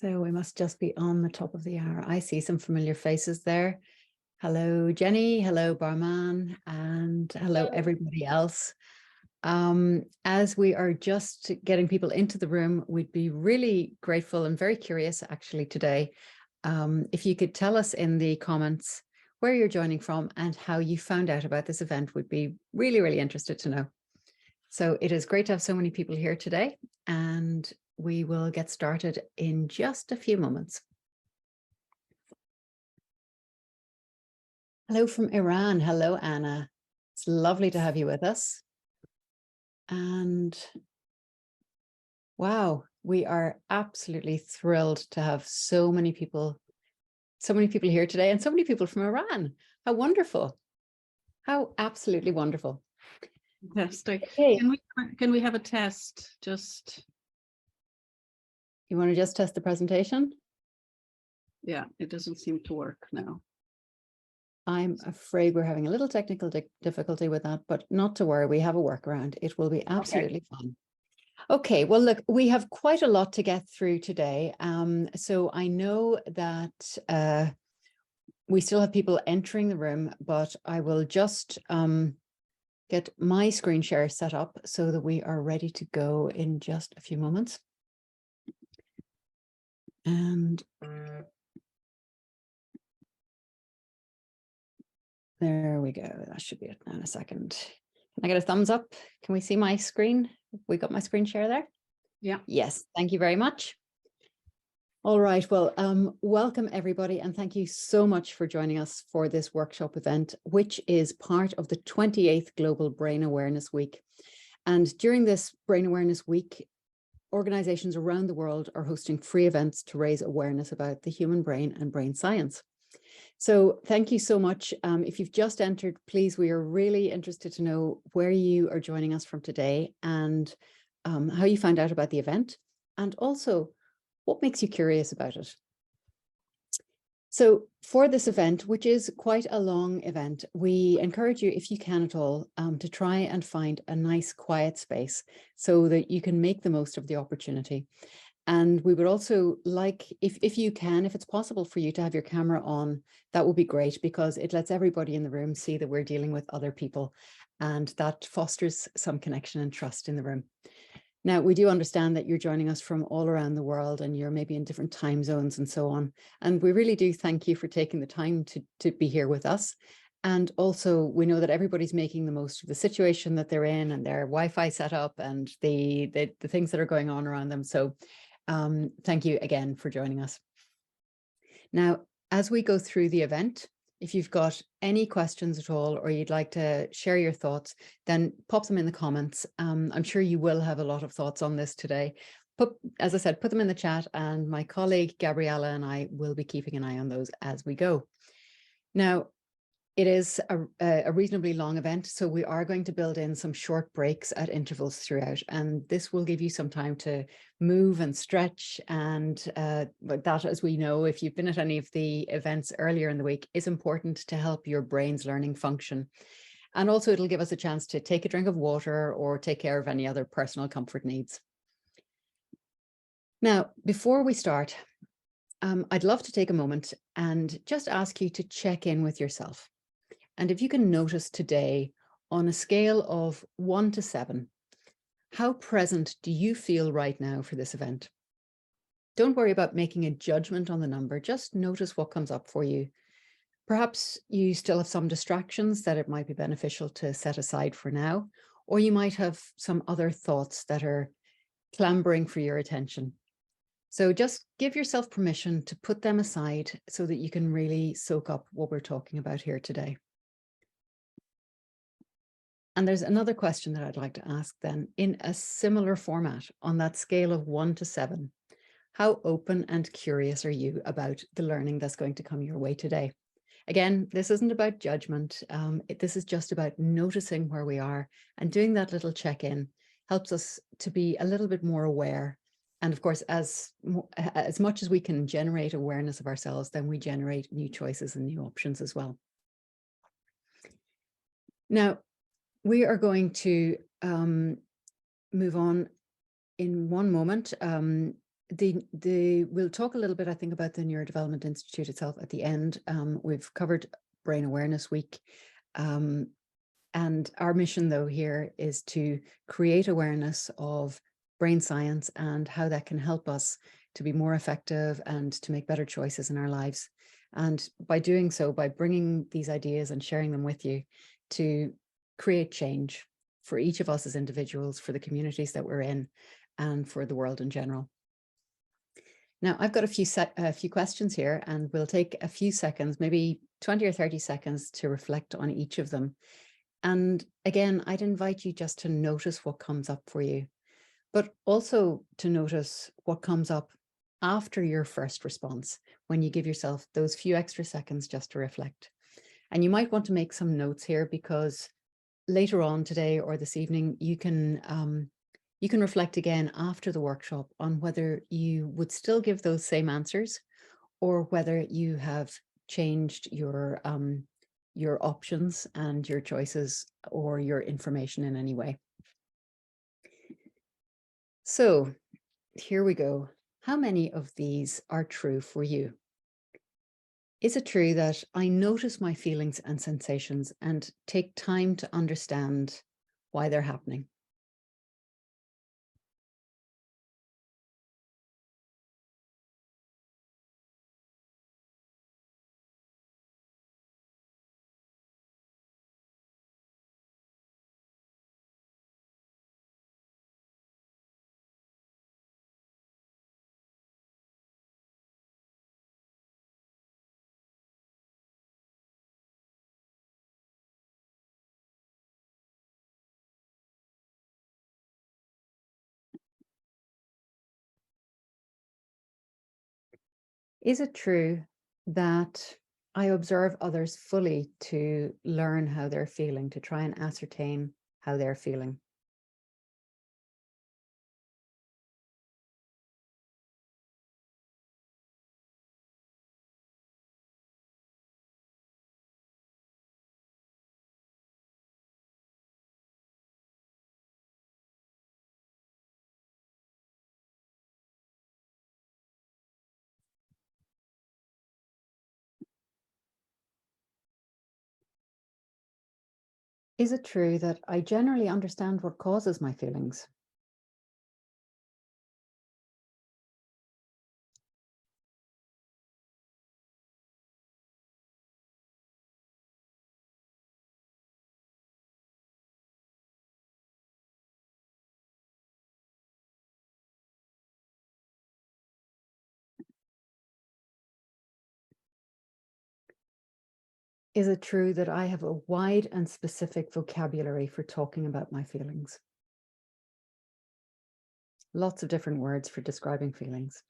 So we must just be on the top of the hour. I see some familiar faces there. Hello, Jenny. Hello, Barman. And hello, everybody else. As we are just getting people into the room, we'd be really grateful and very curious actually today if you could tell us in the comments where you're joining from and how you found out about this event. Would be really, really interested to know. So it is great to have so many people here today, and we will get started in just a few moments. Hello from Iran. Hello, Anna. It's lovely to have you with us. And wow, we are absolutely thrilled to have so many people here today, and so many people from Iran. How wonderful. How absolutely wonderful. Fantastic. Okay. Can we have a test? You want to just test the presentation? Yeah, it doesn't seem to work now. I'm afraid we're having a little technical difficulty with that, but not to worry, we have a workaround. It will be absolutely fine. Okay, well, look, we have quite a lot to get through today. So I know that we still have people entering the room, but I will just get my screen share set up so that we are ready to go in just a few moments. And there we go. That should be it now in a second. Can I get a thumbs up? Can we see my screen? We got my screen share there? Yeah. Yes, thank you very much. All right, well, welcome everybody, and thank you so much for joining us for this workshop event, which is part of the 28th Global Brain Awareness Week. And during this Brain Awareness Week, organizations around the world are hosting free events to raise awareness about the human brain and brain science. So thank you so much. If you've just entered, please, we are really interested to know where you are joining us from today and how you found out about the event, and also what makes you curious about it. So for this event, which is quite a long event, we encourage you, if you can at all, to try and find a nice quiet space so that you can make the most of the opportunity. And we would also like, if you can, if it's possible for you to have your camera on, that would be great, because it lets everybody in the room see that we're dealing with other people, and that fosters some connection and trust in the room. Now, we do understand that you're joining us from all around the world, and you're maybe in different time zones and so on. And we really do thank you for taking the time to be here with us. And also, we know that everybody's making the most of the situation that they're in, and their Wi-Fi setup and the things that are going on around them. So thank you again for joining us. Now, as we go through the event, if you've got any questions at all, or you'd like to share your thoughts, then pop them in the comments. I'm sure you will have a lot of thoughts on this today. As I said, put them in the chat, and my colleague Gabriella and I will be keeping an eye on those as we go. Now, it is a reasonably long event, so we are going to build in some short breaks at intervals throughout, and this will give you some time to move and stretch. And that, as we know, if you've been at any of the events earlier in the week, is important to help your brain's learning function. And also it'll give us a chance to take a drink of water or take care of any other personal comfort needs. Now, before we start, I'd love to take a moment and just ask you to check in with yourself. And if you can notice today, on a scale of 1 to 7, how present do you feel right now for this event? Don't worry about making a judgment on the number. Just notice what comes up for you. Perhaps you still have some distractions that it might be beneficial to set aside for now, or you might have some other thoughts that are clambering for your attention. So just give yourself permission to put them aside so that you can really soak up what we're talking about here today. And there's another question that I'd like to ask then, in a similar format, on that scale of 1 to 7, how open and curious are you about the learning that's going to come your way today? Again, this isn't about judgment. This is just about noticing where we are, and doing that little check-in helps us to be a little bit more aware. And of course, as much as we can generate awareness of ourselves, then we generate new choices and new options as well. Now, we are going to move on in one moment. we'll talk a little bit, I think, about the Neurodevelopment Institute itself at the end. We've covered Brain Awareness Week. And our mission, though, here is to create awareness of brain science and how that can help us to be more effective and to make better choices in our lives. And by doing so, by bringing these ideas and sharing them with you, to create change for each of us as individuals, for the communities that we're in, and for the world in general. Now, I've got a few questions here, and we'll take a few seconds, maybe 20 or 30 seconds, to reflect on each of them. And again, I'd invite you just to notice what comes up for you, but also to notice what comes up after your first response, when you give yourself those few extra seconds just to reflect. And you might want to make some notes here, because later on today or this evening, you can reflect again after the workshop on whether you would still give those same answers, or whether you have changed your options and your choices or your information in any way. So here we go. How many of these are true for you? Is it true that I notice my feelings and sensations and take time to understand why they're happening? Is it true that I observe others fully to learn how they're feeling, to try and ascertain how they're feeling? Is it true that I generally understand what causes my feelings? Is it true that I have a wide and specific vocabulary for talking about my feelings? Lots of different words for describing feelings.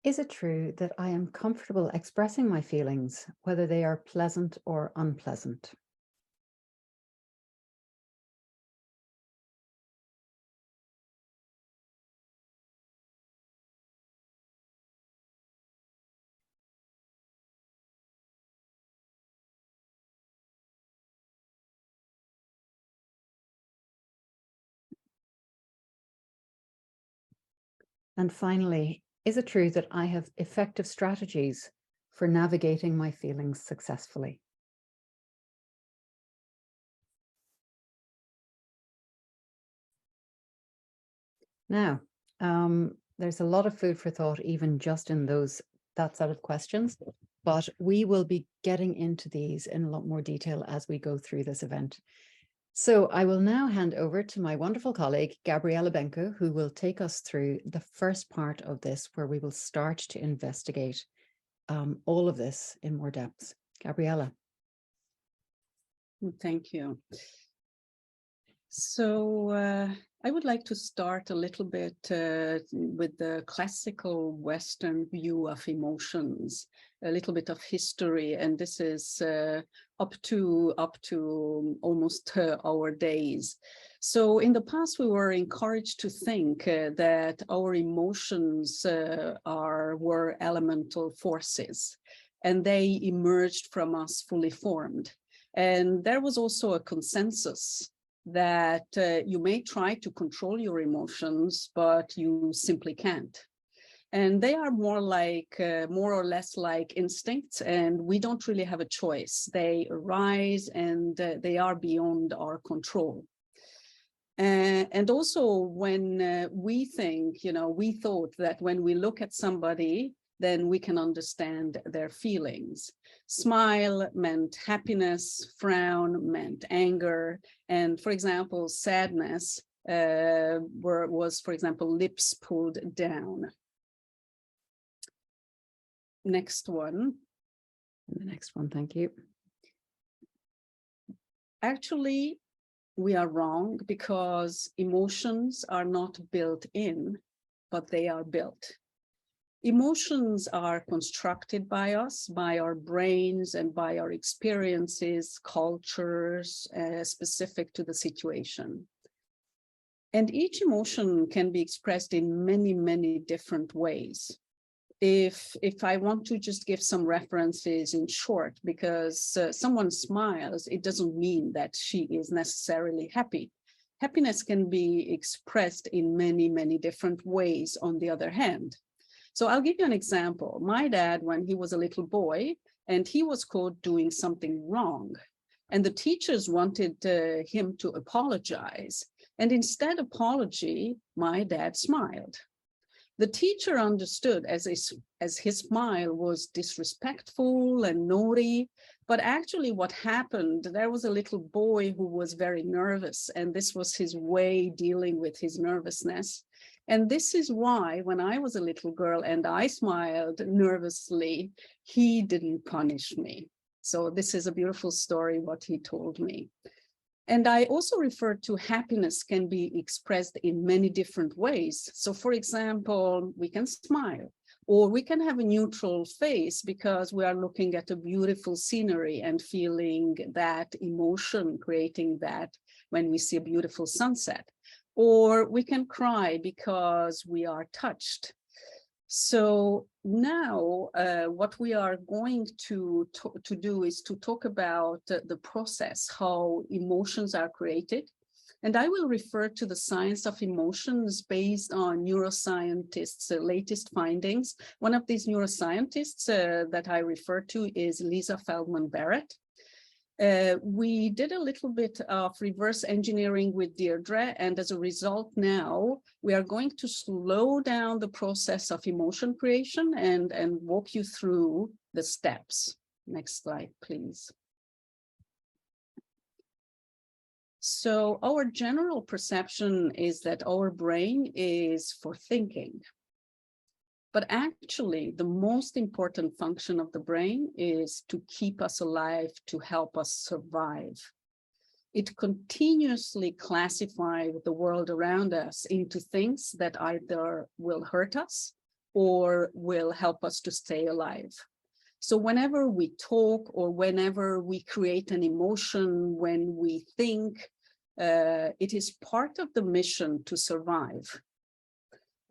Is it true that I am comfortable expressing my feelings, whether they are pleasant or unpleasant? And finally, is it true that I have effective strategies for navigating my feelings successfully? Now, there's a lot of food for thought, even just in that set of questions, but we will be getting into these in a lot more detail as we go through this event. So I will now hand over to my wonderful colleague, Gabriella Benko, who will take us through the first part of this, where we will start to investigate all of this in more depth. Gabriella. Thank you. So I would like to start a little bit with the classical Western view of emotions, a little bit of history, and this is up to almost our days. So in the past, we were encouraged to think that our emotions were elemental forces, and they emerged from us fully formed. And there was also a consensus that you may try to control your emotions, but you simply can't. And they are more or less like instincts, and we don't really have a choice. They arise and they are beyond our control. And also when we think, we thought that when we look at somebody, then we can understand their feelings. Smile meant happiness, frown meant anger. And for example, sadness was, for example, lips pulled down. Next one. The next one, thank you. Actually, we are wrong because emotions are not built in, but they are built. Emotions are constructed by us, by our brains and by our experiences, cultures, specific to the situation. And each emotion can be expressed in many, many different ways. If I want to just give some references in short, because someone smiles, it doesn't mean that she is necessarily happy. Happiness can be expressed in many, many different ways on the other hand. So I'll give you an example. My dad, when he was a little boy, and he was caught doing something wrong, and the teachers wanted him to apologize. And instead of apology, my dad smiled. The teacher understood as his smile was disrespectful and naughty, but actually what happened, there was a little boy who was very nervous, and this was his way dealing with his nervousness. And this is why when I was a little girl and I smiled nervously, he didn't punish me. So this is a beautiful story, what he told me. And I also refer to happiness can be expressed in many different ways. So for example, we can smile, or we can have a neutral face because we are looking at a beautiful scenery and feeling that emotion, creating that when we see a beautiful sunset. Or we can cry because we are touched. So now what we are going to do is to talk about the process, how emotions are created. And I will refer to the science of emotions based on neuroscientists' latest findings. One of these neuroscientists that I refer to is Lisa Feldman Barrett. We did a little bit of reverse engineering with Deirdre, and as a result now, we are going to slow down the process of emotion creation and walk you through the steps. Next slide, please. So our general perception is that our brain is for thinking. But actually, the most important function of the brain is to keep us alive, to help us survive. It continuously classifies the world around us into things that either will hurt us or will help us to stay alive. So whenever we talk or whenever we create an emotion, when we think, it is part of the mission to survive.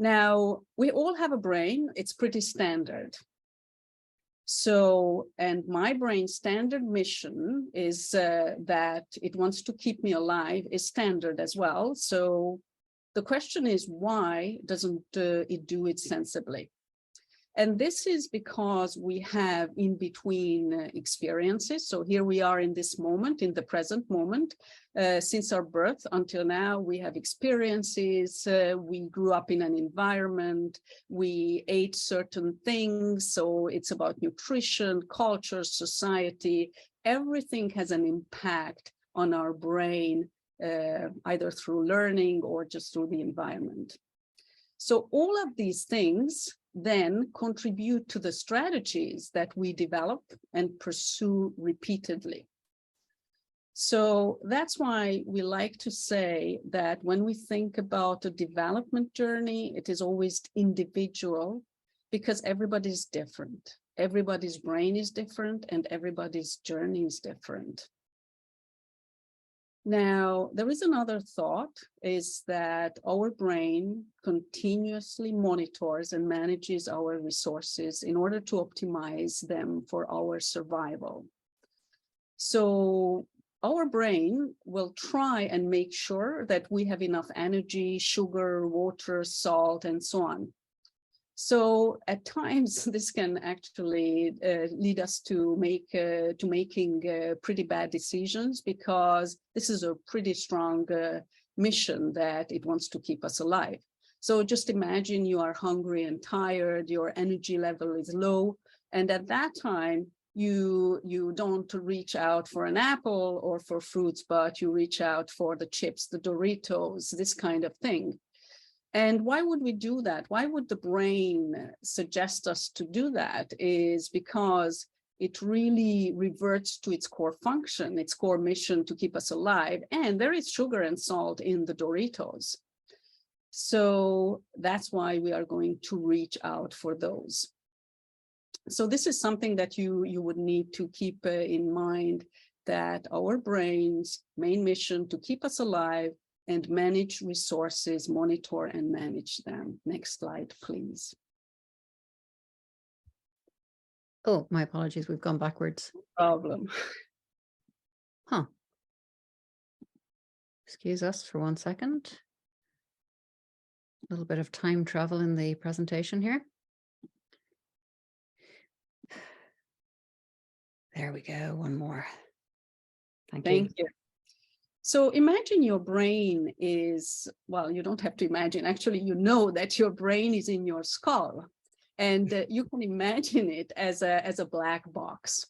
Now, we all have a brain, it's pretty standard. So, and my brain's standard mission is that it wants to keep me alive is standard as well. So the question is, why doesn't it do it sensibly? And this is because we have in between experiences. So here we are in this moment, in the present moment, since our birth until now, we have experiences. We grew up in an environment, we ate certain things. So it's about nutrition, culture, society. Everything has an impact on our brain, either through learning or just through the environment. So all of these things then contribute to the strategies that we develop and pursue repeatedly. So that's why we like to say that when we think about a development journey, it is always individual because everybody's different. Everybody's brain is different and everybody's journey is different. Now, there is another thought, is that our brain continuously monitors and manages our resources in order to optimize them for our survival. So our brain will try and make sure that we have enough energy, sugar, water, salt, and so on. So at times, this can actually lead us to making pretty bad decisions, because this is a pretty strong mission that it wants to keep us alive. So just imagine you are hungry and tired, your energy level is low, and at that time, you don't reach out for an apple or for fruits, but you reach out for the chips, the Doritos, this kind of thing. And why would we do that? Why would the brain suggest us to do that? Is because it really reverts to its core function, its core mission to keep us alive. And there is sugar and salt in the Doritos. So that's why we are going to reach out for those. So this is something that you would need to keep in mind, that our brain's main mission to keep us alive and manage resources, monitor and manage them. Next slide, please. Oh, my apologies. We've gone backwards. No problem. Huh. Excuse us for 1 second. A little bit of time travel in the presentation here. There we go. One more. Thank you. So imagine your brain is, well, you don't have to imagine, actually, you know that your brain is in your skull, and you can imagine it as a black box.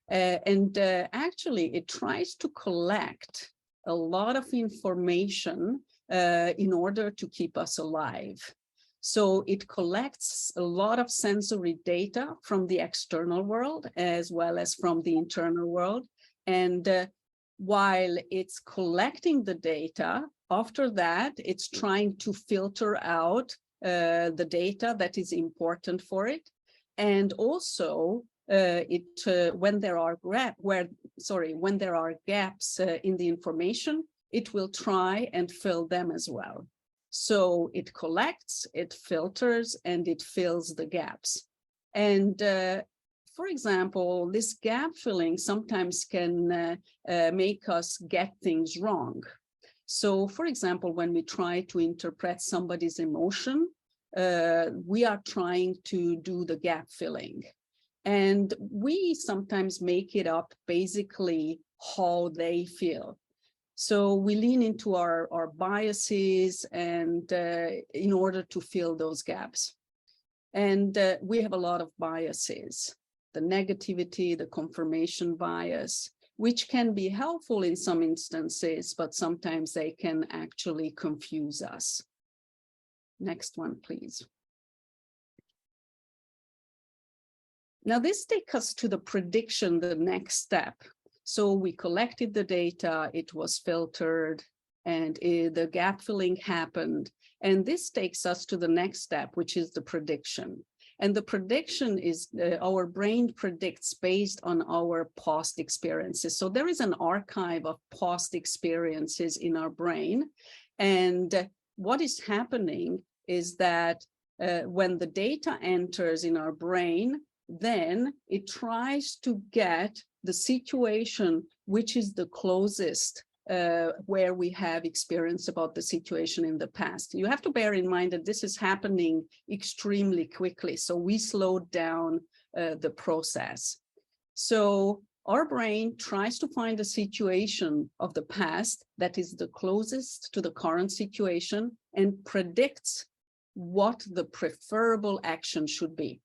Actually, it tries to collect a lot of information in order to keep us alive. So it collects a lot of sensory data from the external world as well as from the internal world. And while it's collecting the data, after that, it's trying to filter out the data that is important for it. And also, when there are gaps in the information, it will try and fill them as well. So it collects, it filters, and it fills the gaps. And for example, this gap filling sometimes can make us get things wrong. So for example, when we try to interpret somebody's emotion, we are trying to do the gap filling. And we sometimes make it up basically how they feel. So we lean into our biases and in order to fill those gaps. And we have a lot of biases. The negativity, the confirmation bias, which can be helpful in some instances, but sometimes they can actually confuse us. Next one, please. Now this takes us to the prediction, the next step. So we collected the data, it was filtered, and the gap filling happened. And this takes us to the next step, which is the prediction. And the prediction is our brain predicts based on our past experiences. So there is an archive of past experiences in our brain. And what is happening is that when the data enters in our brain, then it tries to get the situation which is the closest where we have experience about the situation in the past. You have to bear in mind that this is happening extremely quickly. So we slowed down the process. So our brain tries to find a situation of the past that is the closest to the current situation and predicts what the preferable action should be.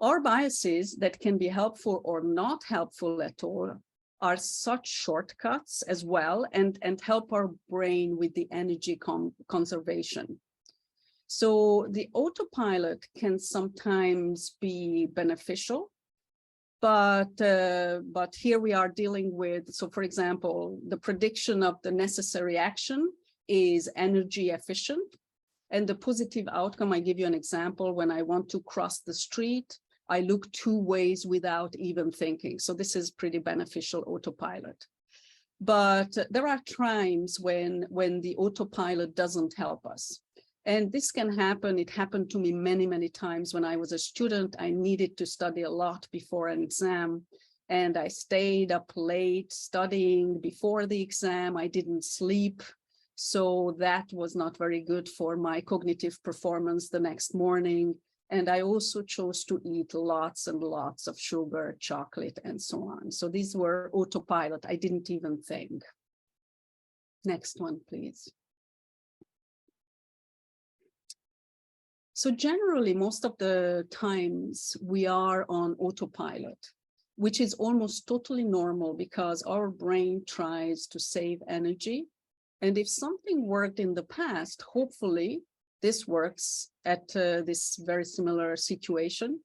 Our biases that can be helpful or not helpful at all are such shortcuts as well, and help our brain with the energy conservation. So the autopilot can sometimes be beneficial, but here we are dealing with, so for example, the prediction of the necessary action is energy efficient, and the positive outcome, I give you an example, when I want to cross the street, I look 2 ways without even thinking. So this is pretty beneficial autopilot. But there are times when the autopilot doesn't help us. And this can happen. It happened to me many, many times when I was a student. I needed to study a lot before an exam. And I stayed up late studying before the exam. I didn't sleep. So that was not very good for my cognitive performance the next morning. And I also chose to eat lots and lots of sugar, chocolate, and so on. So these were autopilot. I didn't even think. Next one, please. So generally, most of the times we are on autopilot, which is almost totally normal because our brain tries to save energy. And if something worked in the past, hopefully this works at this very similar situation.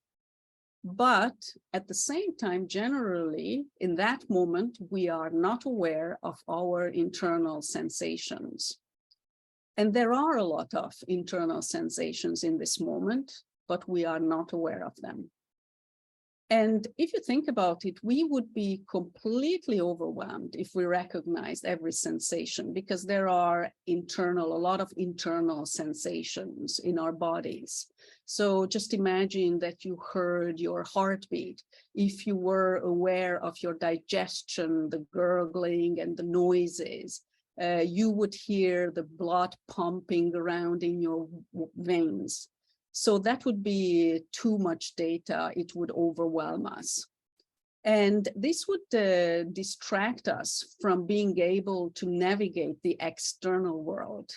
But at the same time, generally, in that moment, we are not aware of our internal sensations. And there are a lot of internal sensations in this moment, but we are not aware of them. And if you think about it, we would be completely overwhelmed if we recognized every sensation, because there are a lot of internal sensations in our bodies. So just imagine that you heard your heartbeat. If you were aware of your digestion, the gurgling and the noises, you would hear the blood pumping around in your veins. So that would be too much data. It would overwhelm us. And this would distract us from being able to navigate the external world.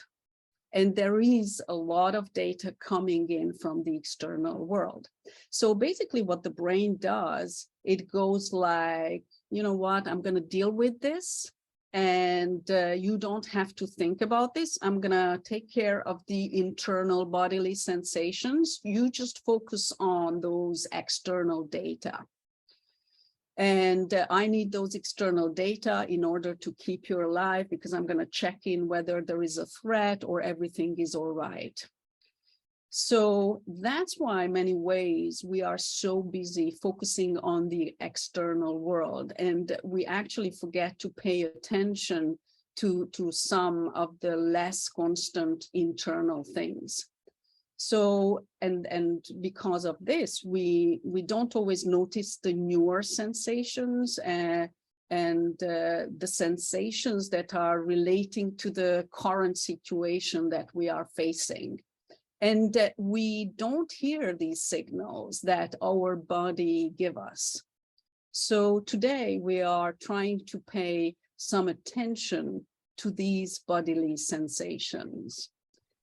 And there is a lot of data coming in from the external world. So basically what the brain does, it goes like, you know what, I'm going to deal with this. And you don't have to think about this. I'm going to take care of the internal bodily sensations. You just focus on those external data. And I need those external data in order to keep you alive, because I'm going to check in whether there is a threat or everything is all right. So that's why in many ways we are so busy focusing on the external world, and we actually forget to pay attention to some of the less constant internal things. So, and because of this, we don't always notice the newer sensations and the sensations that are relating to the current situation that we are facing. And we don't hear these signals that our body give us. So today we are trying to pay some attention to these bodily sensations.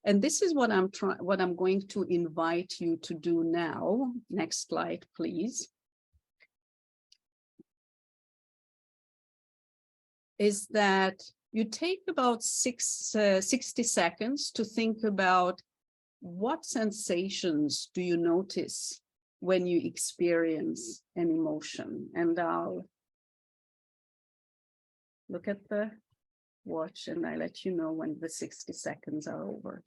And this is what I'm going to invite you to do now. Next slide, please. Is that you take about 60 seconds to think about what sensations do you notice when you experience an emotion? And I'll look at the watch and I let you know when the 60 seconds are over.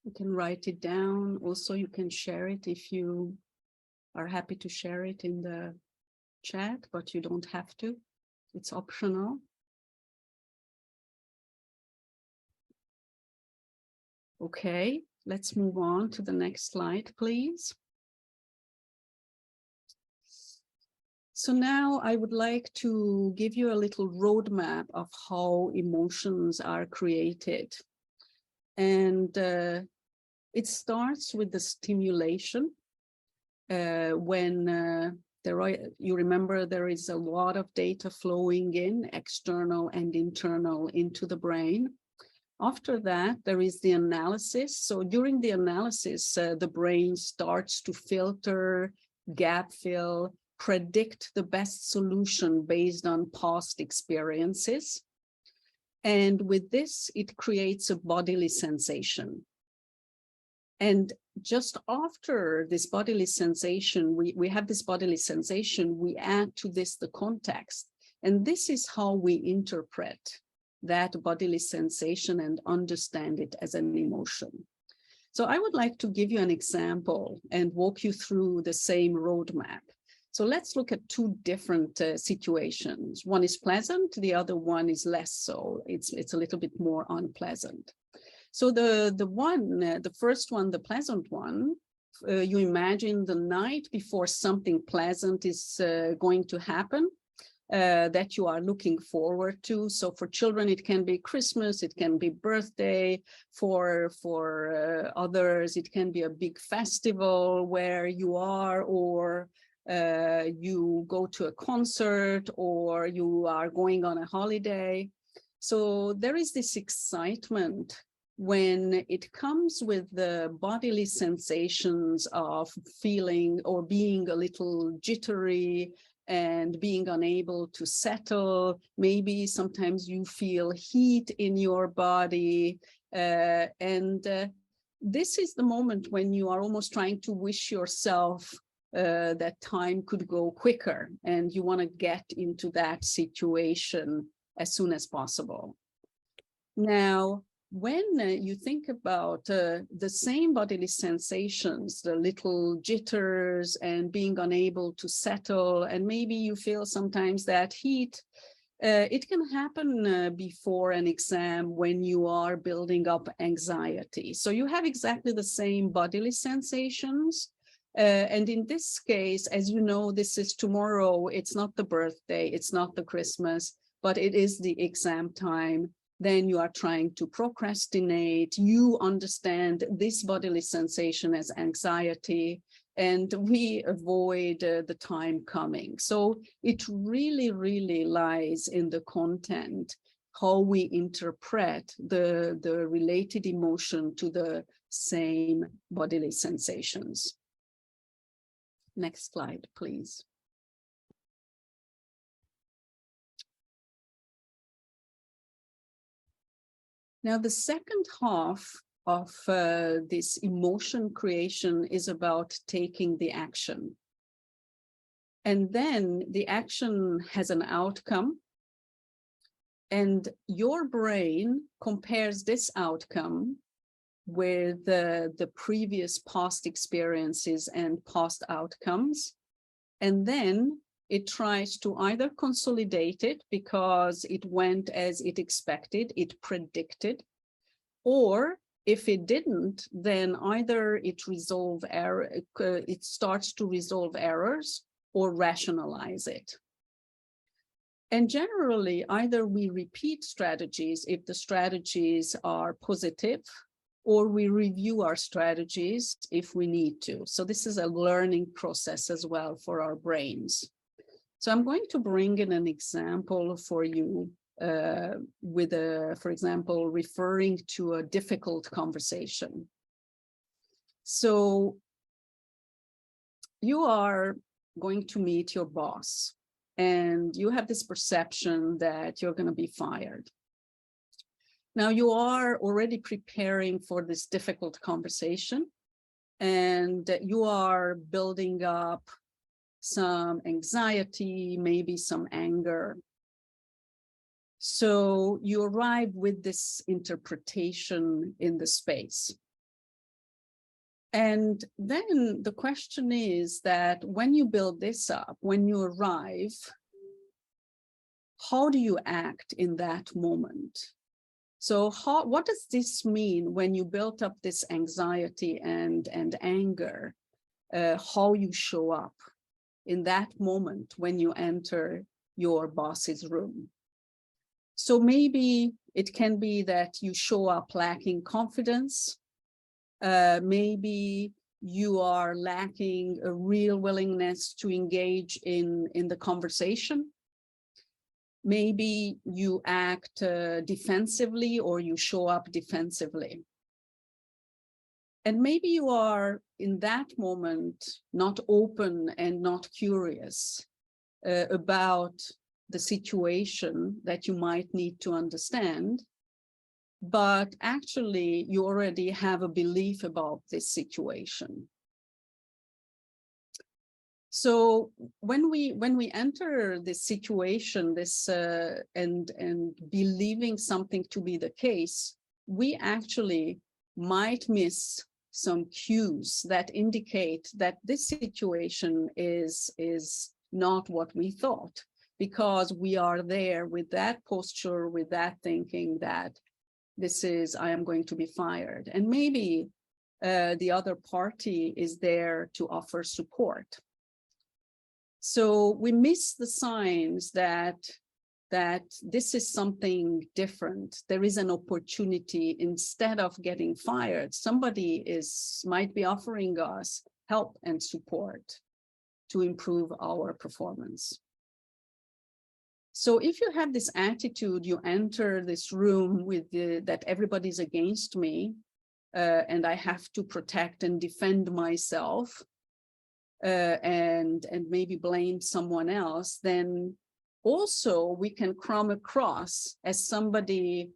You can write it down. Also, you can share it if you are happy to share it in the chat, but you don't have to. It's optional. Okay, let's move on to the next slide, please. So now I would like to give you a little roadmap of how emotions are created. And it starts with the stimulation when You remember there is a lot of data flowing in, external and internal, into the brain. After that, there is the analysis. So during the analysis, the brain starts to filter, gap fill, predict the best solution based on past experiences. And with this, it creates a bodily sensation. And just after this bodily sensation, we have this bodily sensation, we add to this the context. And this is how we interpret that bodily sensation and understand it as an emotion. So I would like to give you an example and walk you through the same roadmap. So let's look at two different situations. One is pleasant, the other one is less so. It's a little bit more unpleasant. So the first one, the pleasant one, you imagine the night before something pleasant is going to happen. That you are looking forward to. So for children, it can be Christmas, it can be birthday. For others, it can be a big festival where you are, or you go to a concert, or you are going on a holiday. So there is this excitement when it comes with the bodily sensations of feeling or being a little jittery, and being unable to settle. Maybe sometimes you feel heat in your body. This is the moment when you are almost trying to wish yourself that time could go quicker, and you want to get into that situation as soon as possible. Now, when you think about the same bodily sensations, the little jitters and being unable to settle, and maybe you feel sometimes that heat, it can happen before an exam when you are building up anxiety. So you have exactly the same bodily sensations. And in this case, as you know, this is tomorrow. It's not the birthday, it's not the Christmas, but it is the exam time. Then you are trying to procrastinate. You understand this bodily sensation as anxiety, and we avoid the time coming. So it really, really lies in the content, how we interpret the related emotion to the same bodily sensations. Next slide, please. Now, the second half of this emotion creation is about taking the action. And then the action has an outcome, and your brain compares this outcome with the previous past experiences and past outcomes. And then it tries to either consolidate it because it went as it expected, it predicted, or if it didn't, then either it starts to resolve errors or rationalize it. And generally, either we repeat strategies if the strategies are positive, or we review our strategies if we need to. So this is a learning process as well for our brains. So I'm going to bring in an example for you for example, referring to a difficult conversation. So you are going to meet your boss, and you have this perception that you're going to be fired. Now you are already preparing for this difficult conversation, and you are building up some anxiety, maybe some anger. So you arrive with this interpretation in the space. And then the question is that when you build this up, when you arrive, how do you act in that moment? So what does this mean when you built up this anxiety and anger, how you show up in that moment when you enter your boss's room? So maybe it can be that you show up lacking confidence. Maybe you are lacking a real willingness to engage in the conversation. Maybe you act defensively, or you show up defensively. And maybe you are in that moment not open and not curious about the situation that you might need to understand, but actually you already have a belief about this situation. So when we enter this situation, and believing something to be the case, we actually might miss some cues that indicate that this situation is not what we thought, because we are there with that posture, with that thinking that this is, I am going to be fired. And maybe the other party is there to offer support. So we miss the signs that this is something different. There is an opportunity. Instead of getting fired, somebody might be offering us help and support to improve our performance. So if you have this attitude, you enter this room with that everybody's against me, and I have to protect and defend myself, and maybe blame someone else, then also we can come across as somebody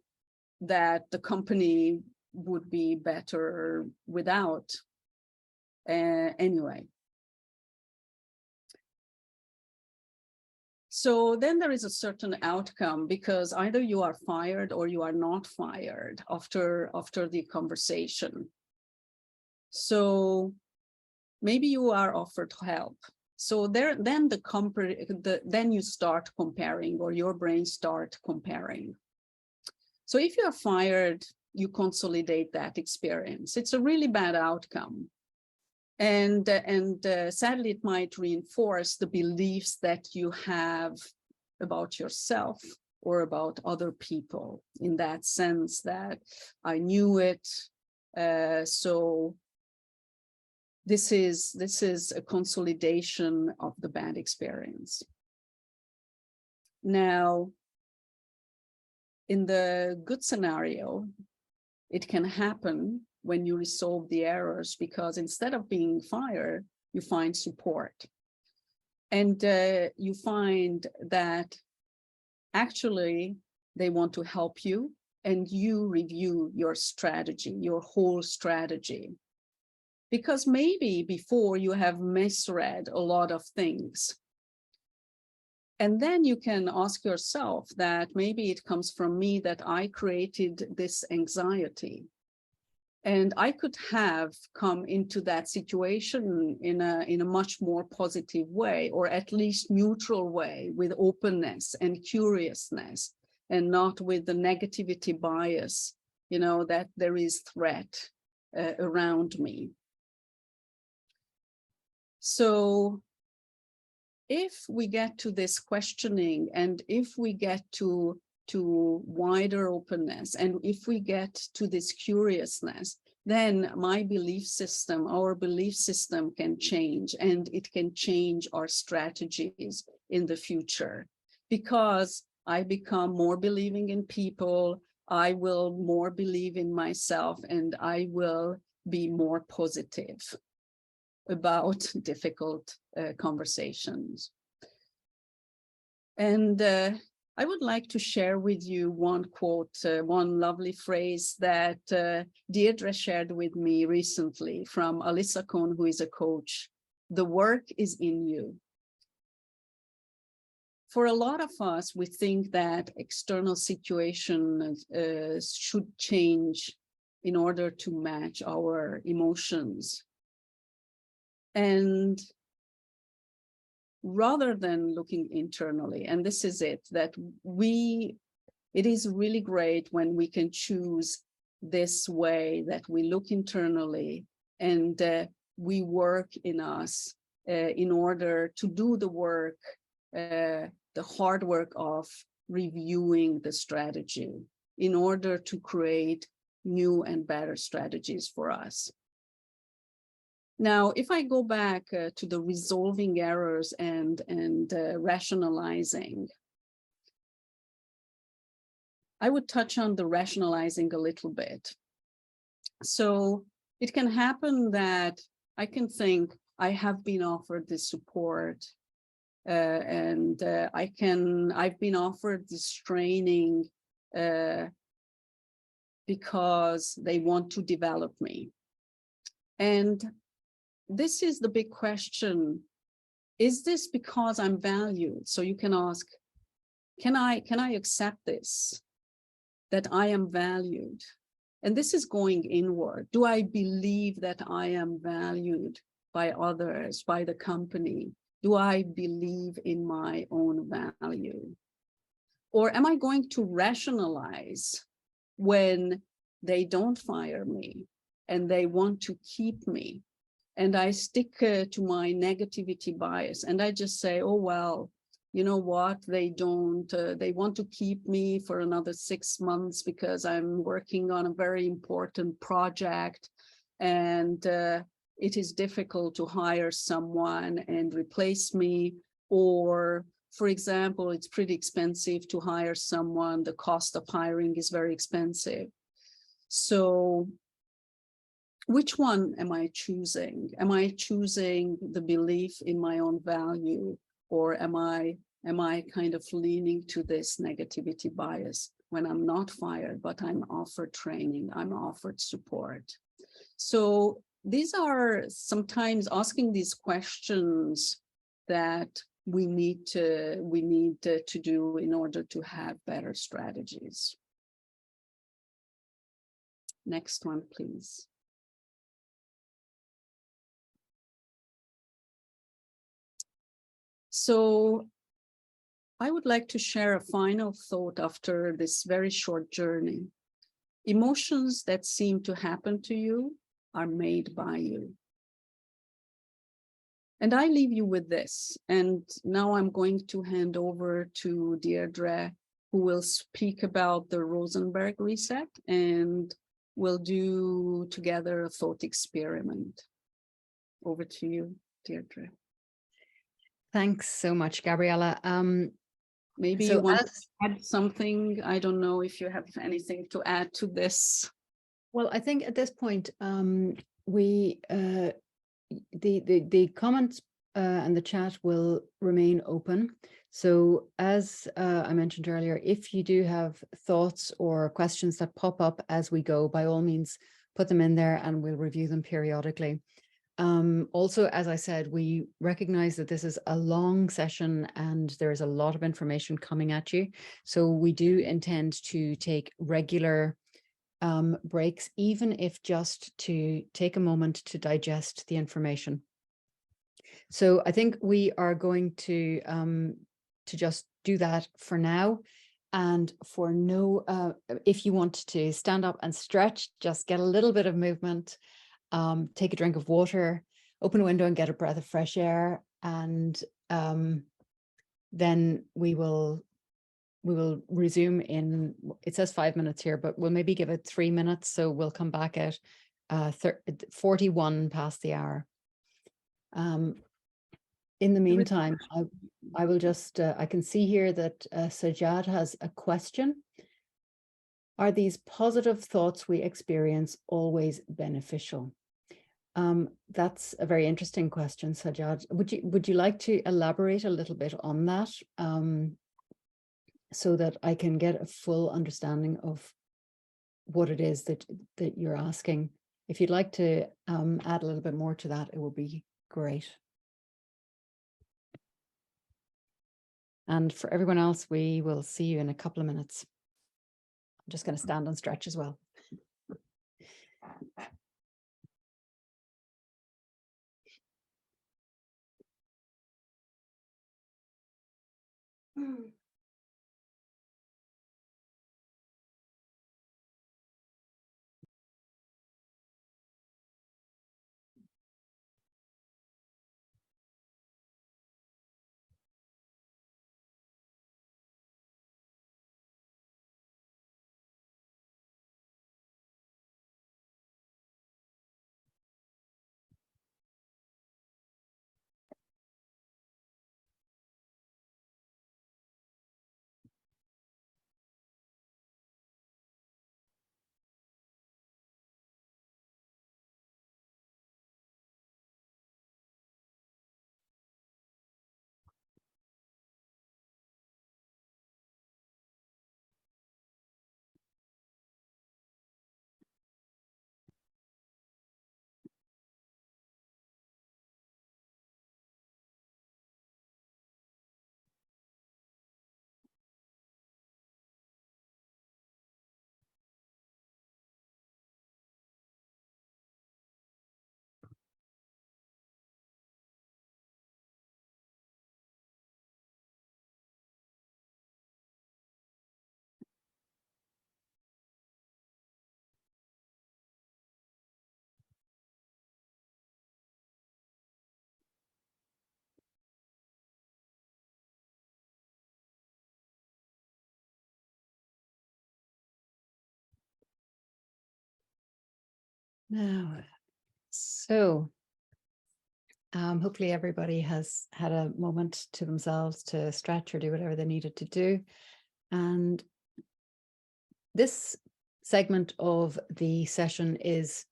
that the company would be better without. Anyway. So then there is a certain outcome, because either you are fired or you are not fired after the conversation. So maybe you are offered help. So then you start comparing, or your brain start comparing. So if you are fired, you consolidate that experience. It's a really bad outcome. And sadly, it might reinforce the beliefs that you have about yourself or about other people, in that sense that I knew it. So this is a consolidation of the bad experience. Now, in the good scenario, it can happen when you resolve the errors, because instead of being fired, you find support. And you find that actually they want to help you, and you review your strategy, your whole strategy. Because maybe before you have misread a lot of things. And then you can ask yourself that maybe it comes from me, that I created this anxiety. And I could have come into that situation in a much more positive way, or at least neutral way, with openness and curiousness, and not with the negativity bias, that there is threat around me. So if we get to this questioning, and if we get to wider openness, and if we get to this curiousness, then my belief system, our belief system can change, and it can change our strategies in the future. Because I become more believing in people, I will more believe in myself, and I will be more positive about difficult conversations. And I would like to share with you one quote, one lovely phrase that Deirdre shared with me recently from Alyssa Cohn, who is a coach. The work is in you. For a lot of us, we think that external situations should change in order to match our emotions. And rather than looking internally, and this is it, that it is really great when we can choose this way, that we look internally and we work in us in order to do the work, the hard work of reviewing the strategy, in order to create new and better strategies for us. Now, if I go back to the resolving errors and rationalizing, I would touch on the rationalizing a little bit. So it can happen that I can think I have been offered this support, and I've been offered this training because they want to develop me. And this is the big question. Is this because I'm valued? So you can ask, can I accept this, that I am valued? And this is going inward. Do I believe that I am valued by others, by the company? Do I believe in my own value? Or am I going to rationalize when they don't fire me and they want to keep me? And I stick to my negativity bias and I just say, oh, well, you know what, they don't, they want to keep me for another 6 months because I'm working on a very important project and it is difficult to hire someone and replace me. Or, for example, it's pretty expensive to hire someone. The cost of hiring is very expensive. So which one am I choosing? Am I choosing the belief in my own value, or am I kind of leaning to this negativity bias when I'm not fired, but I'm offered training, I'm offered support? So these are sometimes asking these questions that we need to do in order to have better strategies. Next one, please. So I would like to share a final thought after this very short journey. Emotions that seem to happen to you are made by you. And I leave you with this. And now I'm going to hand over to Deirdre, who will speak about the Rosenberg reset, and we'll do together a thought experiment. Over to you, Deirdre. Thanks so much, Gabriella. Maybe you want to add something. I don't know if you have anything to add to this. Well, I think at this point, the comments and the chat will remain open. So as I mentioned earlier, if you do have thoughts or questions that pop up as we go, by all means, put them in there and we'll review them periodically. Also, as I said, we recognize that this is a long session and there's a lot of information coming at you. So we do intend to take regular breaks, even if just to take a moment to digest the information. So I think we are going to just do that for now. And for no, if you want to stand up and stretch, just get a little bit of movement. Take a drink of water, open a window and get a breath of fresh air, and then we will resume in, it says 5 minutes here, but we'll maybe give it 3 minutes, so we'll come back at 41 past the hour. In the meantime, I will just, I can see here that Sajad has a question. Are these positive thoughts we experience always beneficial? That's a very interesting question, Sajad. Would you like to elaborate a little bit on that, so that I can get a full understanding of what it is that you're asking? If you'd like to add a little bit more to that, it would be great. And for everyone else, we will see you in a couple of minutes. I'm just going to stand and stretch as well. Now, so hopefully everybody has had a moment to themselves to stretch or do whatever they needed to do. And this segment of the session is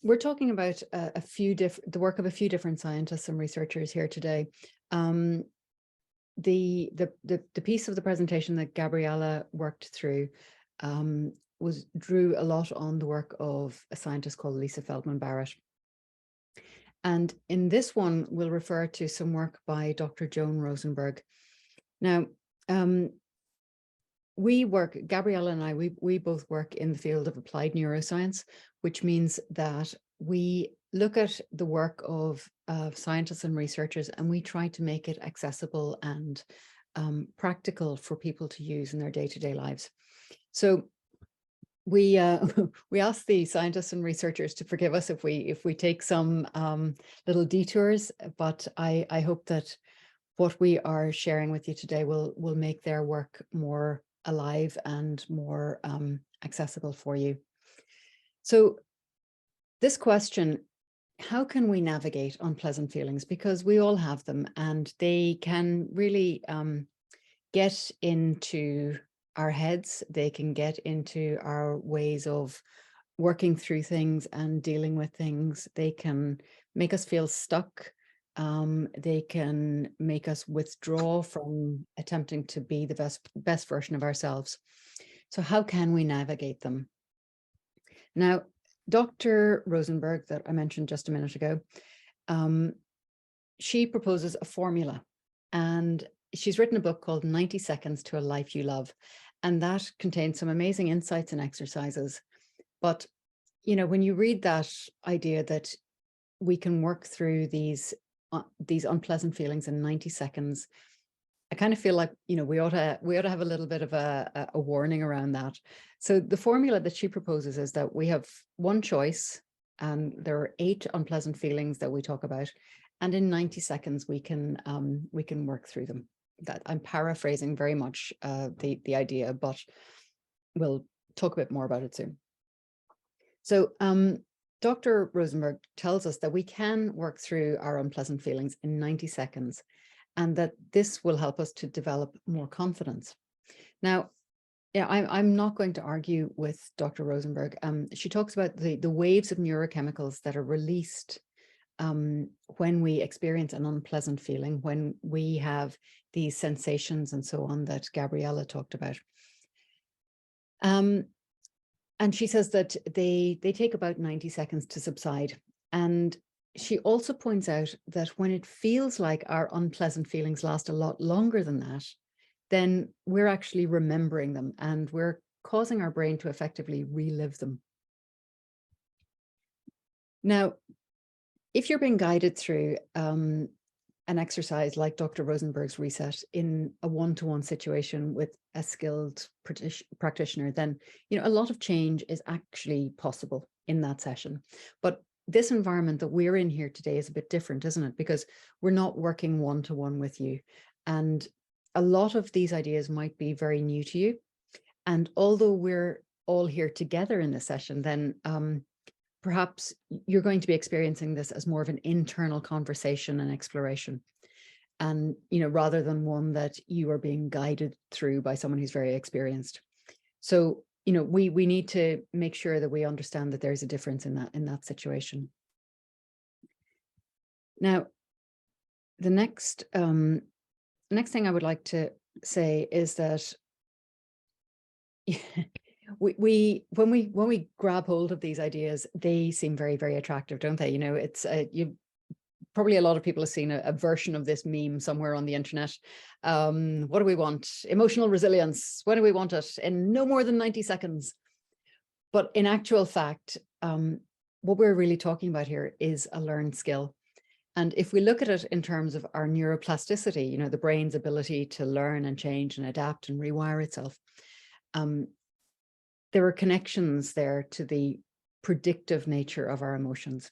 we're talking about the work of a few different scientists and researchers here today. The piece of the presentation that Gabriella worked through drew a lot on the work of a scientist called Lisa Feldman Barrett. And in this one, we'll refer to some work by Dr. Joan Rosenberg. Now, Gabriella and I, we both work in the field of applied neuroscience, which means that we look at the work of scientists and researchers, and we try to make it accessible and practical for people to use in their day-to-day lives. So we ask the scientists and researchers to forgive us if we take some little detours, but I hope that what we are sharing with you today will make their work more alive and more accessible for you. So this question, how can we navigate unpleasant feelings? Because we all have them, and they can really get into our heads. They can get into our ways of working through things and dealing with things. They can make us feel stuck. They can make us withdraw from attempting to be the best version of ourselves. So how can we navigate them? Now, Dr. Rosenberg, that I mentioned just a minute ago, she proposes a formula, and she's written a book called 90 Seconds to a Life You Love. And that contains some amazing insights and exercises. But, you know, when you read that idea that we can work through these unpleasant feelings in 90 seconds, I kind of feel like, you know, we ought to have a little bit of a warning around that. So the formula that she proposes is that we have one choice, and there are 8 unpleasant feelings that we talk about, and in 90 seconds we can work through them. That I'm paraphrasing very much the idea, but we'll talk a bit more about it soon. So Dr. Rosenberg tells us that we can work through our unpleasant feelings in 90 seconds, and that this will help us to develop more confidence. Now, yeah, I'm not going to argue with Dr. Rosenberg. She talks about the waves of neurochemicals that are released when we experience an unpleasant feeling, when we have these sensations and so on that Gabriella talked about. And she says that they take about 90 seconds to subside. And she also points out that when it feels like our unpleasant feelings last a lot longer than that, then we're actually remembering them, and we're causing our brain to effectively relive them. Now, if you're being guided through an exercise like Dr. Rosenberg's reset in a one-to-one situation with a skilled practitioner, then, you know, a lot of change is actually possible in that session. But this environment that we're in here today is a bit different, isn't it? Because we're not working one-to-one with you. And a lot of these ideas might be very new to you. And although we're all here together in this session, then perhaps you're going to be experiencing this as more of an internal conversation and exploration. And, you know, rather than one that you are being guided through by someone who's very experienced. So, you know, we need to make sure that we understand that there's a difference in that situation. Now, the next thing I would like to say is that when we grab hold of these ideas, they seem very, very attractive, don't they? You know, it's probably a lot of people have seen a version of this meme somewhere on the internet. What do we want? Emotional resilience. When do we want it? In no more than 90 seconds. But in actual fact, what we're really talking about here is a learned skill. And if we look at it in terms of our neuroplasticity, you know, the brain's ability to learn and change and adapt and rewire itself, there are connections there to the predictive nature of our emotions.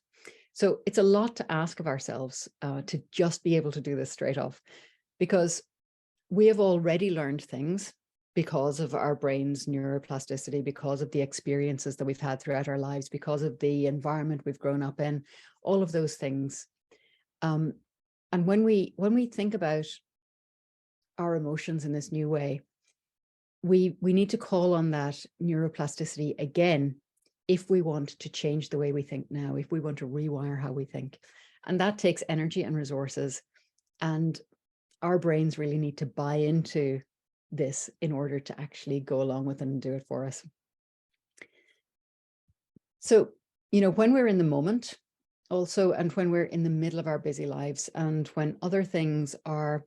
So it's a lot to ask of ourselves to just be able to do this straight off, because we have already learned things because of our brain's neuroplasticity, because of the experiences that we've had throughout our lives, because of the environment we've grown up in, all of those things. And when we think about our emotions in this new way, we need to call on that neuroplasticity again if we want to change the way we think now, if we want to rewire how we think. And that takes energy and resources. And our brains really need to buy into this in order to actually go along with it and do it for us. So, when we're in the moment also, and when we're in the middle of our busy lives, and when other things are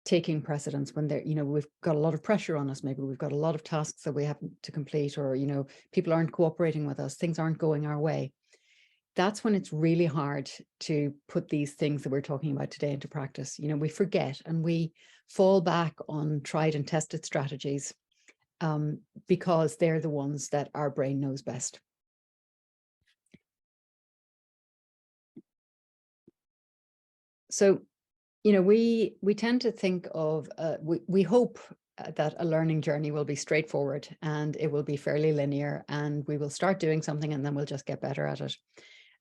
taking precedence, when we've got a lot of pressure on us, maybe we've got a lot of tasks that we have to complete, or, people aren't cooperating with us, things aren't going our way. That's when it's really hard to put these things that we're talking about today into practice. We forget and we fall back on tried and tested strategies because they're the ones that our brain knows best. So, we tend to think of, we hope that a learning journey will be straightforward and it will be fairly linear, and we will start doing something and then we'll just get better at it.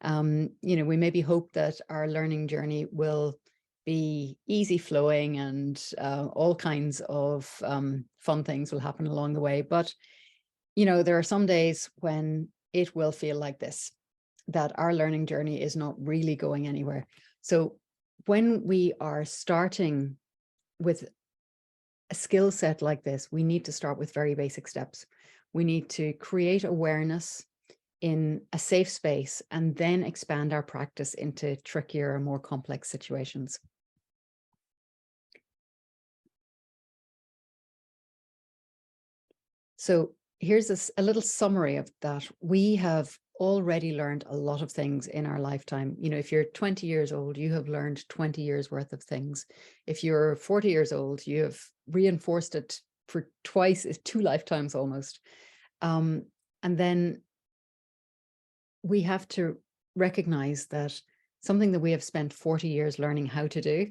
We maybe hope that our learning journey will be easy flowing and all kinds of fun things will happen along the way. But, there are some days when it will feel like this, that our learning journey is not really going anywhere. So when we are starting with a skill set like this, we need to start with very basic steps. We need to create awareness in a safe space and then expand our practice into trickier and more complex situations. So here's a little summary of that. We have already learned a lot of things in our lifetime. If you're 20 years old, you have learned 20 years worth of things. If you're 40 years old, you have reinforced it for two lifetimes almost. And then we have to recognize that something that we have spent 40 years learning how to do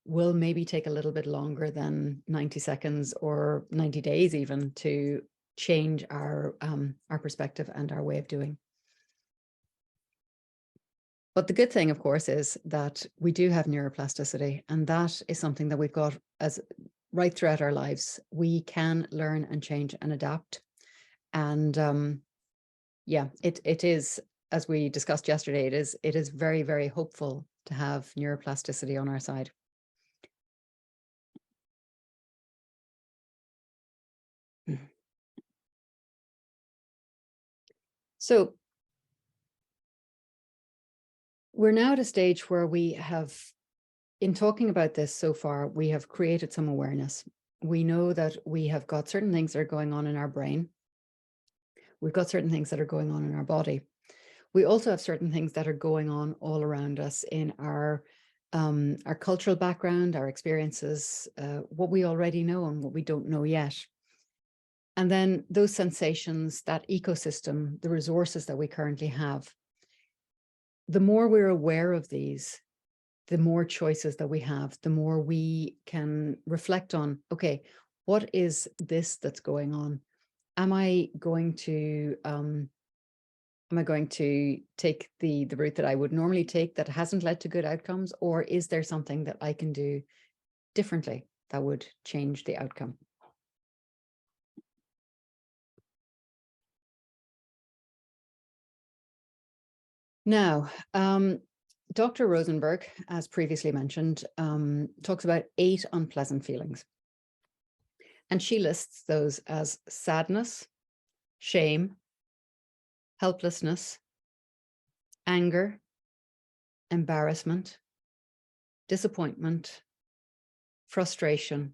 will maybe take a little bit longer than 90 seconds or 90 days even to change our perspective and our way of doing. But the good thing, of course, is that we do have neuroplasticity, and that is something that we've got as right throughout our lives. We can learn and change and adapt. And yeah, it is, as we discussed yesterday, it is very, very hopeful to have neuroplasticity on our side. So we're now at a stage where we have, in talking about this so far, we have created some awareness. We know that we have got certain things that are going on in our brain. We've got certain things that are going on in our body. We also have certain things that are going on all around us in our cultural background, our experiences, what we already know and what we don't know yet. And then those sensations, that ecosystem, the resources that we currently have. The more we're aware of these, the more choices that we have, the more we can reflect on, okay, what is this that's going on? Am I going to take the route that I would normally take that hasn't led to good outcomes, or is there something that I can do differently that would change the outcome? Now, Dr. Rosenberg, as previously mentioned, talks about 8 unpleasant feelings. And she lists those as sadness, shame, helplessness, anger, embarrassment, disappointment, frustration,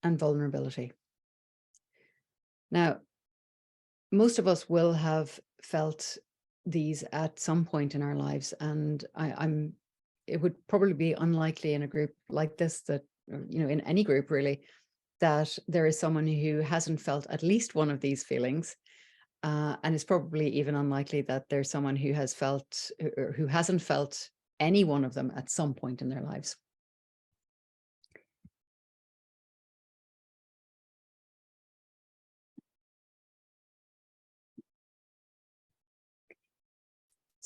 and vulnerability. Now, most of us will have felt these at some point in our lives, and it would probably be unlikely in a group like this that, in any group really, that there is someone who hasn't felt at least one of these feelings. And it's probably even unlikely that there's someone who has felt or who hasn't felt any one of them at some point in their lives.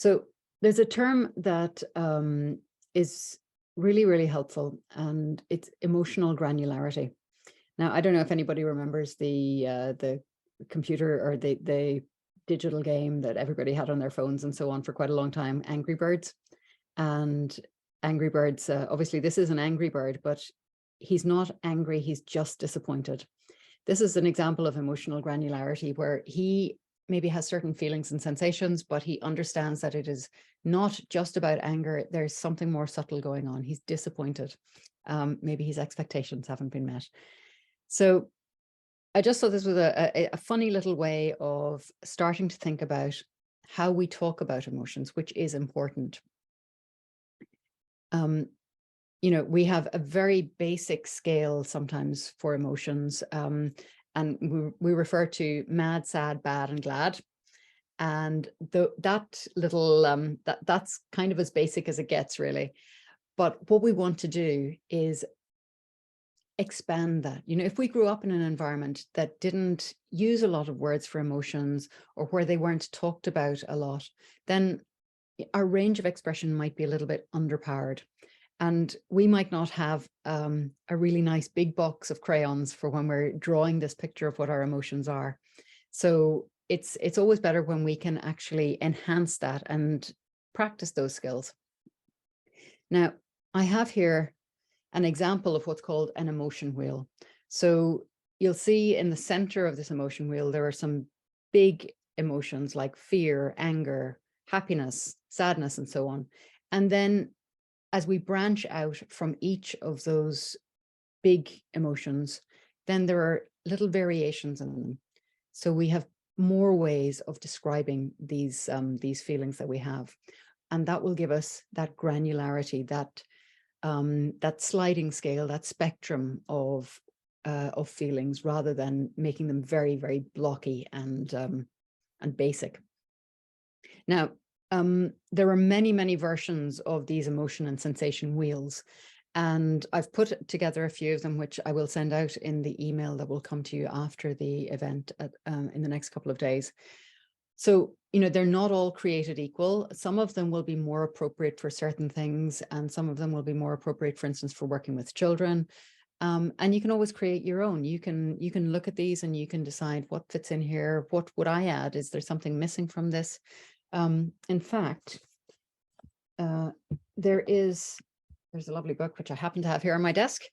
So there's a term that is really, really helpful, and it's emotional granularity. Now, I don't know if anybody remembers the computer or the digital game that everybody had on their phones and so on for quite a long time, Angry Birds. And Angry Birds, obviously this is an angry bird, but he's not angry, he's just disappointed. This is an example of emotional granularity where he maybe has certain feelings and sensations, but he understands that it is not just about anger. There's something more subtle going on. He's disappointed. Maybe his expectations haven't been met. So I just thought this was a funny little way of starting to think about how we talk about emotions, which is important. We have a very basic scale sometimes for emotions, and we refer to mad, sad, bad, and glad. And that little that's kind of as basic as it gets, really. But what we want to do is expand that. If we grew up in an environment that didn't use a lot of words for emotions, or where they weren't talked about a lot, then our range of expression might be a little bit underpowered. And we might not have a really nice big box of crayons for when we're drawing this picture of what our emotions are. So it's always better when we can actually enhance that and practice those skills. Now, I have here an example of what's called an emotion wheel. So you'll see in the center of this emotion wheel, there are some big emotions like fear, anger, happiness, sadness, and so on. And then as we branch out from each of those big emotions, then there are little variations in them. So we have more ways of describing these feelings that we have. And that will give us that granularity, that sliding scale, that spectrum of feelings, rather than making them very, very blocky and basic. Now, there are many, many versions of these emotion and sensation wheels, and I've put together a few of them, which I will send out in the email that will come to you after the event in the next couple of days. So, they're not all created equal. Some of them will be more appropriate for certain things, and some of them will be more appropriate, for instance, for working with children. And you can always create your own. You can look at these and you can decide what fits in here. What would I add? Is there something missing from this? In fact, there's a lovely book, which I happen to have here on my desk,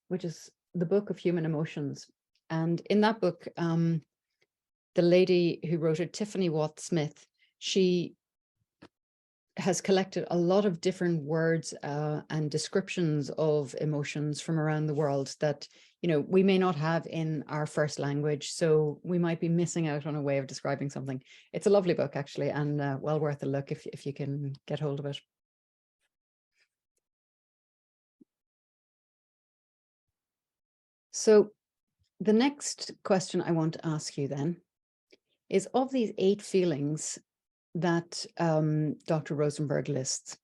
which is The Book of Human Emotions. And in that book, the lady who wrote it, Tiffany Watt Smith, she has collected a lot of different words and descriptions of emotions from around the world that we may not have in our first language, so we might be missing out on a way of describing something. It's a lovely book, actually, and well worth a look if you can get hold of it. So the next question I want to ask you then is, of these 8 feelings that Dr. Rosenberg lists,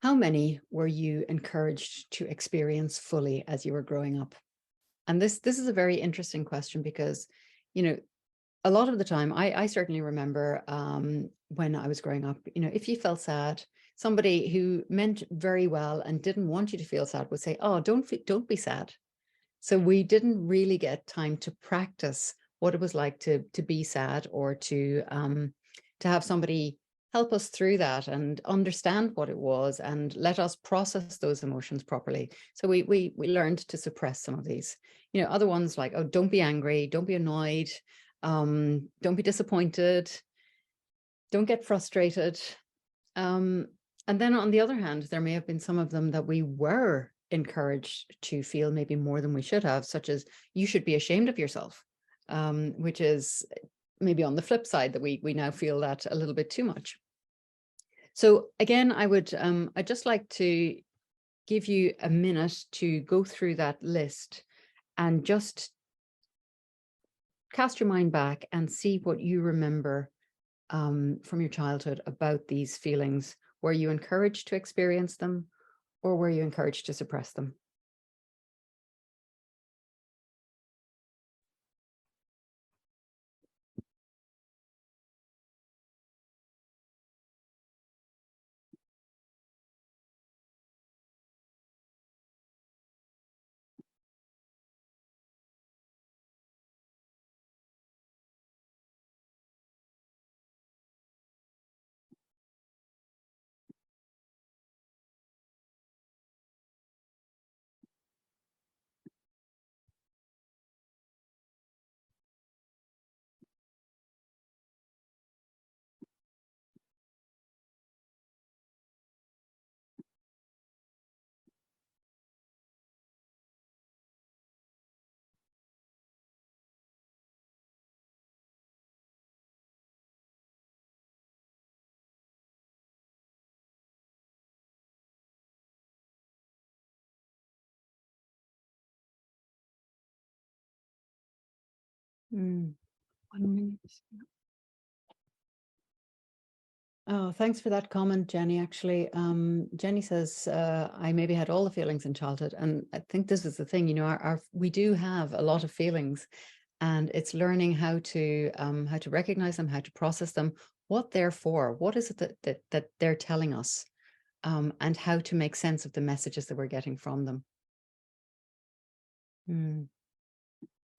how many were you encouraged to experience fully as you were growing up? And this is a very interesting question, because, a lot of the time, I certainly remember when I was growing up, if you felt sad, somebody who meant very well and didn't want you to feel sad would say, "Oh, don't be sad." So we didn't really get time to practice what it was like to be sad, or to have somebody help us through that and understand what it was and let us process those emotions properly. So we learned to suppress some of these. Other ones like, oh, don't be angry, don't be annoyed, don't be disappointed, don't get frustrated. And then on the other hand, there may have been some of them that we were encouraged to feel maybe more than we should have, such as, you should be ashamed of yourself, which is maybe on the flip side, that we now feel that a little bit too much. So again, I'd just like to give you a minute to go through that list and just cast your mind back and see what you remember from your childhood about these feelings. Were you encouraged to experience them, or were you encouraged to suppress them? Mm. 1 minute. Oh, thanks for that comment, Jenny. Actually, Jenny says, I maybe had all the feelings in childhood. And I think this is the thing, you know, we do have a lot of feelings, and it's learning how to recognize them, how to process them, what they're for, what is it that they're telling us, and how to make sense of the messages that we're getting from them.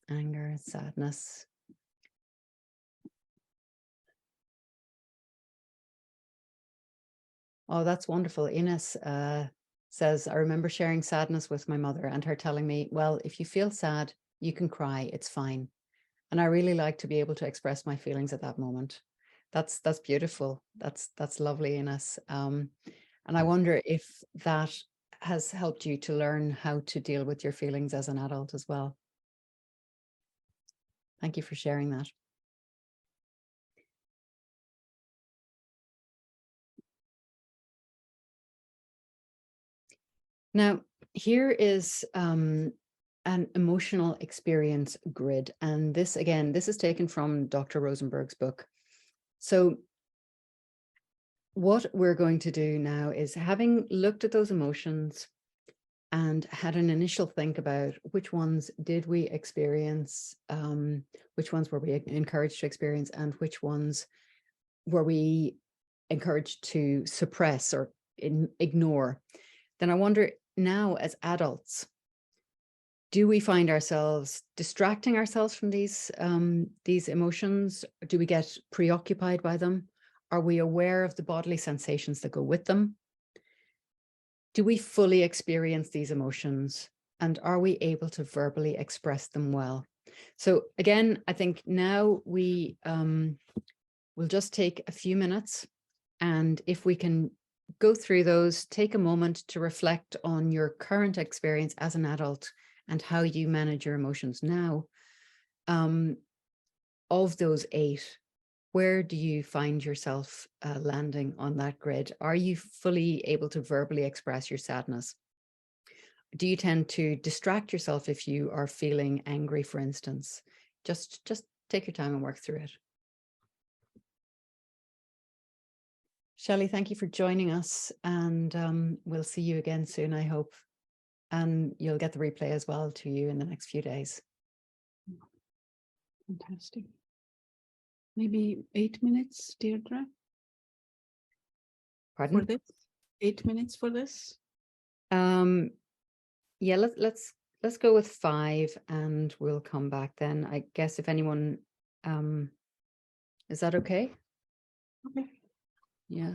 Anger, sadness. Oh, that's wonderful. Ines says, I remember sharing sadness with my mother and her telling me, well, if you feel sad, you can cry, it's fine. And I really like to be able to express my feelings at that moment. That's beautiful. That's lovely, Ines. And I wonder if that has helped you to learn how to deal with your feelings as an adult as well. Thank you for sharing that. Now, here is an emotional experience grid. And this, again, this is taken from Dr. Rosenberg's book. So what we're going to do now is, having looked at those emotions and had an initial think about which ones did we experience, which ones were we encouraged to experience, and which ones were we encouraged to suppress or ignore, then I wonder now, as adults, do we find ourselves distracting ourselves from these emotions? Do we get preoccupied by them? Are we aware of the bodily sensations that go with them? Do we fully experience these emotions? And are we able to verbally express them well? So again, I think now we will just take a few minutes, and if we can go through those, take a moment to reflect on your current experience as an adult and how you manage your emotions now. Of those 8, where do you find yourself landing on that grid? Are you fully able to verbally express your sadness? Do you tend to distract yourself if you are feeling angry, for instance? Just take your time and work through it. Shelley, thank you for joining us, and we'll see you again soon, I hope. And you'll get the replay as well to you in the next few days. Fantastic. Maybe 8 minutes, Deirdre? Pardon? For this? 8 minutes for this? Yeah, let's go with 5, and we'll come back then. I guess if anyone, is that okay? Okay. Yeah.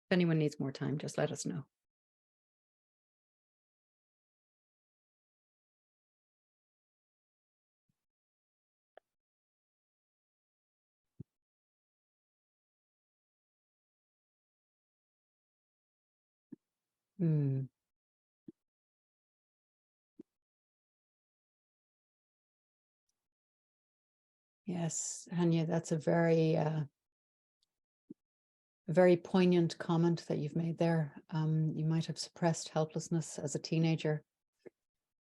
If anyone needs more time, just let us know. Yes, Hanya, that's a very poignant comment that you've made there. You might have suppressed helplessness as a teenager.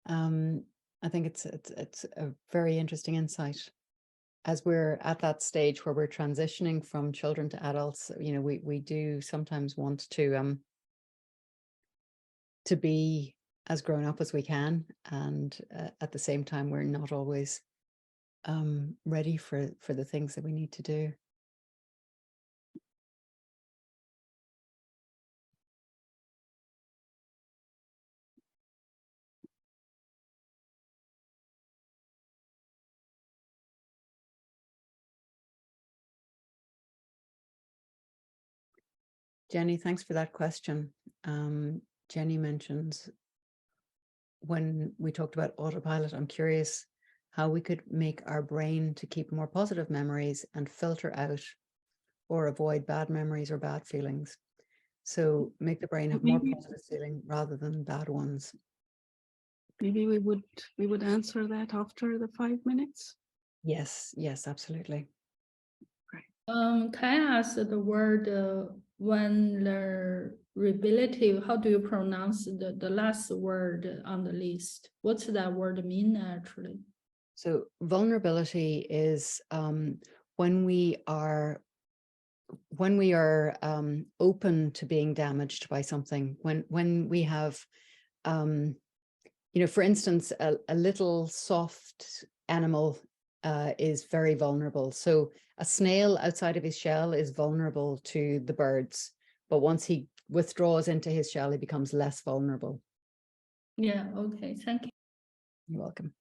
I think it's a very interesting insight. As we're at that stage where we're transitioning from children to adults, you know, we do sometimes want to be as grown up as we can, and at the same time, we're not always ready for the things that we need to do. Jenny, thanks for that question. Jenny mentions, when we talked about autopilot, I'm curious how we could make our brain to keep more positive memories and filter out or avoid bad memories or bad feelings. So make the brain have more positive feeling rather than bad ones. Maybe we would answer that after the 5 minutes. Yes, absolutely. Can I ask the word vulnerability, how do you pronounce the last word on the list? What's that word mean actually? So vulnerability is when we are open to being damaged by something, when we have for instance, a little soft animal is very vulnerable. So a snail outside of his shell is vulnerable to the birds, but once he withdraws into his shell, he becomes less vulnerable. Yeah, okay, thank you. You're welcome.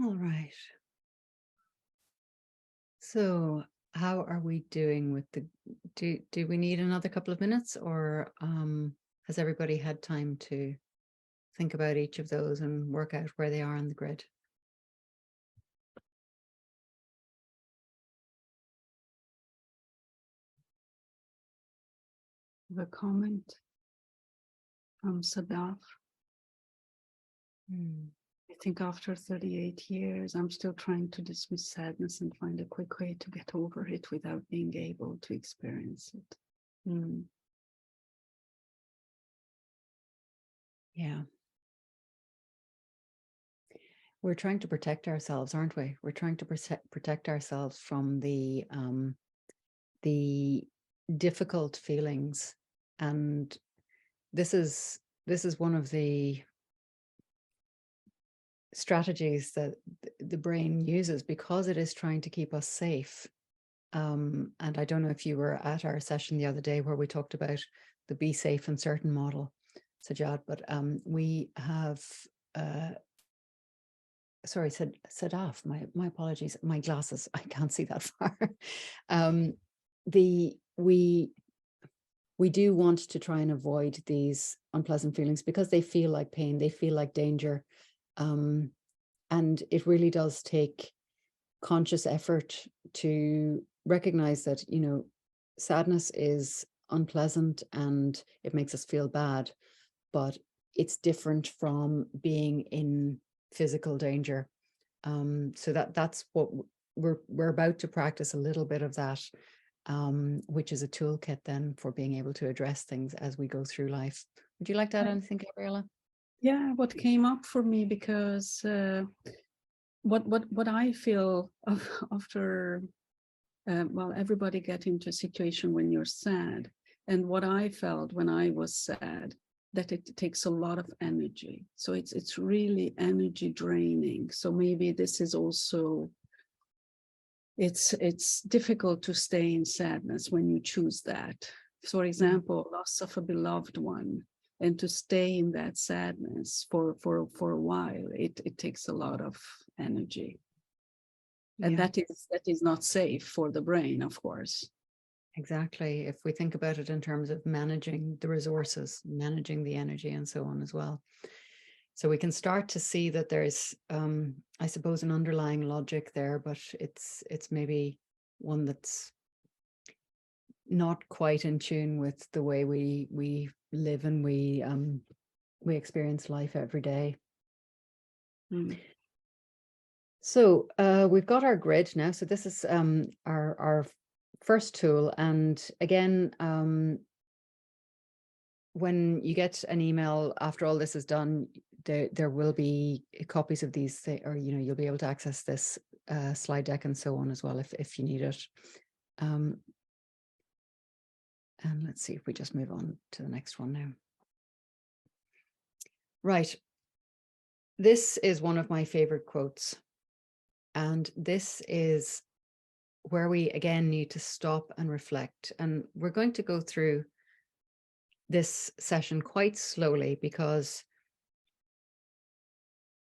All right. So how are we doing with the, do we need another couple of minutes, or has everybody had time to think about each of those and work out where they are on the grid? The comment from Sadaf. I think after 38 years, I'm still trying to dismiss sadness and find a quick way to get over it without being able to experience it. Yeah. We're trying to protect ourselves, aren't we? We're trying to protect ourselves from the difficult feelings. And this is one of the strategies that the brain uses, because it is trying to keep us safe. And I don't know if you were at our session the other day where we talked about the be safe and certain model, Sajad, but we have sorry, Sadaf, my apologies, my glasses, I can't see that far. We do want to try and avoid these unpleasant feelings because they feel like pain, they feel like danger. And it really does take conscious effort to recognize that, sadness is unpleasant and it makes us feel bad, but it's different from being in physical danger. So that's what we're about to practice, a little bit of that, which is a toolkit then for being able to address things as we go through life. Would you like to add anything, Gabriella? Yeah, what came up for me, because what I feel after, well, everybody get into a situation when you're sad, and what I felt when I was sad, that it takes a lot of energy. So it's really energy draining. So maybe this is also, it's difficult to stay in sadness when you choose that. For example, loss of a beloved one, and to stay in that sadness for a while, it takes a lot of energy. And Yeah, that is not safe for the brain, of course. exactly. If we think about it in terms of managing the resources, managing the energy and so on as well. So we can start to see that there's, I suppose, an underlying logic there, but it's maybe one that's not quite in tune with the way we live and we experience life every day. Mm. So we've got our grid now. So this is our first tool. And again, when you get an email after all this is done, there will be copies of these, or you'll be able to access this slide deck and so on as well if you need it. And let's see if we just move on to the next one now. Right. This is one of my favorite quotes. And this is where we again need to stop and reflect. And we're going to go through this session quite slowly, because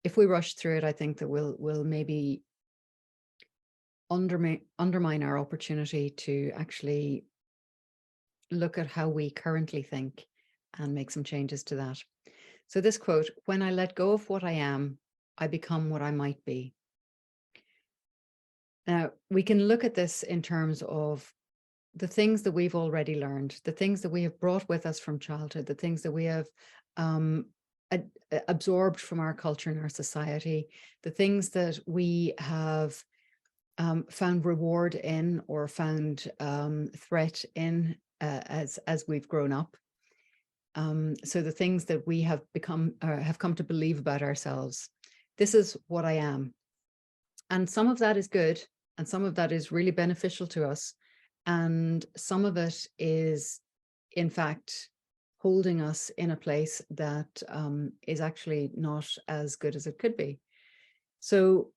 if we rush through it, I think that we'll maybe undermine our opportunity to actually look at how we currently think and make some changes to that. So this quote: "When I let go of what I am, I become what I might be." Now, we can look at this in terms of the things that we've already learned, the things that we have brought with us from childhood, the things that we have absorbed from our culture and our society, the things that we have found reward in or found threat in as we've grown up. So the things that we have become or have come to believe about ourselves. This is what I am. And some of that is good, and some of that is really beneficial to us. And some of it is, in fact, holding us in a place that is actually not as good as it could be. So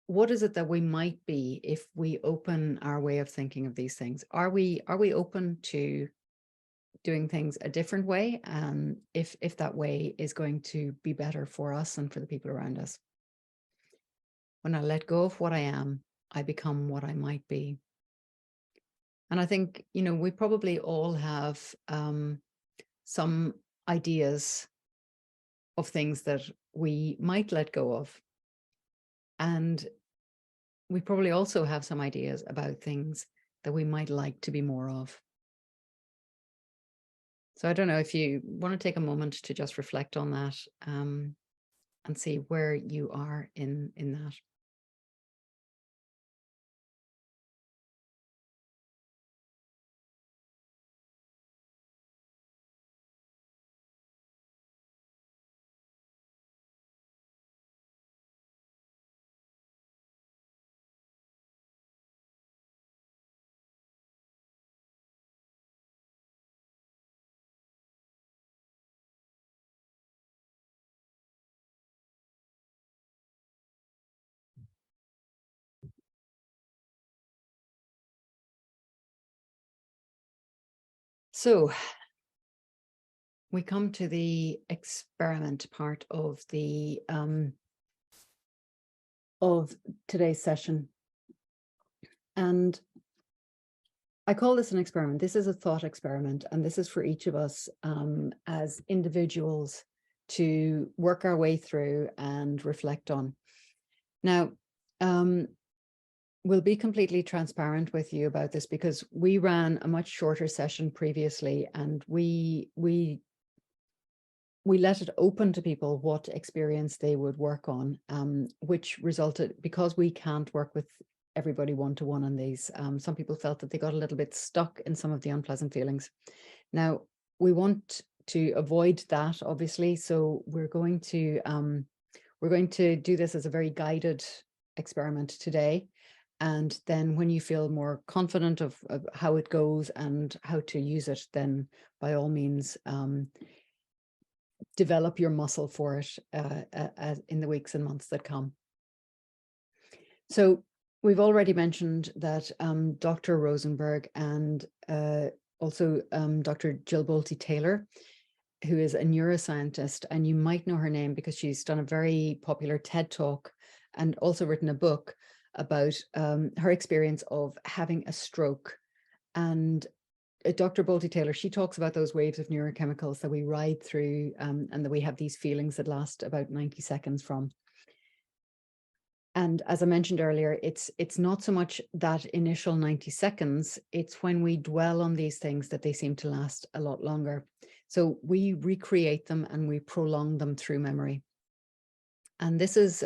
what is it that we might be if we open our way of thinking of these things? Are we open to doing things a different way? If that way is going to be better for us and for the people around us. When I let go of what I am, I become what I might be. And I think, we probably all have some ideas of things that we might let go of. And we probably also have some ideas about things that we might like to be more of. So I don't know if you want to take a moment to just reflect on that and see where you are in that. So we come to the experiment part of the of today's session. And I call this an experiment. This is a thought experiment, and this is for each of us as individuals to work our way through and reflect on. Now, we'll be completely transparent with you about this, because we ran a much shorter session previously, and we let it open to people what experience they would work on, which resulted, because we can't work with everybody one-to-one on these. Some people felt that they got a little bit stuck in some of the unpleasant feelings. Now, we want to avoid that, obviously. So we're going to do this as a very guided experiment today. And then when you feel more confident of how it goes and how to use it, then by all means, develop your muscle for it in the weeks and months that come. So we've already mentioned that Dr. Rosenberg and also Dr. Jill Bolte-Taylor, who is a neuroscientist, and you might know her name because she's done a very popular TED Talk and also written a book about her experience of having a stroke. And Dr. Bolte-Taylor, she talks about those waves of neurochemicals that we ride through and that we have these feelings that last about 90 seconds from. And as I mentioned earlier, it's not so much that initial 90 seconds, it's when we dwell on these things that they seem to last a lot longer. So we recreate them and we prolong them through memory. And this is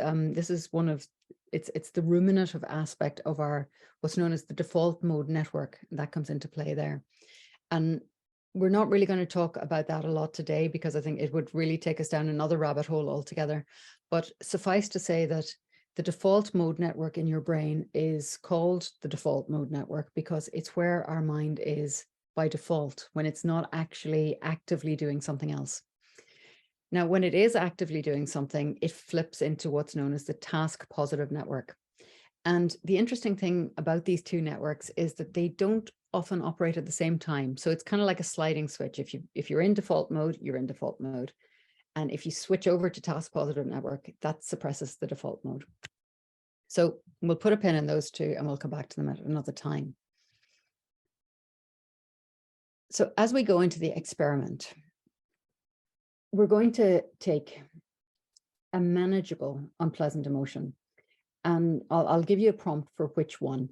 one of, it's the ruminative aspect of our, what's known as the default mode network that comes into play there. And we're not really going to talk about that a lot today because I think it would really take us down another rabbit hole altogether. But suffice to say that the default mode network in your brain is called the default mode network because it's where our mind is by default when it's not actually actively doing something else. Now, when it is actively doing something, it flips into what's known as the task positive network. And the interesting thing about these two networks is that they don't often operate at the same time. So it's kind of like a sliding switch. If you're in default mode, you're in default mode. And if you switch over to task positive network, that suppresses the default mode. So we'll put a pin in those two and we'll come back to them at another time. So as we go into the experiment, we're going to take a manageable, unpleasant emotion. And I'll give you a prompt for which one.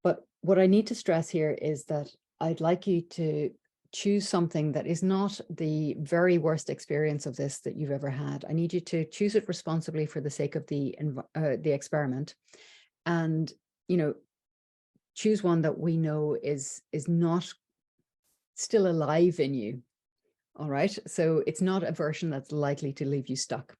But what I need to stress here is that I'd like you to choose something that is not the very worst experience of this that you've ever had. I need you to choose it responsibly for the sake of the experiment, and choose one that we know is not still alive in you. All right, so it's not a version that's likely to leave you stuck.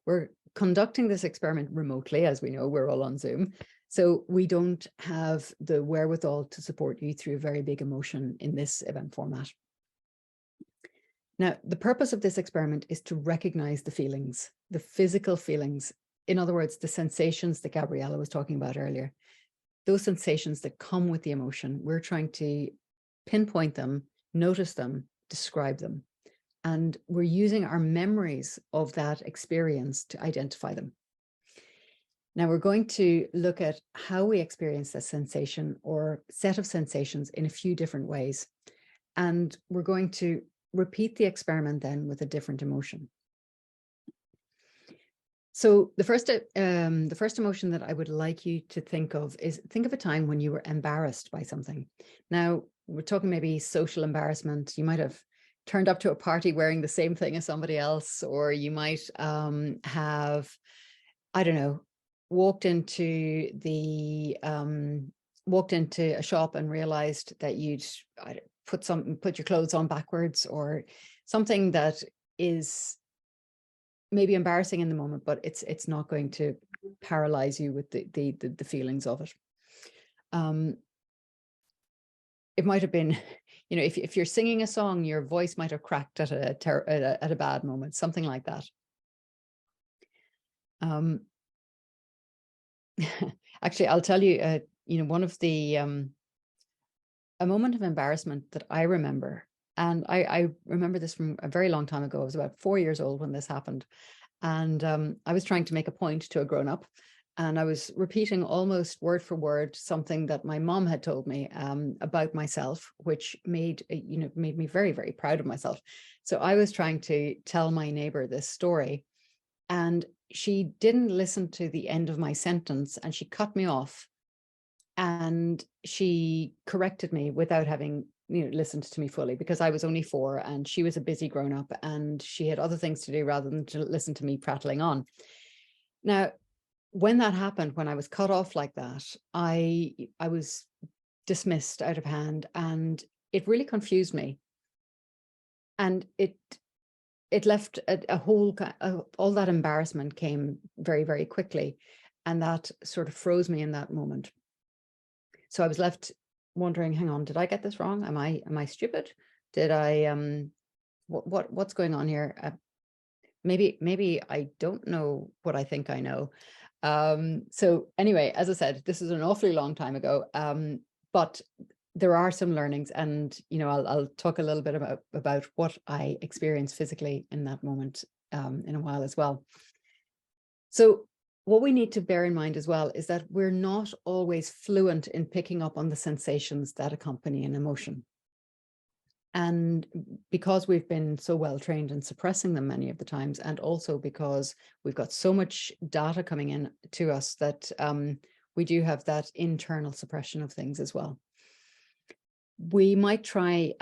We're conducting this experiment remotely, as we know, we're all on Zoom. So we don't have the wherewithal to support you through a very big emotion in this event format. Now, the purpose of this experiment is to recognize the feelings, the physical feelings. In other words, the sensations that Gabriella was talking about earlier, those sensations that come with the emotion. We're trying to pinpoint them, notice them, describe them. And we're using our memories of that experience to identify them. Now we're going to look at how we experience this sensation or set of sensations in a few different ways. And we're going to repeat the experiment then with a different emotion. So the first emotion that I would like you to think of is, think of a time when you were embarrassed by something. Now we're talking maybe social embarrassment. You might have turned up to a party wearing the same thing as somebody else, or you might have, I don't know, walked into a shop and realized that you'd put your clothes on backwards, or something that is maybe embarrassing in the moment, but it's not going to paralyze you with the feelings of it. It might have been, if you're singing a song, your voice might have cracked at a bad moment, something like that. Actually, I'll tell you, one of the, a moment of embarrassment that I remember, and I remember this from a very long time ago. I was about 4 years old when this happened. And I was trying to make a point to a grown-up, and I was repeating almost word for word something that my mom had told me about myself, which made me very, very proud of myself. So I was trying to tell my neighbor this story, and she didn't listen to the end of my sentence, and she cut me off, and she corrected me without having listened to me fully, because I was only 4 and she was a busy grown-up and she had other things to do rather than to listen to me prattling on. Now, when that happened, when I was cut off like that, I was dismissed out of hand, and it really confused me. And it it left a whole, all that embarrassment came very, very quickly. And that sort of froze me in that moment. So I was left wondering, hang on, did I get this wrong? Am I stupid? Did I, what's going on here? Maybe I don't know what I think I know. So anyway, as I said, this is an awfully long time ago, but there are some learnings, and I'll talk a little bit about what I experienced physically in that moment in a while as well. So what we need to bear in mind as well is that we're not always fluent in picking up on the sensations that accompany an emotion. And because we've been so well trained in suppressing them many of the times, and also because we've got so much data coming in to us that we do have that internal suppression of things as well. We might try,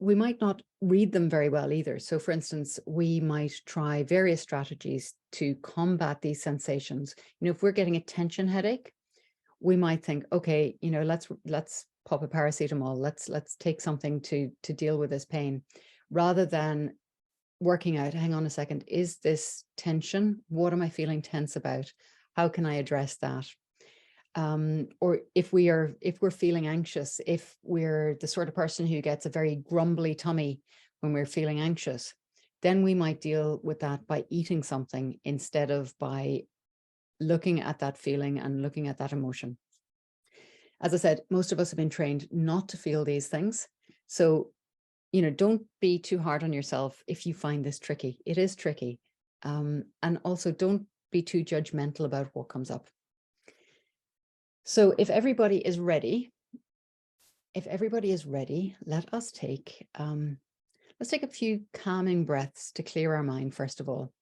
we might not read them very well either. So for instance, we might try various strategies to combat these sensations. If we're getting a tension headache, we might think, okay, let's pop a paracetamol. Let's take something to deal with this pain, rather than working out, hang on a second, is this tension? What am I feeling tense about? How can I address that? Or if we're feeling anxious, if we're the sort of person who gets a very grumbly tummy when we're feeling anxious, then we might deal with that by eating something instead of by looking at that feeling and looking at that emotion. As I said, most of us have been trained not to feel these things. So, don't be too hard on yourself if you find this tricky. It is tricky. And also don't be too judgmental about what comes up. So if everybody is ready, let us take, let's take a few calming breaths to clear our mind, first of all.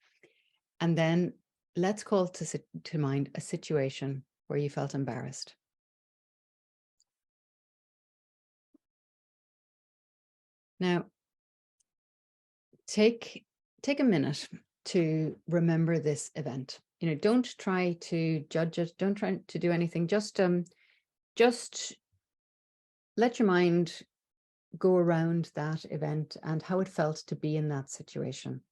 And then let's call to mind a situation where you felt embarrassed. Now, take a minute to remember this event. Don't try to judge it. Don't try to do anything. Just let your mind go around that event and how it felt to be in that situation.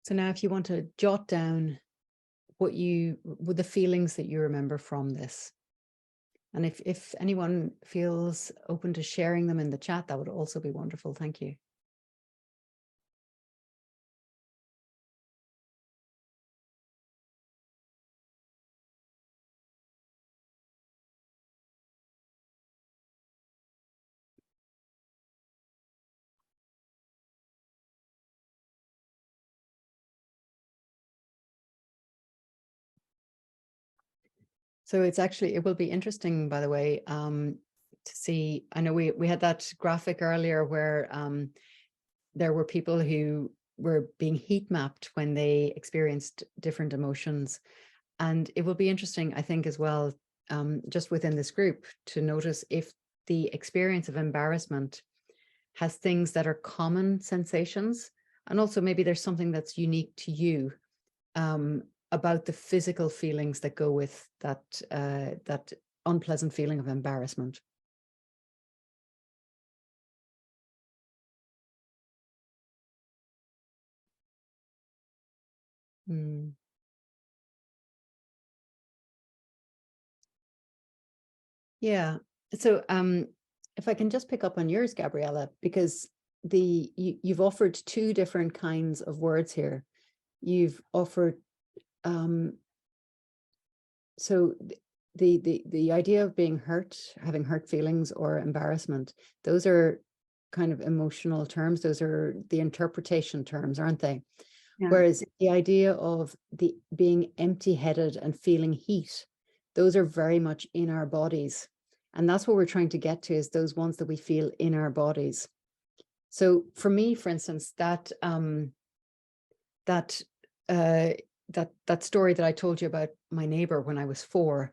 So now if you want to jot down with the feelings that you remember from this. And if anyone feels open to sharing them in the chat, that would also be wonderful. Thank you. So it will be interesting, by the way, to see. I know we had that graphic earlier where there were people who were being heat mapped when they experienced different emotions. And it will be interesting, I think, as well, just within this group, to notice if the experience of embarrassment has things that are common sensations, and also maybe there's something that's unique to you about the physical feelings that go with that unpleasant feeling of embarrassment. Mm. Yeah. So if I can just pick up on yours, Gabriella, because you've offered two different kinds of words here. You've offered so the idea of being hurt, having hurt feelings or embarrassment, those are kind of emotional terms. Those are the interpretation terms, aren't they? Yeah. Whereas the idea of the being empty-headed and feeling heat, those are very much in our bodies. And that's what we're trying to get to, is those ones that we feel in our bodies. So for me, for instance, that story that I told you about my neighbor when I was 4,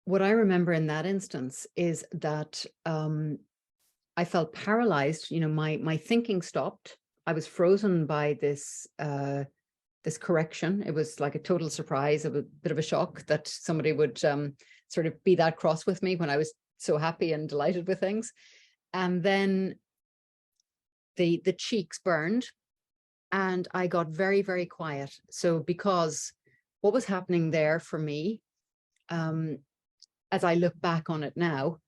what I remember in that instance is that I felt paralyzed. You know, my thinking stopped. I was frozen by this this correction. It was like a total surprise, a bit of a shock that somebody would sort of be that cross with me when I was so happy and delighted with things. And then the cheeks burned and I got very, very quiet. So because what was happening there for me, as I look back on it now,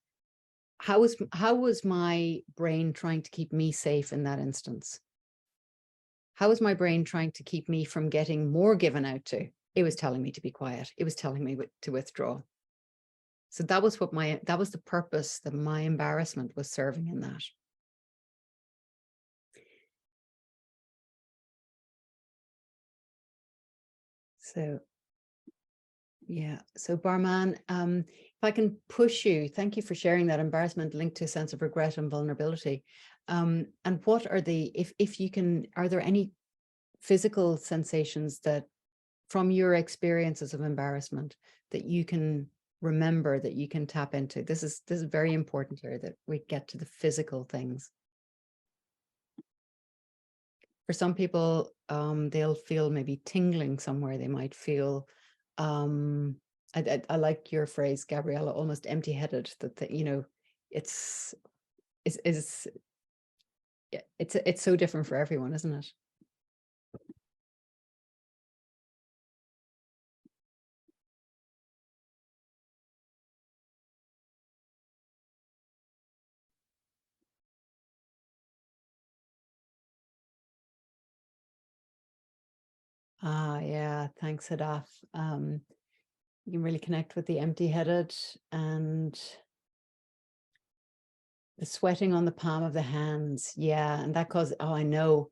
how was my brain trying to keep me safe in that instance? How was my brain trying to keep me from getting more given out to? It was telling me to be quiet. It was telling me to withdraw. So that was the purpose that my embarrassment was serving in that. So, yeah. So Barman, if I can push you, thank you for sharing that embarrassment linked to a sense of regret and vulnerability. And what are if you can, are there any physical sensations that from your experiences of embarrassment that you can remember, that you can tap into? This is very important here, that we get to the physical things. For some people, they'll feel maybe tingling somewhere. They might feel, I like your phrase, Gabriella, almost empty-headed. That you know, it's so different for everyone, isn't it? Ah, yeah. Thanks, Hadaf. You can really connect with the empty-headed and the sweating on the palm of the hands. Yeah, and that causes, oh, I know.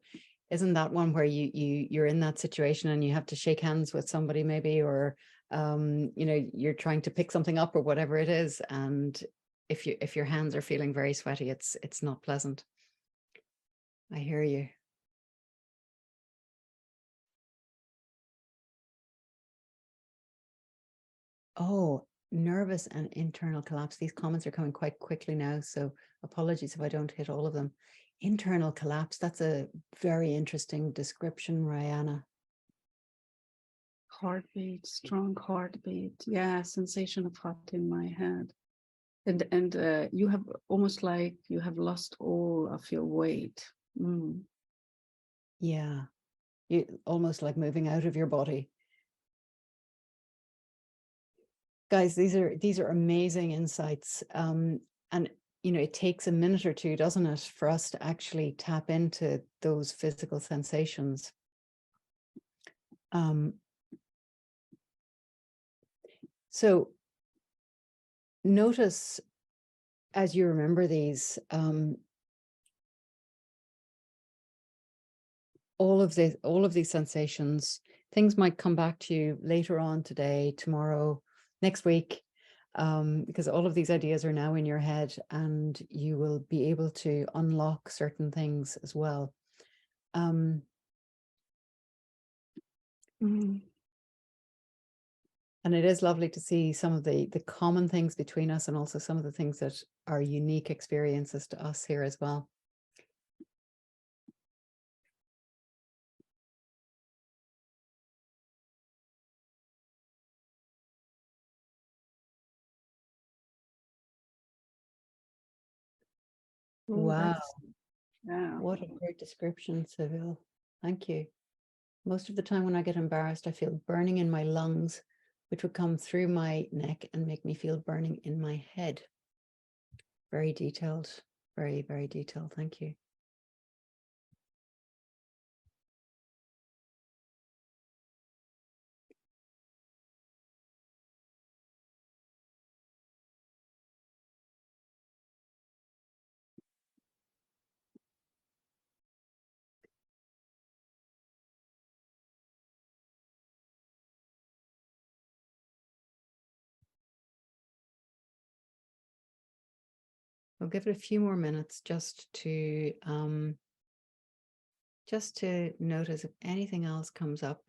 Isn't that one where you're in that situation and you have to shake hands with somebody maybe, or you know, you're trying to pick something up or whatever it is, and if your hands are feeling very sweaty, it's not pleasant. I hear you. Oh, nervous and internal collapse. These comments are coming quite quickly now, so apologies if I don't hit all of them. Internal collapse, that's a very interesting description, Rihanna. Heartbeat, strong heartbeat. Yeah, sensation of hot in my head. And you have almost like you have lost all of your weight. Mm. Yeah, you almost like moving out of your body. Guys, these are amazing insights. And you know, it takes a minute or two, doesn't it, for us to actually tap into those physical sensations. So notice as you remember these, all of these sensations. Things might come back to you later on today, tomorrow, next week, because all of these ideas are now in your head, and you will be able to unlock certain things as well. And it is lovely to see some of the common things between us, and also some of the things that are unique experiences to us here as well. Wow. Yeah. What a great description, Seville. Thank you. Most of the time when I get embarrassed, I feel burning in my lungs, which would come through my neck and make me feel burning in my head. Very detailed, very, very detailed. Thank you. I'll give it a few more minutes just to notice if anything else comes up,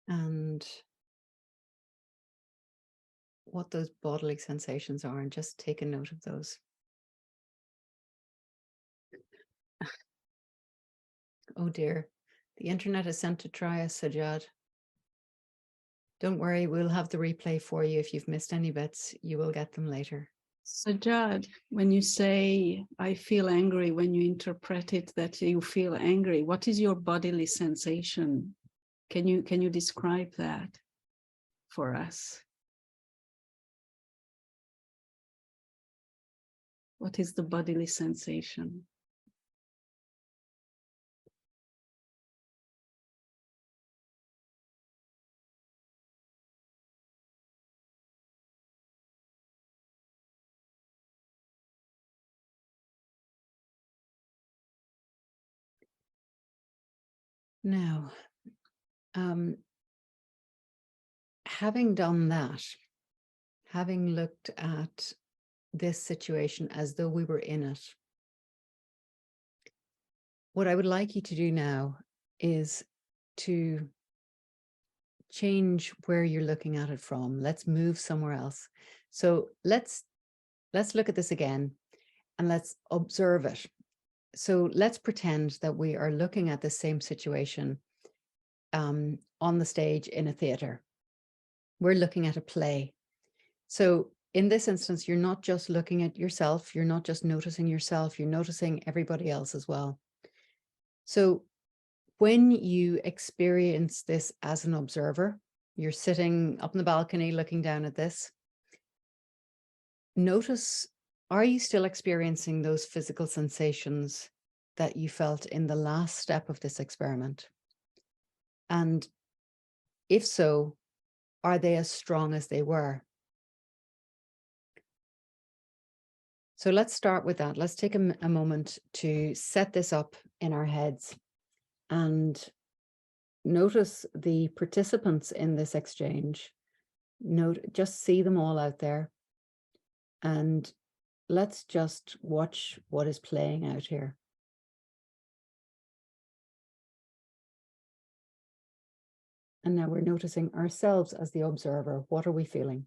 and what those bodily sensations are, and just take a note of those. Oh dear, the internet is sent to try us, Sajjad. Don't worry, we'll have the replay for you. If you've missed any bits, you will get them later. Sajjad, when you say, I feel angry, when you interpret it that you feel angry, what is your bodily sensation? Can you describe that for us? What is the bodily sensation? Now, having done that, having looked at this situation as though we were in it, what I would like you to do now is to change where you're looking at it from. Let's move somewhere else. So let's look at this again and let's observe it. So let's pretend that we are looking at the same situation on the stage in a theater. We're looking at a play. So in this instance, you're not just looking at yourself, you're not just noticing yourself, you're noticing everybody else as well. So when you experience this as an observer, you're sitting up in the balcony looking down at this, notice, are you still experiencing those physical sensations that you felt in the last step of this experiment? And if so, are they as strong as they were? So let's start with that. Let's take a moment to set this up in our heads and notice the participants in this exchange. Just see them all out there. And let's just watch what is playing out here. And now we're noticing ourselves as the observer. What are we feeling?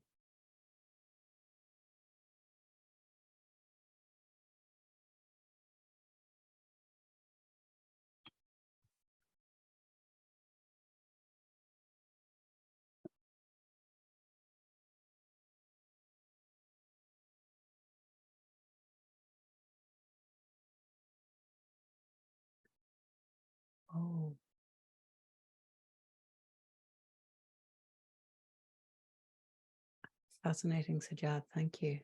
Oh. Fascinating, Sajjad. Thank you.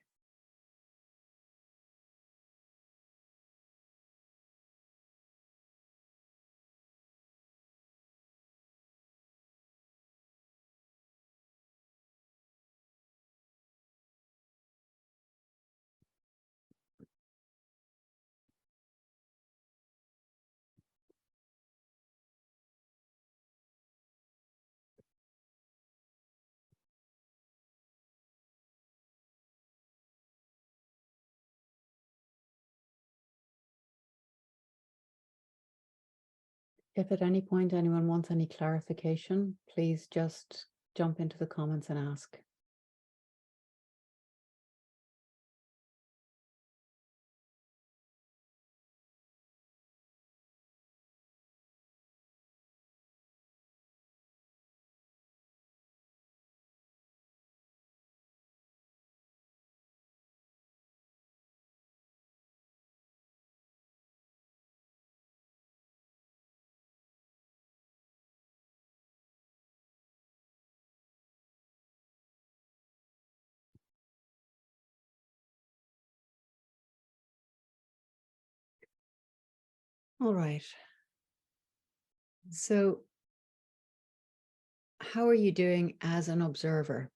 If at any point anyone wants any clarification, please just jump into the comments and ask. All right. So how are you doing as an observer?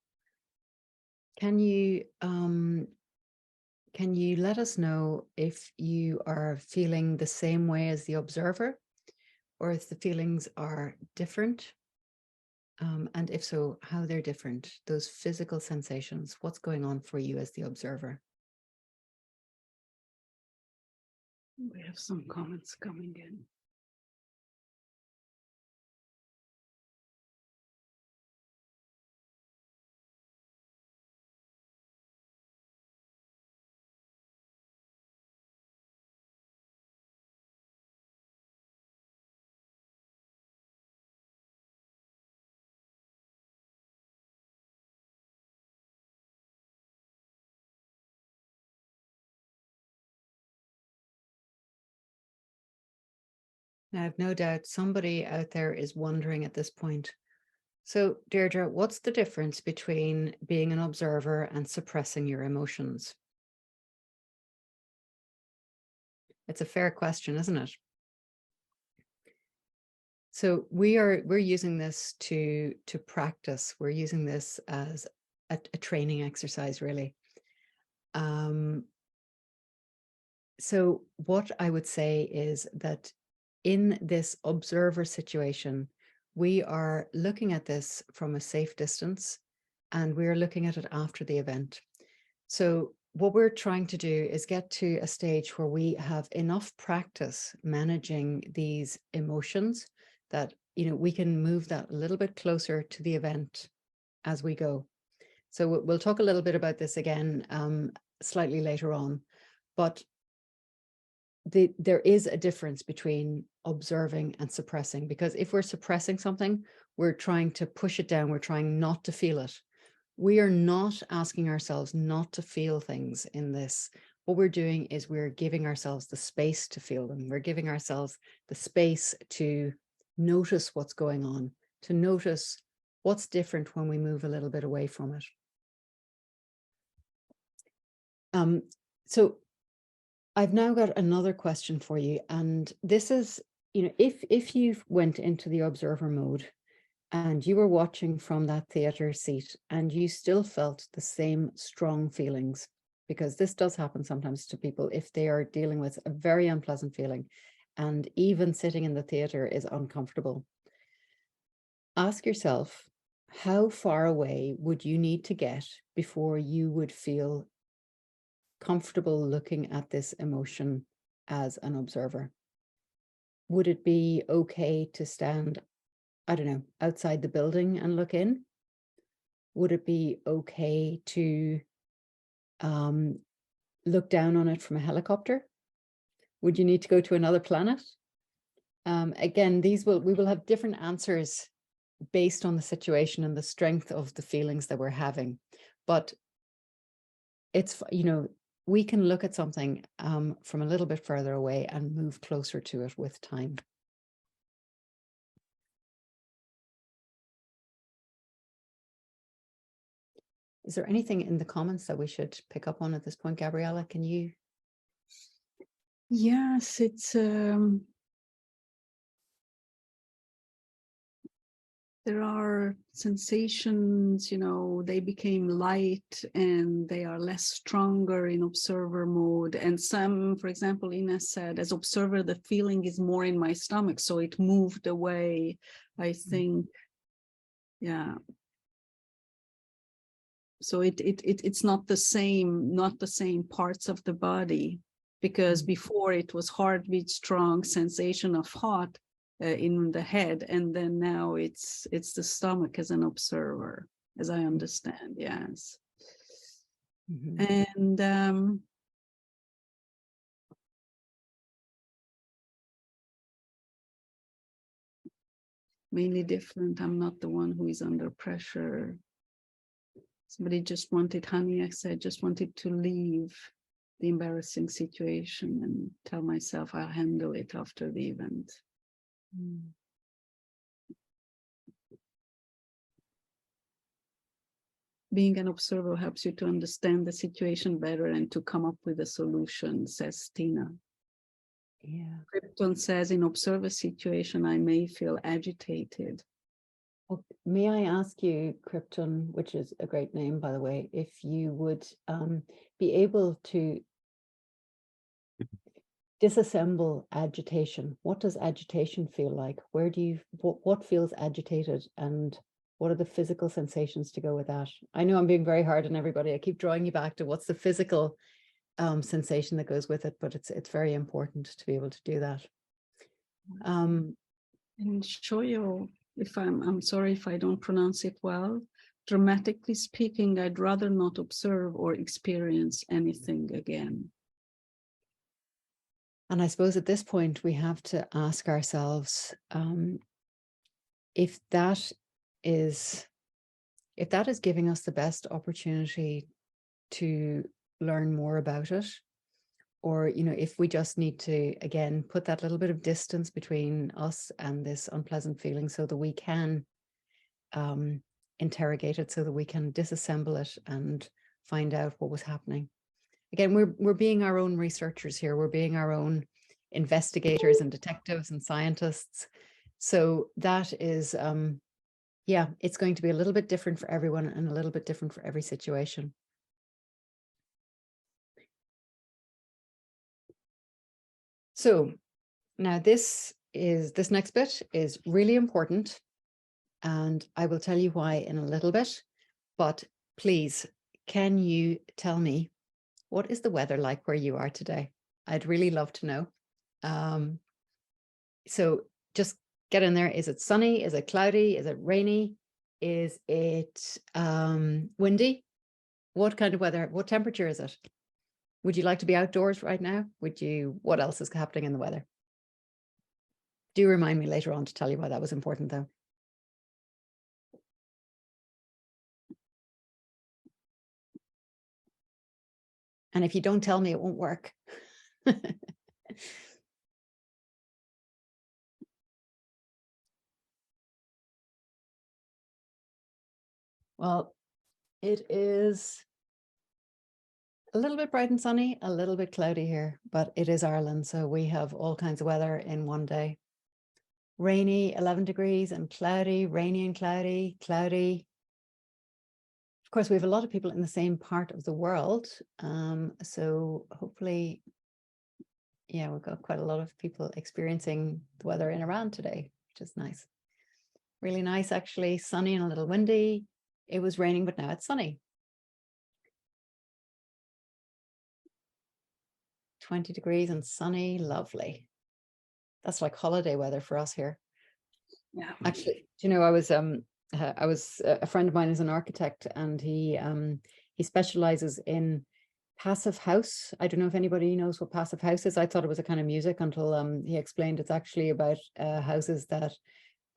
Can you let us know if you are feeling the same way as the observer, or if the feelings are different? And if so, how they're different, those physical sensations, what's going on for you as the observer? We have some comments coming in. I have no doubt somebody out there is wondering at this point. So, Deirdre, what's the difference between being an observer and suppressing your emotions? It's a fair question, isn't it? So we're using this to practice. We're using this as a training exercise, really. So what I would say is that in this observer situation, we are looking at this from a safe distance, and we're looking at it after the event. So what we're trying to do is get to a stage where we have enough practice managing these emotions that, you know, we can move that a little bit closer to the event as we go. So we'll talk a little bit about this again slightly later on, but there is a difference between observing and suppressing, because if we're suppressing something, we're trying to push it down, we're trying not to feel it. We are not asking ourselves not to feel things in this. What we're doing is we're giving ourselves the space to feel them. We're giving ourselves the space to notice what's going on, to notice what's different when we move a little bit away from it. So I've now got another question for you. And this is, you know, if you went into the observer mode and you were watching from that theater seat and you still felt the same strong feelings, because this does happen sometimes to people if they are dealing with a very unpleasant feeling, and even sitting in the theater is uncomfortable. Ask yourself, how far away would you need to get before you would feel comfortable looking at this emotion as an observer? Would it be okay to stand, I don't know, outside the building and look in? Would it be okay to look down on it from a helicopter? Would you need to go to another planet? Again, we will have different answers based on the situation and the strength of the feelings that we're having. But it's, you know, we can look at something from a little bit further away and move closer to it with time. Is there anything in the comments that we should pick up on at this point, Gabriella? Can you? Yes, it's there are sensations, you know, they became light and they are less stronger in observer mode. And some, for example, Ines said, as observer, the feeling is more in my stomach. So it moved away, I think. Yeah. So it's not the same parts of the body, because before it was heartbeat, strong sensation of hot in the head, and then now it's the stomach as an observer, as I understand. Yes. And mainly different. I'm not the one who is under pressure. Somebody just wanted, honey, I said, just wanted to leave the embarrassing situation and tell myself I'll handle it after the event. Being an observer helps you to understand the situation better and to come up with a solution, says Tina. Yeah. Krypton says, in observer situation, I may feel agitated. Well, may I ask you, Krypton, which is a great name, by the way, if you would be able to disassemble agitation? What does agitation feel like? Where do you, what feels agitated, and what are the physical sensations to go with that? I know I'm being very hard on everybody. I keep drawing you back to what's the physical sensation that goes with it, but it's very important to be able to do that. And show you, if I'm sorry if I don't pronounce it well, dramatically speaking, I'd rather not observe or experience anything again. And I suppose at this point, we have to ask ourselves if that is giving us the best opportunity to learn more about it, or, you know, if we just need to, again, put that little bit of distance between us and this unpleasant feeling so that we can interrogate it, so that we can disassemble it and find out what was happening. Again, we're being our own researchers here. We're being our own investigators and detectives and scientists. So that is, yeah, it's going to be a little bit different for everyone and a little bit different for every situation. So now this next bit is really important, and I will tell you why in a little bit, but please, can you tell me, what is the weather like where you are today? I'd really love to know. So just get in there. Is it sunny? Is it cloudy? Is it rainy? Is it windy? What kind of weather? What temperature is it? Would you like to be outdoors right now? What else is happening in the weather? Do remind me later on to tell you why that was important, though. And if you don't tell me, it won't work. Well, it is a little bit bright and sunny, a little bit cloudy here, but it is Ireland, so we have all kinds of weather in one day. Rainy, 11 degrees, and cloudy, rainy and cloudy, cloudy. Of course, we have a lot of people in the same part of the world, so hopefully, yeah, we've got quite a lot of people experiencing the weather in Iran today, which is nice. Really nice, actually. Sunny and a little windy. It was raining, but now it's sunny. 20 degrees and sunny, lovely. That's like holiday weather for us here. Yeah. Actually, do you know, I was a friend of mine is an architect, and he specializes in passive house. I don't know if anybody knows what passive house is. I thought it was a kind of music until he explained it's actually about houses that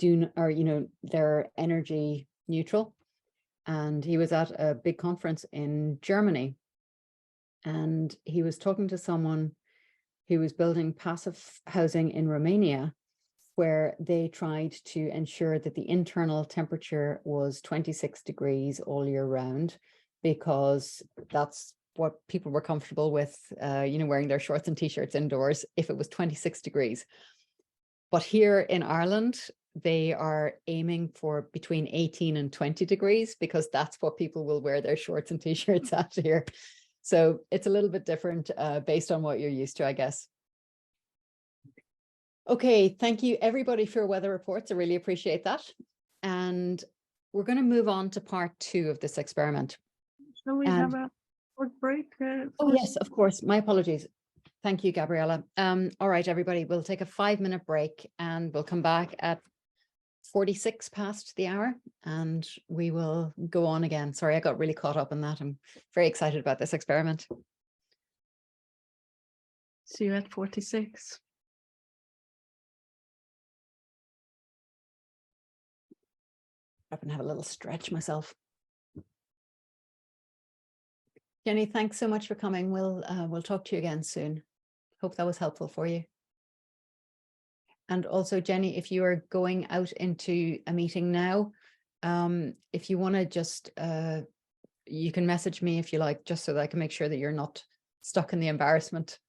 they're energy neutral. And he was at a big conference in Germany, and he was talking to someone who was building passive housing in Romania, where they tried to ensure that the internal temperature was 26 degrees all year round, because that's what people were comfortable with, wearing their shorts and t-shirts indoors if it was 26 degrees. But here in Ireland, they are aiming for between 18 and 20 degrees, because that's what people will wear their shorts and t-shirts at here. So it's a little bit different based on what you're used to, I guess. Okay, thank you everybody for your weather reports. I really appreciate that. And we're going to move on to part 2 of this experiment. Shall we have a short break? Oh, yes, of course. My apologies. Thank you, Gabriella. All right, everybody, we'll take a 5-minute break and we'll come back at 46 past the hour and we will go on again. Sorry, I got really caught up in that. I'm very excited about this experiment. See you at 46. Up and have a little stretch myself. Jenny, thanks so much for coming. We'll talk to you again soon. Hope that was helpful for you. And also, Jenny, if you are going out into a meeting now, if you want to just, you can message me if you like, just so that I can make sure that you're not stuck in the embarrassment.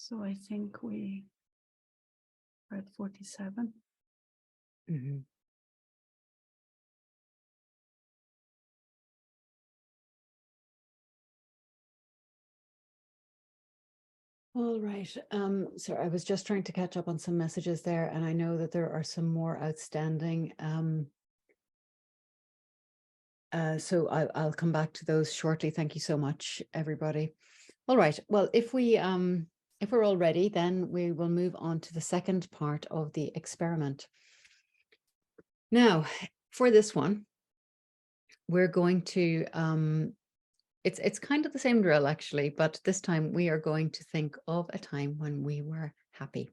So I think we are at 47. Mhm. All right. So I was just trying to catch up on some messages there, and I know that there are some more outstanding. So I'll come back to those shortly. Thank you so much, everybody. All right. Well, if we're all ready, then we will move on to the second part of the experiment. Now, for this one, we're going to it's kind of the same drill actually, but this time we are going to think of a time when we were happy.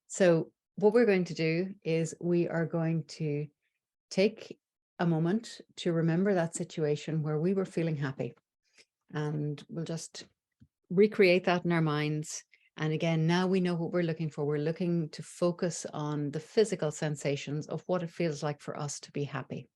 So what we're going to do is we are going to take a moment to remember that situation where we were feeling happy, and we'll just recreate that in our minds. And again, now we know what we're looking for. We're looking to focus on the physical sensations of what it feels like for us to be happy.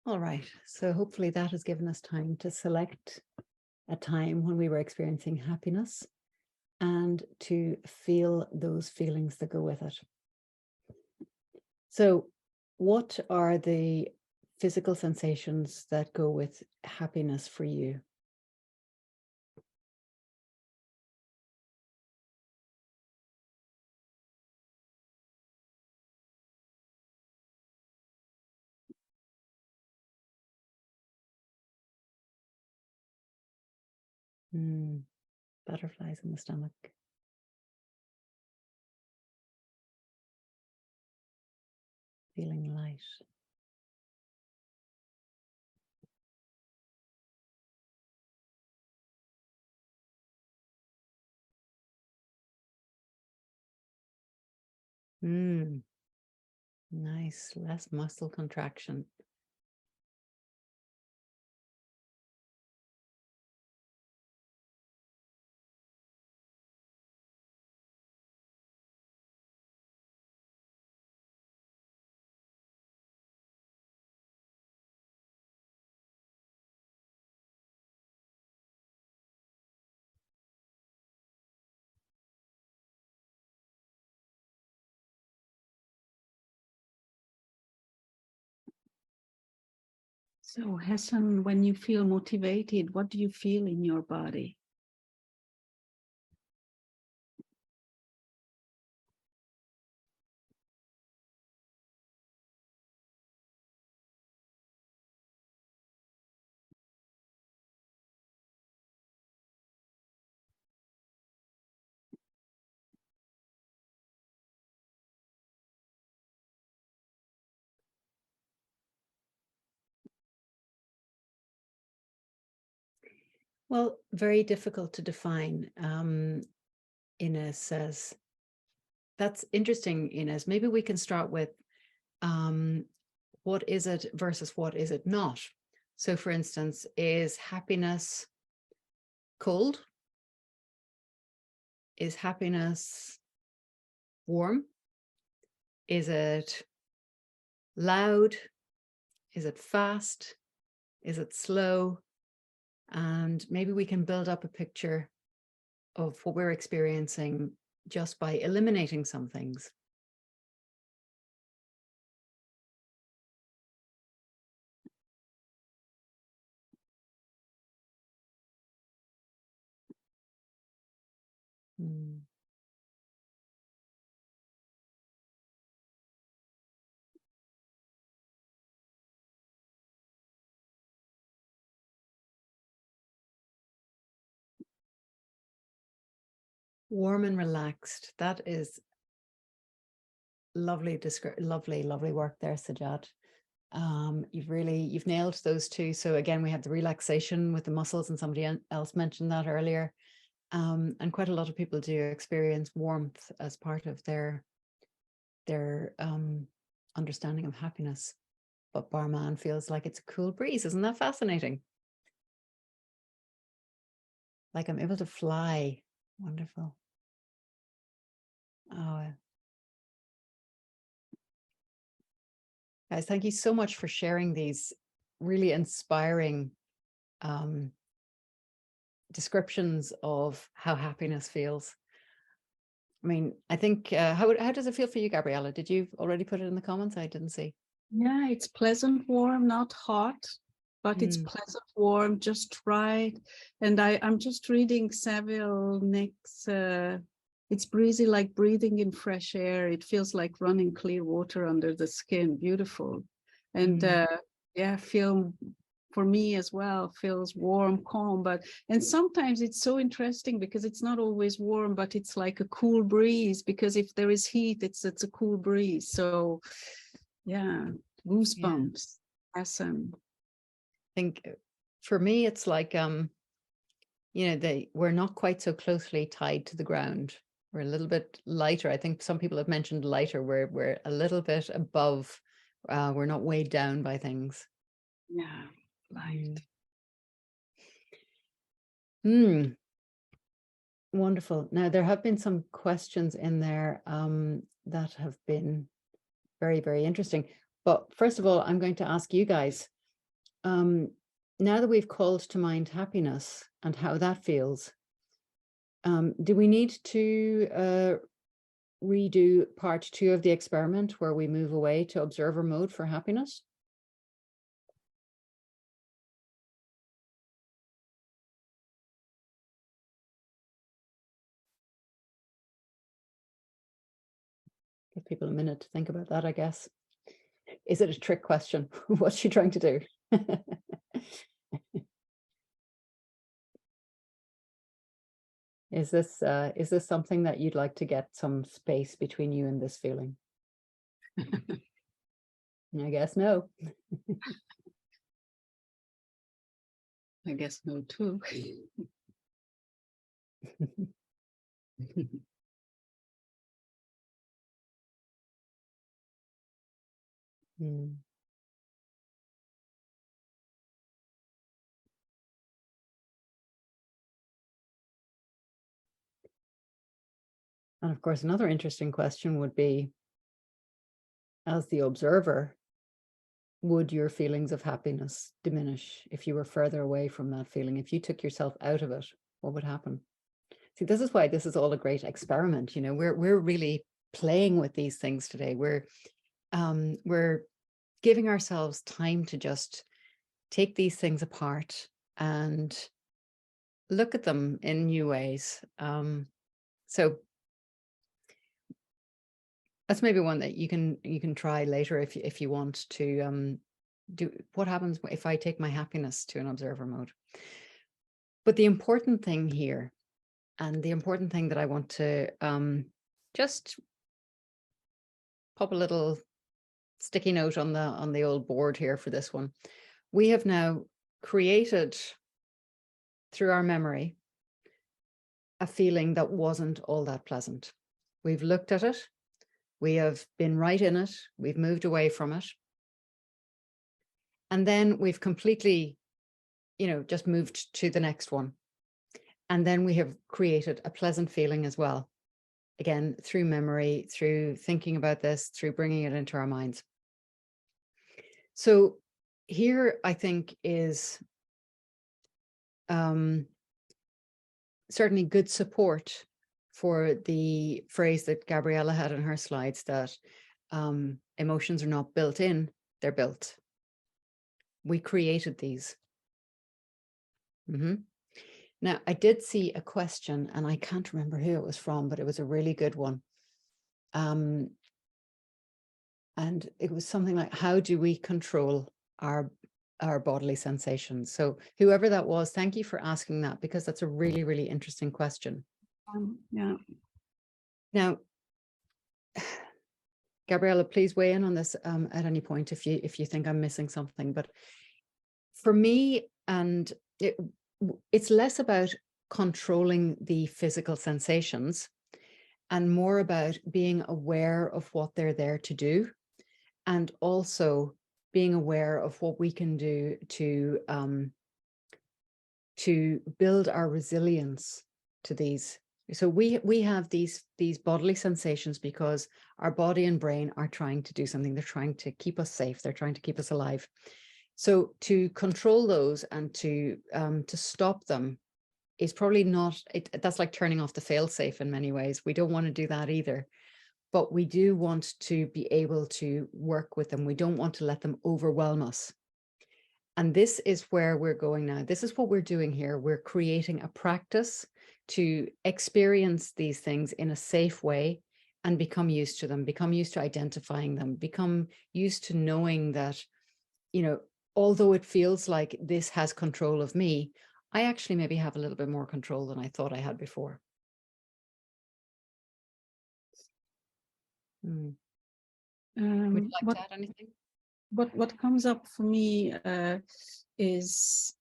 All right, so hopefully that has given us time to select a time when we were experiencing happiness and to feel those feelings that go with it. So what are the physical sensations that go with happiness for you? Butterflies in the stomach. Feeling light. Nice, less muscle contraction. So Hassan, when you feel motivated, what do you feel in your body? Well, very difficult to define. Inez says, that's interesting, Inez. Maybe we can start with what is it versus what is it not? So for instance, is happiness cold? Is happiness warm? Is it loud? Is it fast? Is it slow? And maybe we can build up a picture of what we're experiencing just by eliminating some things. Warm and relaxed. That is lovely, lovely work there, Sajad. You've nailed those two. So again, we have the relaxation with the muscles, and somebody else mentioned that earlier. And quite a lot of people do experience warmth as part of their understanding of happiness. But Barman feels like it's a cool breeze. Isn't that fascinating? Like I'm able to fly. Wonderful. Oh, guys, thank you so much for sharing these really inspiring descriptions of how happiness feels. I mean, I think, how does it feel for you, Gabriella? Did you already put it in the comments? I didn't see. Yeah, it's pleasant warm, not hot, but it's pleasant warm, just right. And I'm just reading Saville Nick's, it's breezy like breathing in fresh air. It feels like running clear water under the skin. Beautiful. And yeah, feel for me as well, feels warm, calm, and sometimes it's so interesting because it's not always warm, but it's like a cool breeze, because if there is heat, it's a cool breeze. So yeah, goosebumps. Awesome. I think for me, it's like, we're not quite so closely tied to the ground. We're a little bit lighter. I think some people have mentioned lighter. We're a little bit above. We're not weighed down by things. Yeah, light. Wonderful. Now, there have been some questions in there that have been very, very interesting. But first of all, I'm going to ask you guys, now that we've called to mind happiness and how that feels, do we need to redo part 2 of the experiment where we move away to observer mode for happiness? Give people a minute to think about that, I guess. Is it a trick question? What's she trying to do? Is this something that you'd like to get some space between you and this feeling? I guess no. I guess no too. And of course, another interesting question would be, as the observer, would your feelings of happiness diminish if you were further away from that feeling? If you took yourself out of it, what would happen? See, this is why this is all a great experiment. We're really playing with these things today. We're giving ourselves time to just take these things apart and look at them in new ways. So that's maybe one that you can try later if you want to do. What happens if I take my happiness to an observer mode? But the important thing here, and the important thing that I want to just pop a little sticky note on the old board here for this one. We have now created, through our memory, a feeling that wasn't all that pleasant. We've looked at it. We have been right in it. We've moved away from it. And then we've completely, just moved to the next one. And then we have created a pleasant feeling as well. Again, through memory, through thinking about this, through bringing it into our minds. So here, I think, is certainly good support for the phrase that Gabriella had on her slides, that emotions are not built in, they're built. We created these. Now, I did see a question, and I can't remember who it was from, but it was a really good one. And it was something like, how do we control our bodily sensations? So whoever that was, thank you for asking that, because that's a really, really interesting question. Yeah. Now, Gabriella, please weigh in on this at any point if you think I'm missing something. But for me, and it's less about controlling the physical sensations and more about being aware of what they're there to do, and also being aware of what we can do to build our resilience to these. So we have these bodily sensations because our body and brain are trying to do something. They're trying to keep us safe. They're trying to keep us alive. So to control those and to stop them is probably not, that's like turning off the fail-safe in many ways. We don't want to do that either. But we do want to be able to work with them. We don't want to let them overwhelm us. And this is where we're going now. This is what we're doing here. We're creating a practice to experience these things in a safe way and become used to them, become used to identifying them, become used to knowing that, you know, although it feels like this has control of me, I actually maybe have a little bit more control than I thought I had before. Would you like to add anything? What comes up for me is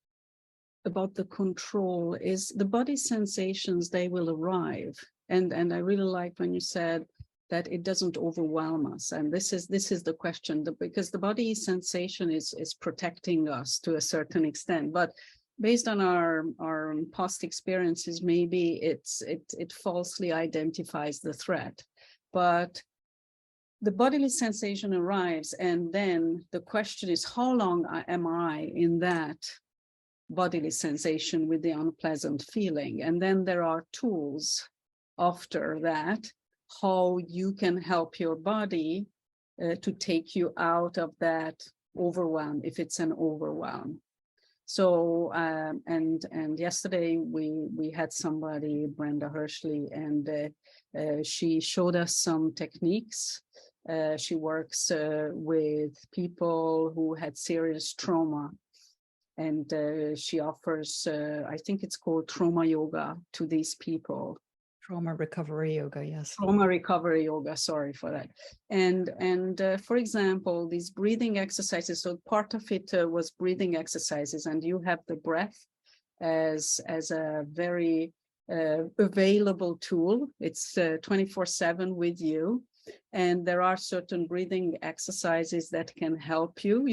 about the control, is the body sensations, they will arrive. And I really liked when you said that it doesn't overwhelm us. And this is the question, because the body sensation is protecting us to a certain extent. But based on our past experiences, maybe it falsely identifies the threat. But the bodily sensation arrives, and then the question is, how long am I in that bodily sensation with the unpleasant feeling? And then there are tools after that, how you can help your body to take you out of that overwhelm, if it's an overwhelm. So and yesterday we had somebody, Brenda Hershey, and she showed us some techniques. She works with people who had serious trauma, and she offers, I think it's called trauma yoga, to these people. Trauma recovery yoga, yes. Trauma recovery yoga, sorry for that. And for example, these breathing exercises, so part of it was breathing exercises, and you have the breath as a very available tool. It's 24/7 with you. And there are certain breathing exercises that can help you,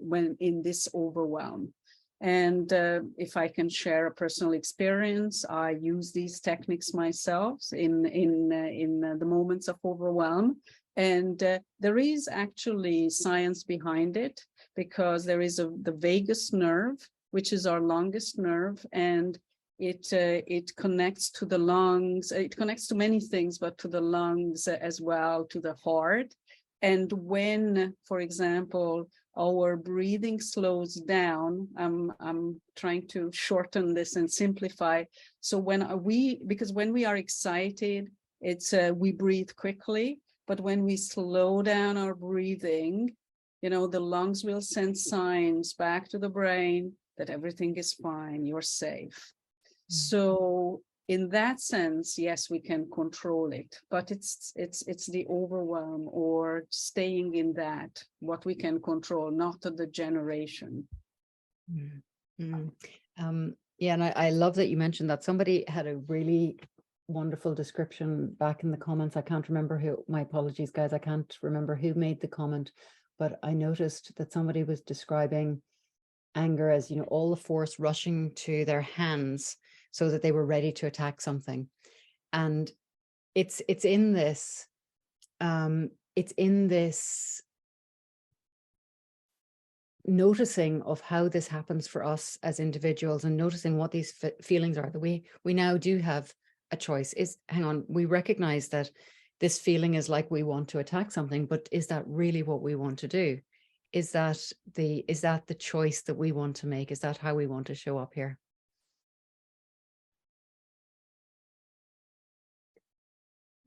when in this overwhelm. And if I can share a personal experience, I use these techniques myself in the moments of overwhelm. And there is actually science behind it, because there is the vagus nerve, which is our longest nerve, and it connects to the lungs. It connects to many things, but to the lungs as well, to the heart. And when, for example, our breathing slows down, I'm trying to shorten this and simplify. So because when we are excited, it's we breathe quickly, but when we slow down our breathing, the lungs will send signs back to the brain that everything is fine, you're safe. So in that sense, yes, we can control it, but it's the overwhelm or staying in that, what we can control, not the generation. Yeah, and I love that you mentioned that. Somebody had a really wonderful description back in the comments. I can't remember who, my apologies, guys. I can't remember who made the comment, but I noticed that somebody was describing anger as, all the force rushing to their hands so that they were ready to attack something. And it's in this noticing of how this happens for us as individuals, and noticing what these feelings are, that we now do have a choice. We recognize that this feeling is like we want to attack something, but is that really what we want to do? Is that the choice that we want to make? Is that how we want to show up here?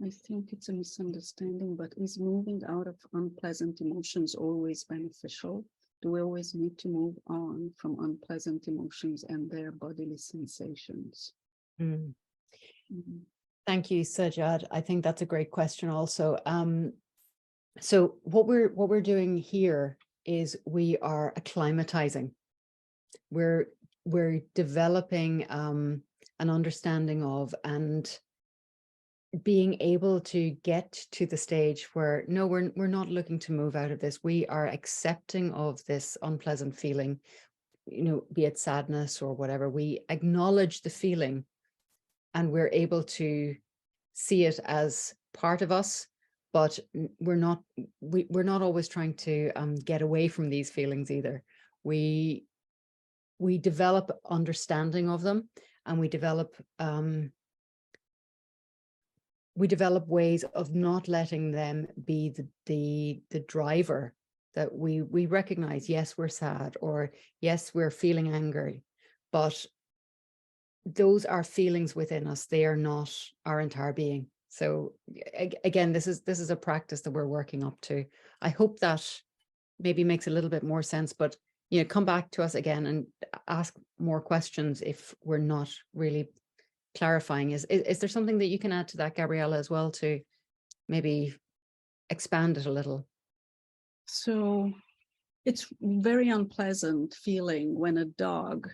I think it's a misunderstanding, but is moving out of unpleasant emotions always beneficial? Do we always need to move on from unpleasant emotions and their bodily sensations? Thank you, Sajad. I think that's a great question also. So what we're doing here is we are acclimatizing. We're developing an understanding of and being able to get to the stage where no, we're not looking to move out of this. We are accepting of this unpleasant feeling, you know, be it sadness or whatever. We acknowledge the feeling and we're able to see it as part of us, but we're not always trying to get away from these feelings either. We develop understanding of them, and we develop ways of not letting them be the driver. That we recognize, yes, we're sad, or yes, we're feeling angry, but those are feelings within us. They are not our entire being. So again, this is a practice that we're working up to. I hope that maybe makes a little bit more sense, but you know, come back to us again and ask more questions if we're not really clarifying. Is there something that you can add to that, Gabriella, as well, to maybe expand it a little? So it's very unpleasant feeling when a dog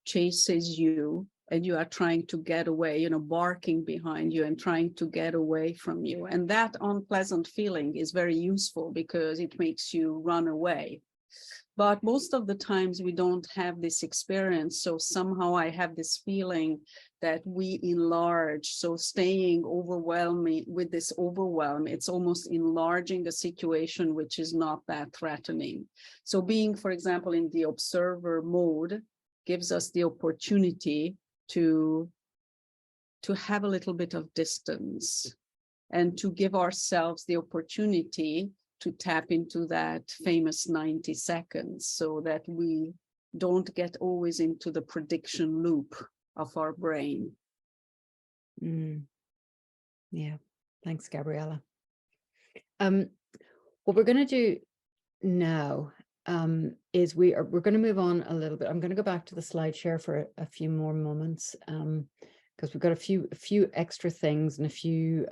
chases you and you are trying to get away, you know, barking behind you and trying to get away from you. And that unpleasant feeling is very useful because it makes you run away. But most of the times we don't have this experience. So somehow I have this feeling that we enlarge. So staying overwhelming with this overwhelm, it's almost enlarging a situation which is not that threatening. So being, for example, in the observer mode gives us the opportunity to have a little bit of distance and to give ourselves the opportunity to tap into that famous 90 seconds so that we don't get always into the prediction loop of our brain. Yeah, thanks, Gabriella. What we're going to do now is we're going to move on a little bit. I'm going to go back to the slide share for a few more moments because we've got a few extra things and a few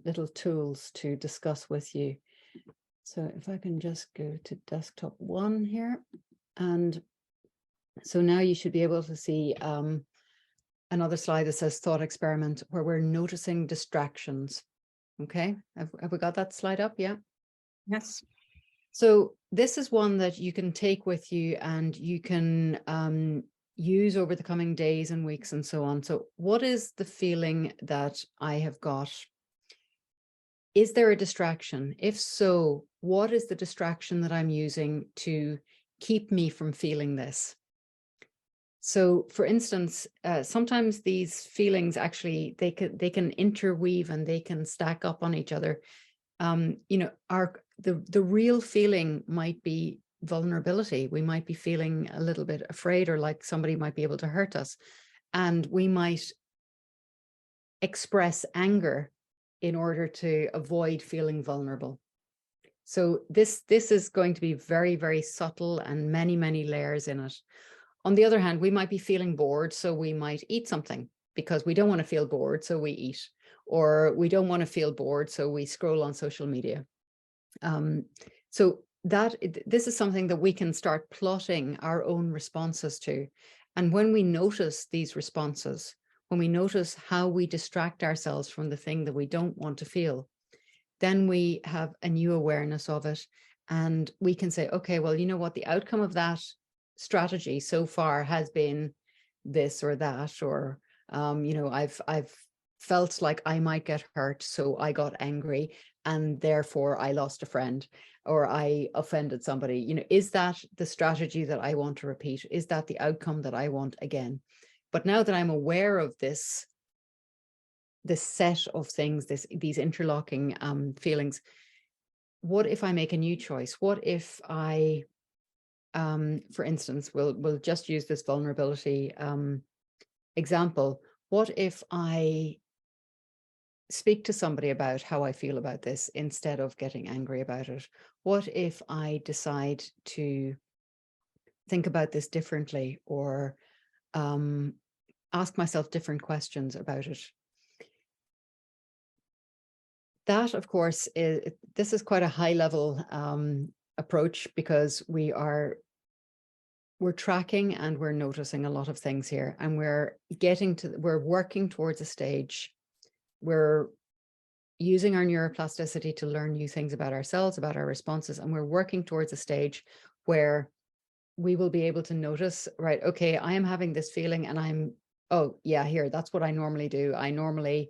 little tools to discuss with you. So if I can just go to desktop 1 here, and so now you should be able to see another slide that says thought experiment, where we're noticing distractions. Okay, have we got that slide up? Yeah. Yes. So this is one that you can take with you and you can use over the coming days and weeks and so on. So what is the feeling that I have got? Is there a distraction? If so, what is the distraction that I'm using to keep me from feeling this? So for instance, sometimes these feelings actually, they can interweave and they can stack up on each other. You know, the real feeling might be vulnerability. We might be feeling a little bit afraid, or like somebody might be able to hurt us. And we might express anger in order to avoid feeling vulnerable. So this is going to be very, very subtle and many, many layers in it. On the other hand, we might be feeling bored, so we might eat something because we don't want to feel bored, so we eat. Or we don't want to feel bored, so we scroll on social media. So this is something that we can start plotting our own responses to. And when we notice these responses, when we notice how we distract ourselves from the thing that we don't want to feel, then we have a new awareness of it. And we can say, okay, well, you know what, the outcome of that strategy so far has been this or that, or, you know, I've felt like I might get hurt, so I got angry and therefore I lost a friend, or I offended somebody. You know, is that the strategy that I want to repeat? Is that the outcome that I want again? But now that I'm aware of this set of things, these interlocking feelings, what if I make a new choice? What if I, for instance, we'll just use this vulnerability example. What if I speak to somebody about how I feel about this instead of getting angry about it? What if I decide to think about this differently, or ask myself different questions about it? that, of course, this is quite a high level approach, because we're tracking and we're noticing a lot of things here, and we're working towards a stage. We're using our neuroplasticity to learn new things about ourselves, about our responses, and we're working towards a stage where we will be able to notice, right, okay, I am having this feeling and oh yeah, here, that's what I normally do. I normally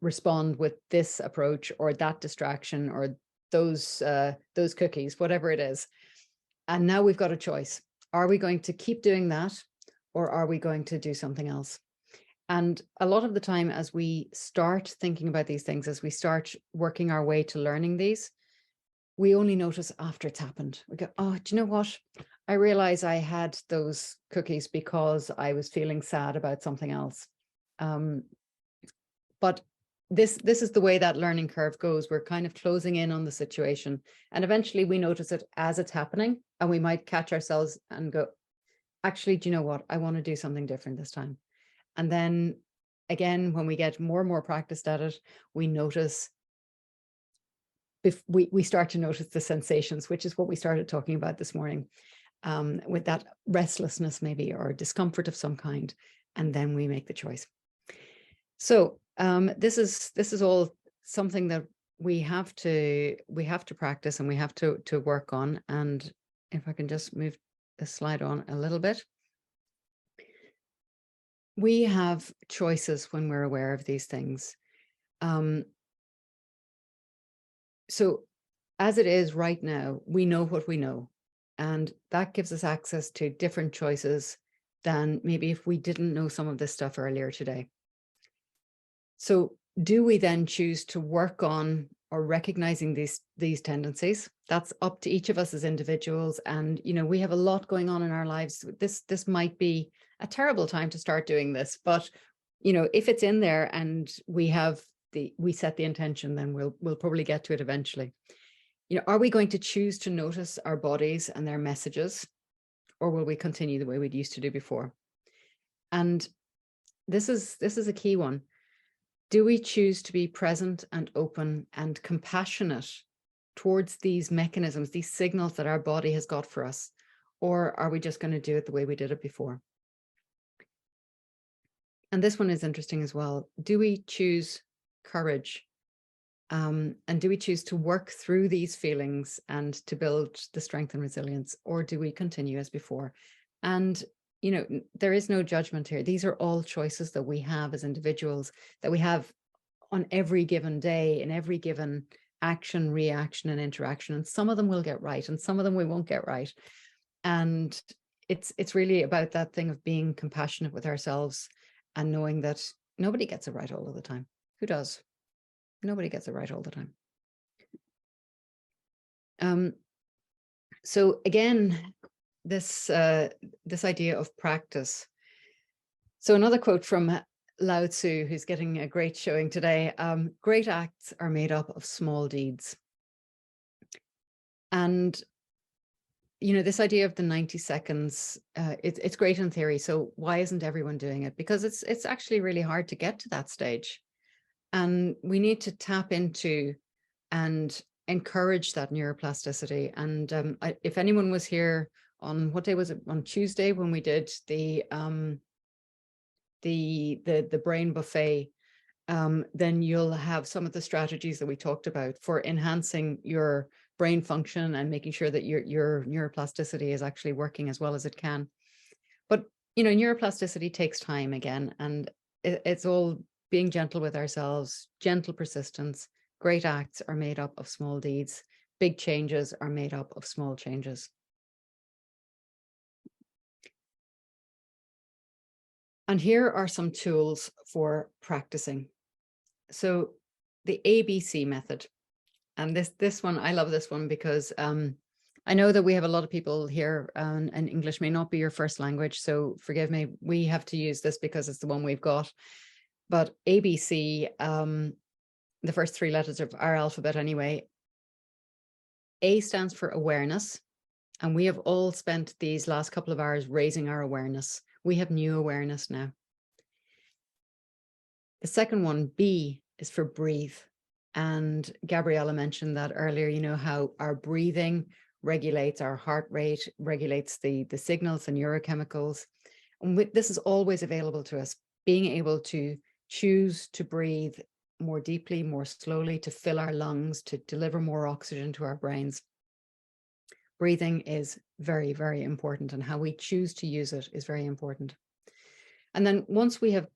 respond with this approach or that distraction or those cookies, whatever it is. And now we've got a choice. Are we going to keep doing that, or are we going to do something else? And a lot of the time, as we start thinking about these things, as we start working our way to learning these, we only notice after it's happened. We go, oh, do you know what? I realize I had those cookies because I was feeling sad about something else. But this is the way that learning curve goes. We're kind of closing in on the situation, and eventually we notice it as it's happening, and we might catch ourselves and go, actually, do you know what? I want to do something different this time. And then again, when we get more and more practiced at it, we notice, we start to notice the sensations, which is what we started talking about this morning, with that restlessness maybe, or discomfort of some kind, and then we make the choice. So this is all something that we have to practice, and we have to work on. And if I can just move the slide on a little bit. We have choices when we're aware of these things. So as it is right now, we know what we know, and that gives us access to different choices than maybe if we didn't know some of this stuff earlier today. So do we then choose to work on or recognizing these tendencies? That's up to each of us as individuals. And, you know, we have a lot going on in our lives. This might be a terrible time to start doing this, but, you know, if it's in there and we set the intention, then we'll probably get to it eventually. You know, are we going to choose to notice our bodies and their messages, or will we continue the way we used to do before? And this is a key one. Do we choose to be present and open and compassionate towards these mechanisms, these signals that our body has got for us? Or are we just going to do it the way we did it before? And this one is interesting as well. Do we choose courage? And do we choose to work through these feelings and to build the strength and resilience? Or do we continue as before? And you know, there is no judgment here. These are all choices that we have as individuals, that we have on every given day, in every given action, reaction, and interaction. And some of them we'll get right, and some of them we won't get right. And it's really about that thing of being compassionate with ourselves and knowing that nobody gets it right all of the time. Who does? Nobody gets it right all the time. So again, this idea of practice. So another quote from Lao Tzu, who's getting a great showing today: great acts are made up of small deeds. And you know, this idea of the 90 seconds, it's great in theory. So why isn't everyone doing it? Because it's actually really hard to get to that stage, and we need to tap into and encourage that neuroplasticity. And if anyone was here on, what day was it? On Tuesday, when we did the brain buffet, then you'll have some of the strategies that we talked about for enhancing your brain function and making sure that your neuroplasticity is actually working as well as it can. But you know, neuroplasticity takes time again, and it's all being gentle with ourselves, gentle persistence. Great acts are made up of small deeds. Big changes are made up of small changes. And here are some tools for practicing. So the ABC method, and this one, I love this one because I know that we have a lot of people here, and English may not be your first language, so forgive me. We have to use this because it's the one we've got. But ABC, the first three letters of our alphabet anyway. A stands for awareness. And we have all spent these last couple of hours raising our awareness. We have new awareness now. The second one, B, is for breathe. And Gabriella mentioned that earlier, you know, how our breathing regulates our heart rate, regulates the signals and neurochemicals. And this is always available to us, being able to choose to breathe more deeply, more slowly, to fill our lungs, to deliver more oxygen to our brains. Breathing is very, very important, and how we choose to use it is very important. And then once we have,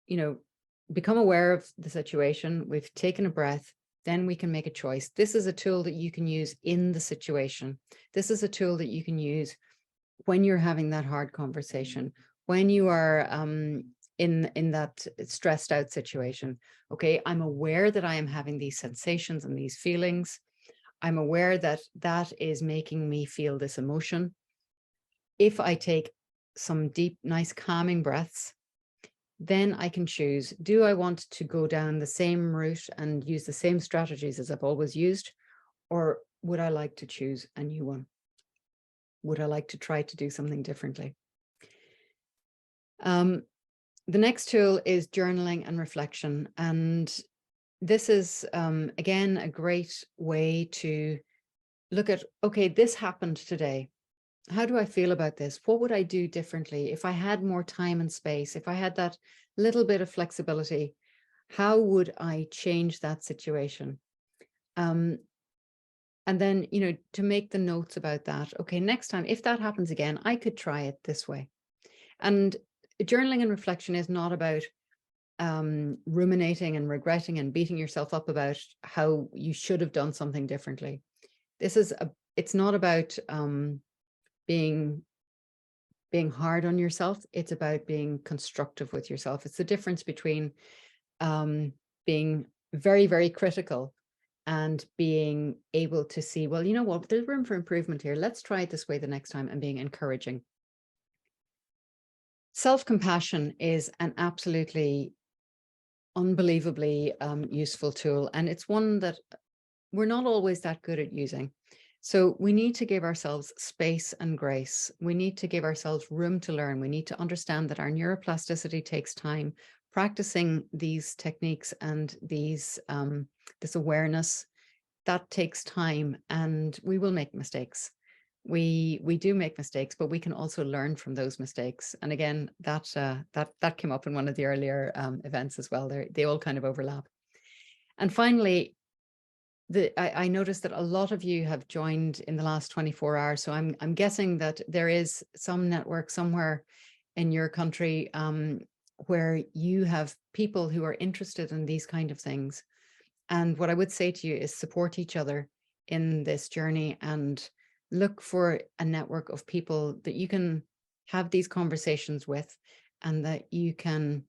you know, become aware of the situation, we've taken a breath, then we can make a choice. This is a tool that you can use in the situation. This is a tool that you can use when you're having that hard conversation, when you are in that stressed out situation. Okay, I'm aware that I am having these sensations and these feelings. I'm aware that that is making me feel this emotion. If I take some deep, nice, calming breaths, then I can choose, do I want to go down the same route and use the same strategies as I've always used? Or would I like to choose a new one? Would I like to try to do something differently? The next tool is journaling and reflection. And this is, again, a great way to look at, okay, this happened today. How do I feel about this? What would I do differently if I had more time and space? If I had that little bit of flexibility, how would I change that situation? And then, you know, to make the notes about that. Okay, next time, if that happens again, I could try it this way. And journaling and reflection is not about ruminating and regretting and beating yourself up about how you should have done something differently. It's not about being hard on yourself. It's about being constructive with yourself. It's the difference between being very, very critical and being able to see, well, you know what, there's room for improvement here. Let's try it this way the next time, and being encouraging. Self-compassion is an absolutely unbelievably useful tool. And it's one that we're not always that good at using. So we need to give ourselves space and grace. We need to give ourselves room to learn. We need to understand that our neuroplasticity takes time. Practicing these techniques and these this awareness, that takes time, and we will make mistakes. We do make mistakes, but we can also learn from those mistakes. And again, that came up in one of the earlier events as well. They all kind of overlap. And finally, I noticed that a lot of you have joined in the last 24 hours. So I'm guessing that there is some network somewhere in your country where you have people who are interested in these kind of things. And what I would say to you is support each other in this journey, and look for a network of people that you can have these conversations with, and that you can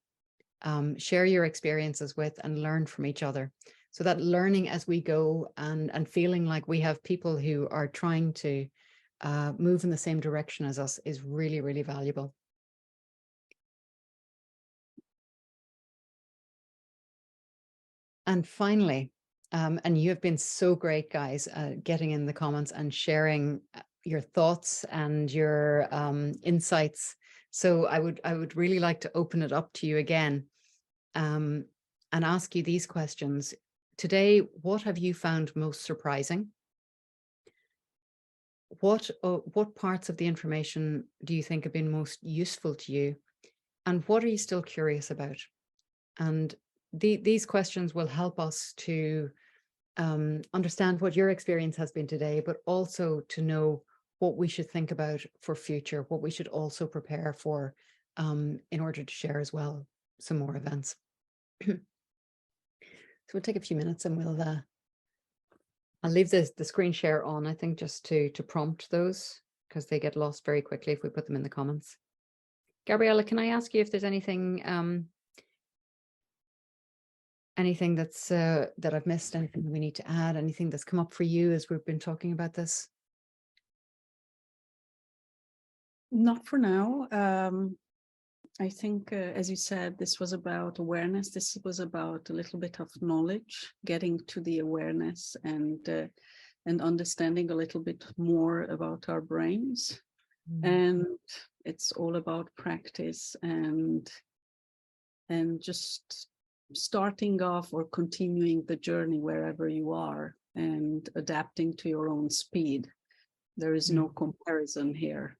share your experiences with and learn from each other. So that learning as we go, and feeling like we have people who are trying to move in the same direction as us is really, really valuable. And finally, and you have been so great, guys, getting in the comments and sharing your thoughts and your insights. So I would really like to open it up to you again and ask you these questions. Today, what have you found most surprising? What parts of the information do you think have been most useful to you? And what are you still curious about? And these questions will help us to understand what your experience has been today, but also to know what we should think about for future, what we should also prepare for in order to share as well some more events. So we'll take a few minutes, and I'll leave the screen share on, I think, just to prompt those, because they get lost very quickly if we put them in the comments. Gabriella, can I ask you if there's anything that's that I've missed, anything we need to add, anything that's come up for you as we've been talking about this? Not for now. I think, as you said, this was about awareness. This was about a little bit of knowledge, getting to the awareness, and understanding a little bit more about our brains. And it's all about practice and just starting off or continuing the journey wherever you are and adapting to your own speed. There is no comparison here.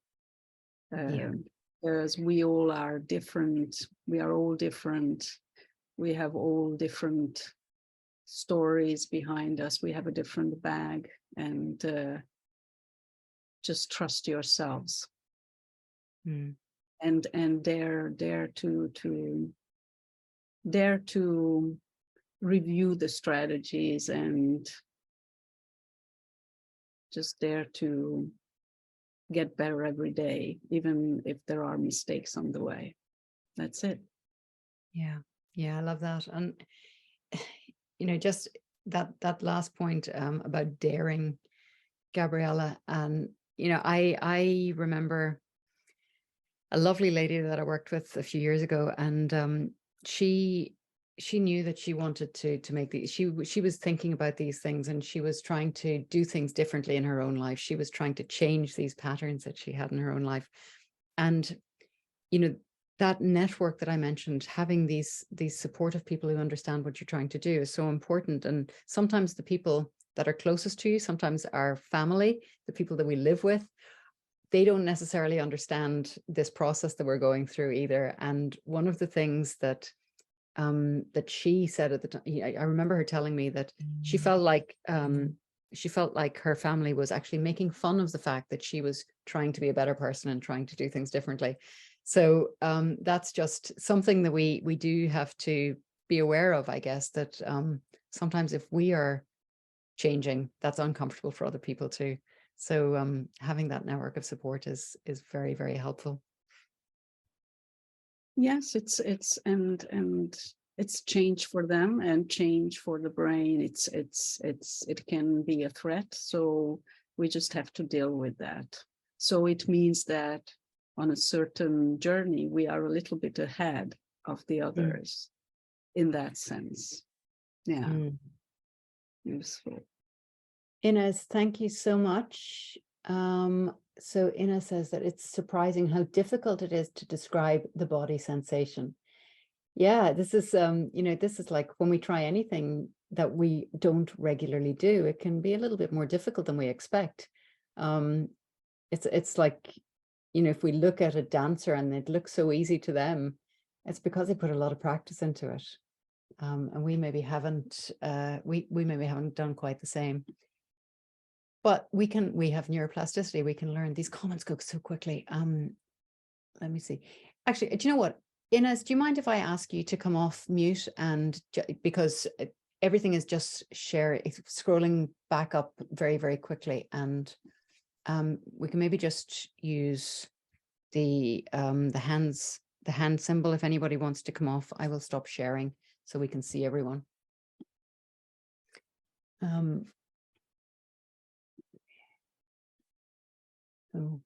Because we all are different. We are all different. We have all different stories behind us. We have a different bag, and just trust yourselves. And dare to review the strategies, and just dare to get better every day, even if there are mistakes on the way. That's it. Yeah, I love that. And just that last point about daring, Gabriella. And I remember a lovely lady that I worked with a few years ago, and she knew that she wanted to make these. She was thinking about these things, and she was trying to do things differently in her own life. She was trying to change these patterns that she had in her own life. And that network that I mentioned, having these supportive people who understand what you're trying to do is so important. And sometimes the people that are closest to you, sometimes our family, the people that we live with, they don't necessarily understand this process that we're going through either. And one of the things that she said at the time, I remember her telling me that she felt like her family was actually making fun of the fact that she was trying to be a better person and trying to do things differently. So that's just something that we do have to be aware of, I guess, that sometimes if we are changing, that's uncomfortable for other people too. So having that network of support is very, very helpful. Yes, it's change for them and change for the brain. It can be a threat. So we just have to deal with that. So it means that on a certain journey, we are a little bit ahead of the others in that sense. Yeah. Useful. Ines, thank you so much. So Ines says that it's surprising how difficult it is to describe the body sensation. Yeah, this is this is like when we try anything that we don't regularly do, it can be a little bit more difficult than we expect. It's like, if we look at a dancer and it looks so easy to them, it's because they put a lot of practice into it. And we maybe haven't we maybe haven't done quite the same. But we have neuroplasticity. We can learn. These comments go so quickly. Let me see. Actually, do you know what? Ines, do you mind if I ask you to come off mute, and because everything is just scrolling back up very, very quickly, and we can maybe just use the hand symbol. If anybody wants to come off, I will stop sharing so we can see everyone. So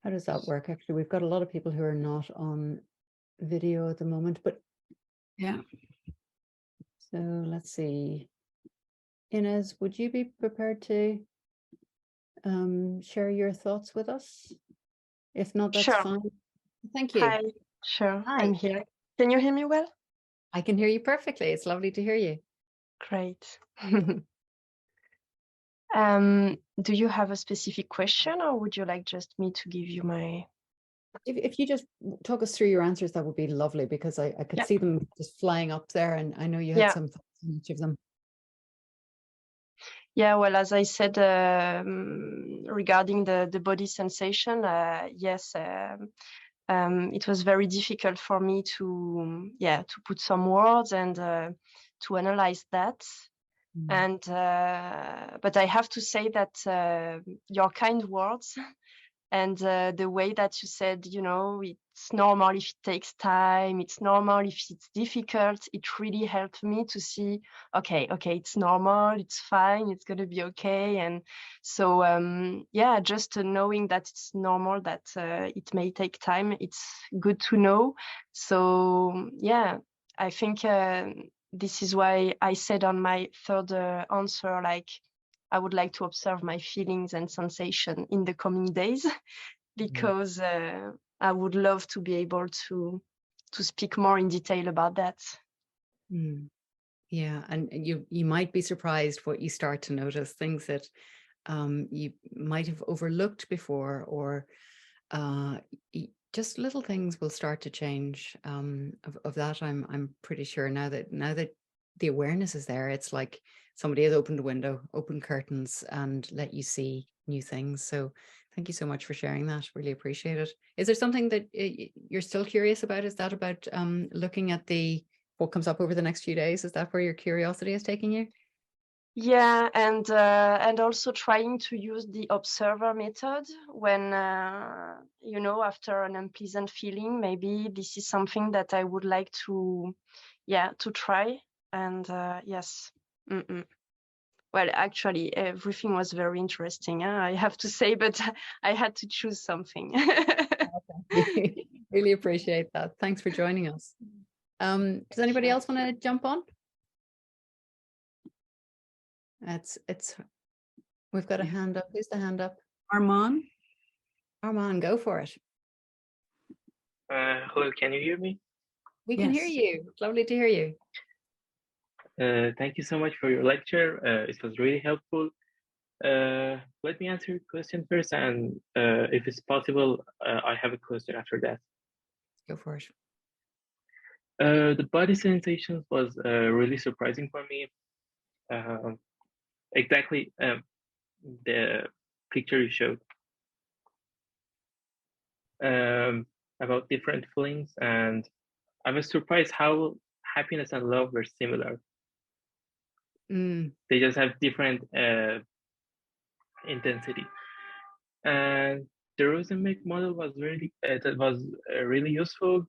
how does that work? Actually, we've got a lot of people who are not on video at the moment, but yeah. So let's see. Ines, would you be prepared to share your thoughts with us? If not, that's Sure. fine. Thank you. Hi, sure, Hi. I'm here. Can you hear me well? I can hear you perfectly. It's lovely to hear you. Great. Do you have a specific question, or would you like just me to give you my... If you just talk us through your answers, that would be lovely, because I could see them just flying up there, and I know you had some thoughts on each of them. Yeah, well, as I said, regarding the body sensation, yes, it was very difficult for me to put some words and to analyze that. And but I have to say that your kind words and the way that you said, it's normal if it takes time, it's normal if it's difficult, it really helped me to see, okay, it's normal, it's fine, it's going to be okay. And so, just knowing that it's normal, that it may take time, it's good to know. So, I think this is why I said on my third answer, like, I would like to observe my feelings and sensation in the coming days, because I would love to be able to speak more in detail about that. Mm. Yeah, and you might be surprised what you start to notice, things that you might have overlooked before, or just little things will start to change. Of that, I'm pretty sure now that the awareness is there. It's like somebody has opened a window, opened curtains, and let you see new things. So thank you so much for sharing that. Really appreciate it. Is there something that you're still curious about? Is that about looking at what comes up over the next few days? Is that where your curiosity is taking you? Yeah, and also trying to use the observer method when after an unpleasant feeling, maybe this is something that I would like to try. And yes. Mm-mm. Well, actually, everything was very interesting, I have to say, but I had to choose something. Really appreciate that. Thanks for joining us. Does anybody else want to jump on? We've got a hand up. Who's the hand up? Armand? Armand, go for it. Hello, can you hear me? We can hear Yes. you. It's lovely to hear you. Thank you so much for your lecture. It was really helpful. Let me answer your question first, and if it's possible, I have a question after that. Go for it. The body sensations was really surprising for me. Exactly the picture you showed about different feelings, and I was surprised how happiness and love were similar. They just have different intensity. And the Rosenberg model was really useful.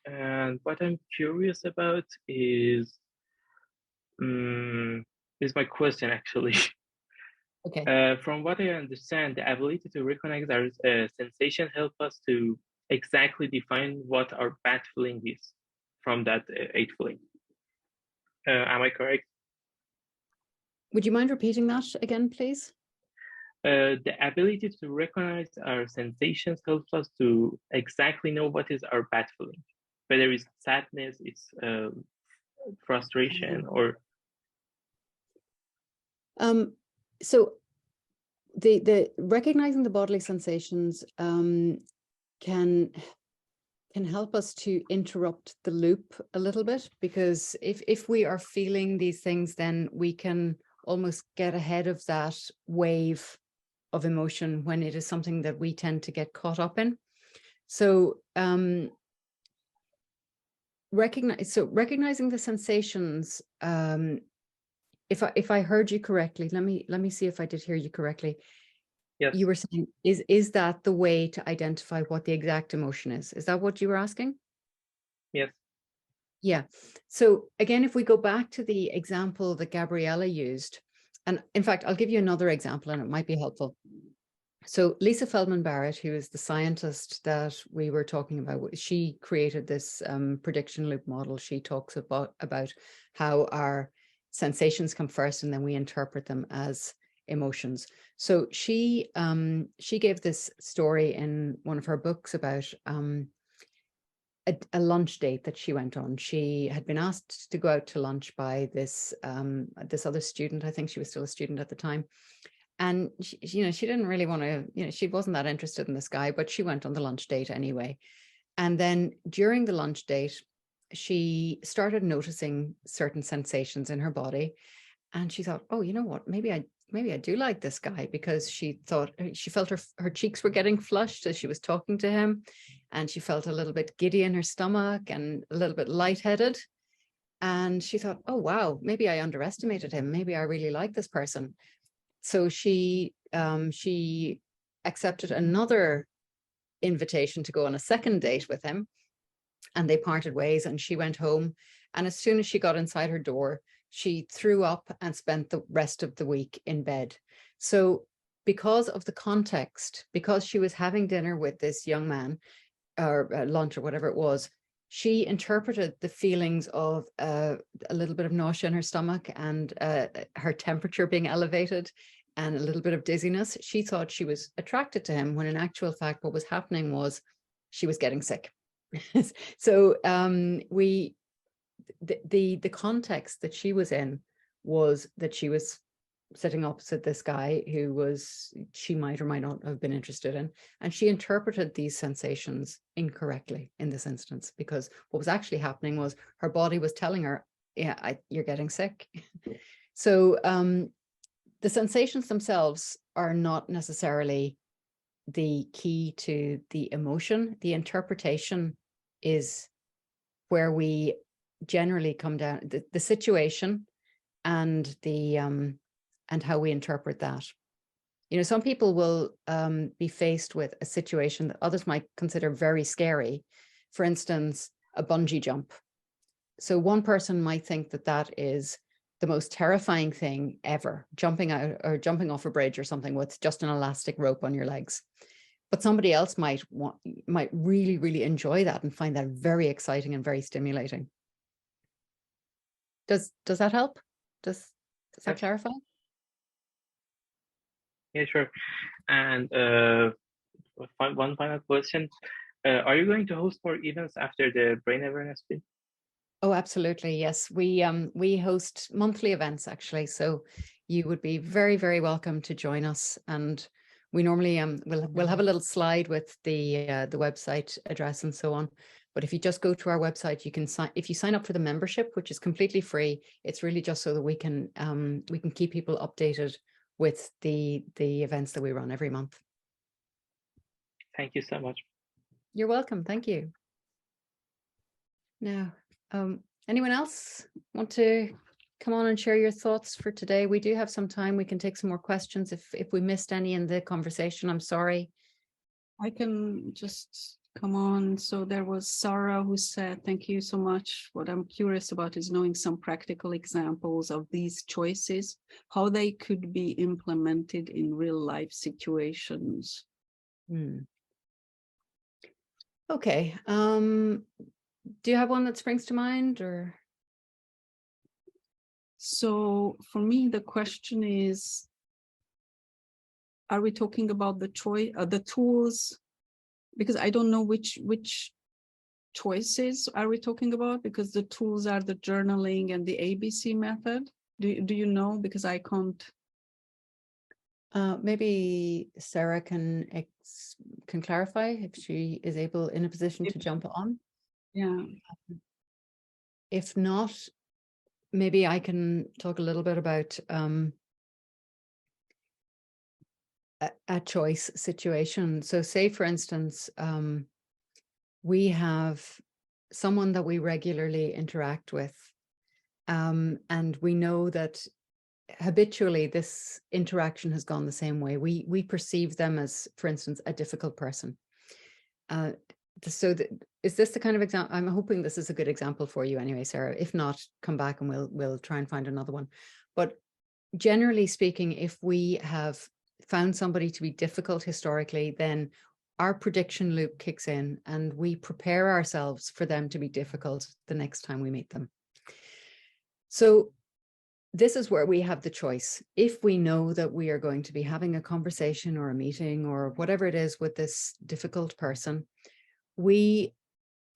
And what I'm curious about is my question actually. Okay. From what I understand, the ability to recognize our sensation help us to exactly define what our bad feeling is from that 8 feeling. Am I correct? Would you mind repeating that again, please? The ability to recognize our sensations helps us to exactly know what is our bad feeling, whether it's sadness, it's frustration, or. So the recognizing the bodily sensations can help us to interrupt the loop a little bit, because if we are feeling these things, then we can almost get ahead of that wave of emotion when it is something that we tend to get caught up in. So recognizing the sensations, if I heard you correctly, let me see if I did hear you correctly. Yes. You were saying, is that the way to identify what the exact emotion is? Is that what you were asking? Yes. Yeah. So again, if we go back to the example that Gabriella used, and in fact, I'll give you another example and it might be helpful. So Lisa Feldman Barrett, who is the scientist that we were talking about, she created this prediction loop model. She talks about how our sensations come first and then we interpret them as emotions. So she gave this story in one of her books about a lunch date that she went on. She had been asked to go out to lunch by this other student. I think she was still a student at the time. And she didn't really want to, she wasn't that interested in this guy, but she went on the lunch date anyway. And then during the lunch date, she started noticing certain sensations in her body. And she thought, oh, you know what, maybe I do like this guy, because she felt her cheeks were getting flushed as she was talking to him. And she felt a little bit giddy in her stomach and a little bit lightheaded. And she thought, oh, wow, maybe I underestimated him. Maybe I really like this person. So she accepted another invitation to go on a second date with him, and they parted ways, and she went home. And as soon as she got inside her door, she threw up and spent the rest of the week in bed. So because of the context, because she was having dinner with this young man, or lunch or whatever it was, she interpreted the feelings of a little bit of nausea in her stomach and her temperature being elevated and a little bit of dizziness. She thought she was attracted to him, when in actual fact, what was happening was she was getting sick. So the context that she was in was that she was sitting opposite this guy who she might or might not have been interested in, and she interpreted these sensations incorrectly in this instance, because what was actually happening was her body was telling her, yeah, you're getting sick. So the sensations themselves are not necessarily the key to the emotion. The interpretation is where we generally come down, the situation and the and how we interpret that. You know, some people will be faced with a situation that others might consider very scary. For instance, a bungee jump. So one person might think that that is the most terrifying thing ever, jumping out or jumping off a bridge or something with just an elastic rope on your legs. But somebody else might really, really enjoy that and find that very exciting and very stimulating. Does that help? Does that clarify? Yeah, sure. And one final question. Are you going to host more events after the Brain Awareness Week? Oh, absolutely. Yes, we host monthly events actually. So you would be very, very welcome to join us. And we normally we'll have a little slide with the website address and so on. But if you just go to our website, you can if you sign up for the membership, which is completely free. It's really just so that we can keep people updated with the events that we run every month. Thank you so much. You're welcome. Thank you. Now, anyone else want to come on and share your thoughts for today? We do have some time. We can take some more questions. If we missed any in the conversation, I'm sorry. I can just come on. So there was Sarah who said, thank you so much. What I'm curious about is knowing some practical examples of these choices, how they could be implemented in real life situations. Okay. Do you have one that springs to mind, or? So for me, the question is, are we talking about the tools? Because I don't know which choices are we talking about, because the tools are the journaling and the ABC method. Do you know? Because I can't. Maybe Sarah can clarify if she is in a position to jump on. Yeah. If not, maybe I can talk a little bit about a choice situation. So say, for instance, we have someone that we regularly interact with, and we know that habitually this interaction has gone the same way. We perceive them as, for instance, a difficult person. So is this the kind of example? I'm hoping this is a good example for you anyway, Sarah. If not, come back and we'll try and find another one. But generally speaking, if we have found somebody to be difficult historically, then our prediction loop kicks in and we prepare ourselves for them to be difficult the next time we meet them. So this is where we have the choice. If we know that we are going to be having a conversation or a meeting or whatever it is with this difficult person, we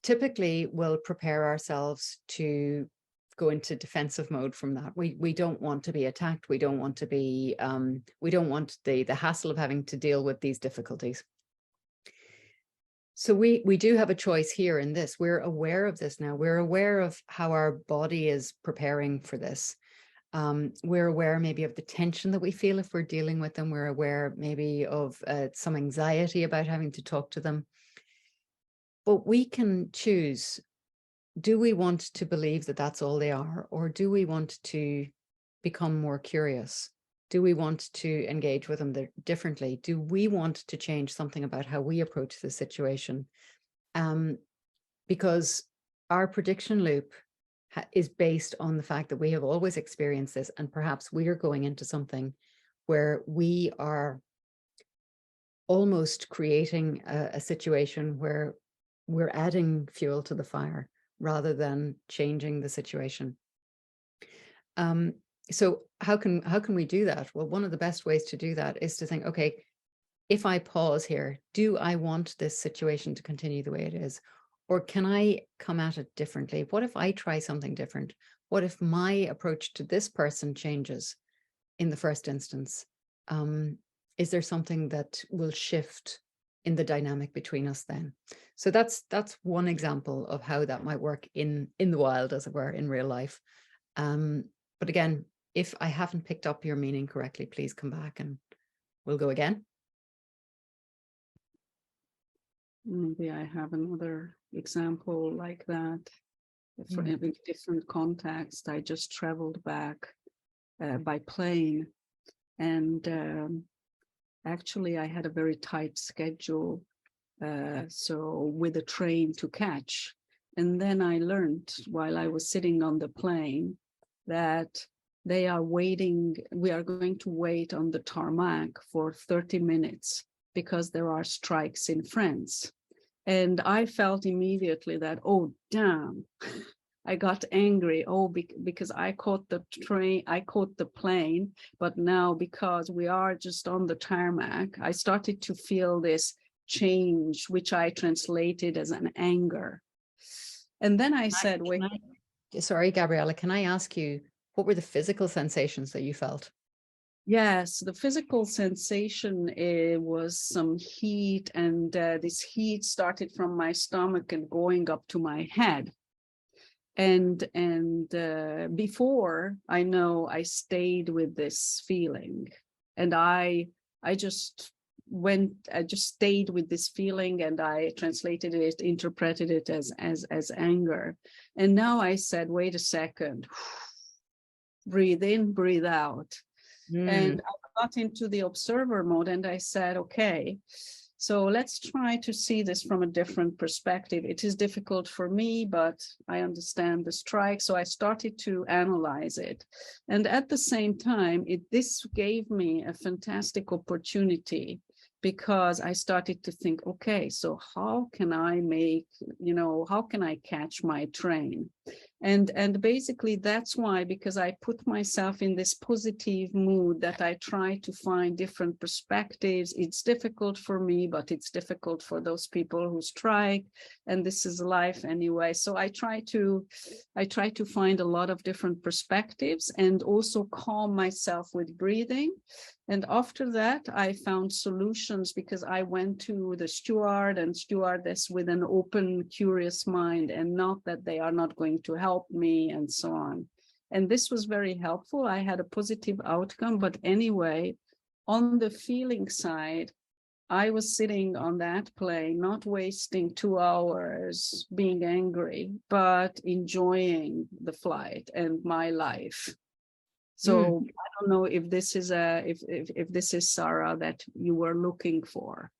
typically will prepare ourselves to go into defensive mode from that. We don't want to be attacked. We don't want to be, we don't want the hassle of having to deal with these difficulties. So we do have a choice here in this. We're aware of this now. We're aware of how our body is preparing for this. We're aware maybe of the tension that we feel if we're dealing with them. We're aware maybe of some anxiety about having to talk to them. But we can choose, do we want to believe that that's all they are? Or do we want to become more curious? Do we want to engage with them differently? Do we want to change something about how we approach the situation? Because our prediction loop is based on the fact that we have always experienced this, and perhaps we are going into something where we are almost creating a situation where we're adding fuel to the fire rather than changing the situation. So how can we do that? Well, one of the best ways to do that is to think, okay, if I pause here, do I want this situation to continue the way it is? Or can I come at it differently? What if I try something different? What if my approach to this person changes in the first instance? Is there something that will shift in the dynamic between us then? So that's one example of how that might work in the wild, as it were, in real life. But again, if I haven't picked up your meaning correctly, please come back and we'll go again. Maybe I have another example like that. For every different context, I just traveled back by plane, and actually I had a very tight schedule, so with a train to catch. And then I learned while I was sitting on the plane that they are waiting, we are going to wait on the tarmac for 30 minutes because there are strikes in France. And I felt immediately that, oh, damn, I got angry. Oh, because I caught the train, I caught the plane, but now because we are just on the tarmac, I started to feel this change, which I translated as an anger. And then I said, wait. Sorry, Gabriella, can I ask you, what were the physical sensations that you felt? Yes, the physical sensation was some heat, and this heat started from my stomach and going up to my head. And before I know, I stayed with this feeling, and I just stayed with this feeling, and I translated it, interpreted it as anger. And now I said, wait a second, breathe in, breathe out. And I got into the observer mode, and I said, okay, so let's try to see this from a different perspective. It is difficult for me, but I understand the strike. So I started to analyze it. And at the same time, this gave me a fantastic opportunity, because I started to think, okay, so how can I how can I catch my train? And basically that's why, because I put myself in this positive mood that I try to find different perspectives. It's difficult for me, but it's difficult for those people who strike, and this is life anyway. So I try to find a lot of different perspectives, and also calm myself with breathing. And after that, I found solutions, because I went to the steward and stewardess with an open, curious mind, and not that they are not going to help me and so on. And this was very helpful. I had a positive outcome. But anyway, on the feeling side, I was sitting on that plane, not wasting 2 hours being angry, but enjoying the flight and my life. So I don't know if this is if this is, Sarah, that you were looking for.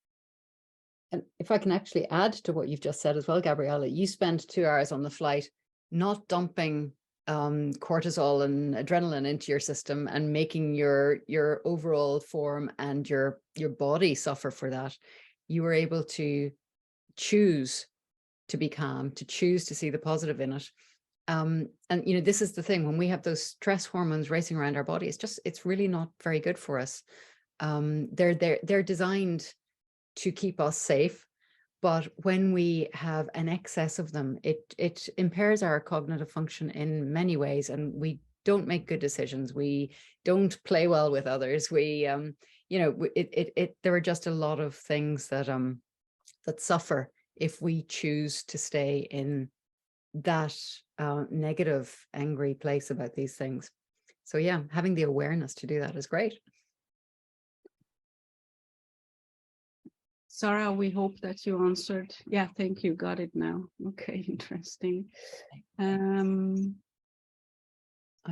And if I can actually add to what you've just said as well, Gabriella, you spent 2 hours on the flight not dumping cortisol and adrenaline into your system and making your overall form and your body suffer for that. You were able to choose to be calm, to choose to see the positive in it. And this is the thing, when we have those stress hormones racing around our body, it's really not very good for us. They're designed to keep us safe, but when we have an excess of them, it impairs our cognitive function in many ways, and we don't make good decisions. We don't play well with others. There are just a lot of things that suffer if we choose to stay in that negative, angry place about these things. So yeah, having the awareness to do that is great. Sarah, we hope that you answered. Yeah, thank you. Got it now. Okay, interesting. I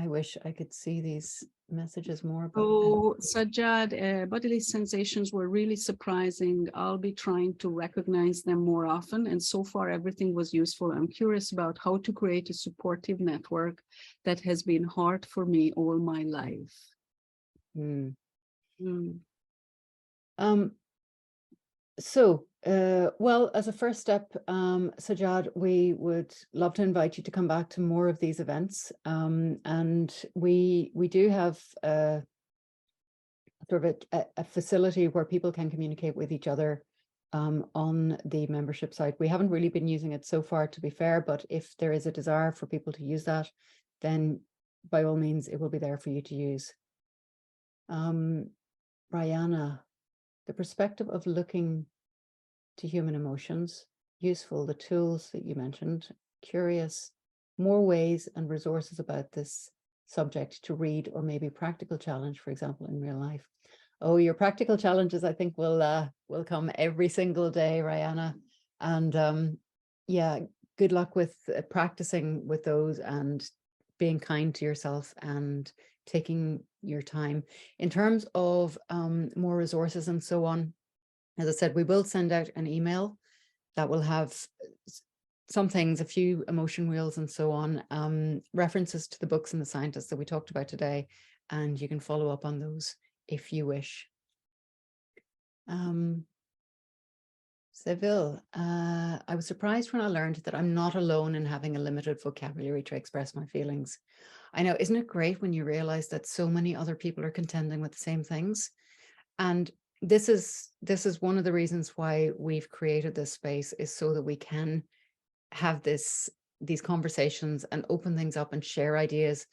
wish I could see these messages more. So Sajjad, bodily sensations were really surprising. I'll be trying to recognize them more often. And so far, everything was useful. I'm curious about how to create a supportive network that has been hard for me all my life. Well, as a first step, Sajjad, we would love to invite you to come back to more of these events. And we do have sort of a facility where people can communicate with each other on the membership site. We haven't really been using it so far, to be fair, but if there is a desire for people to use that, then by all means, it will be there for you to use. Brianna, the perspective of looking to human emotions, useful, the tools that you mentioned, curious, more ways and resources about this subject to read, or maybe practical challenge, for example, in real life. Oh, your practical challenges, I think, will come every single day, Rihanna. And yeah, good luck with practicing with those and being kind to yourself and taking your time. In terms of more resources and so on, as I said, we will send out an email that will have some things, a few emotion wheels and so on, references to the books and the scientists that we talked about today, and you can follow up on those if you wish. Seville, I was surprised when I learned that I'm not alone in having a limited vocabulary to express my feelings. I know, isn't it great when you realize that so many other people are contending with the same things? And this is one of the reasons why we've created this space, is so that we can have these conversations and open things up and share ideas.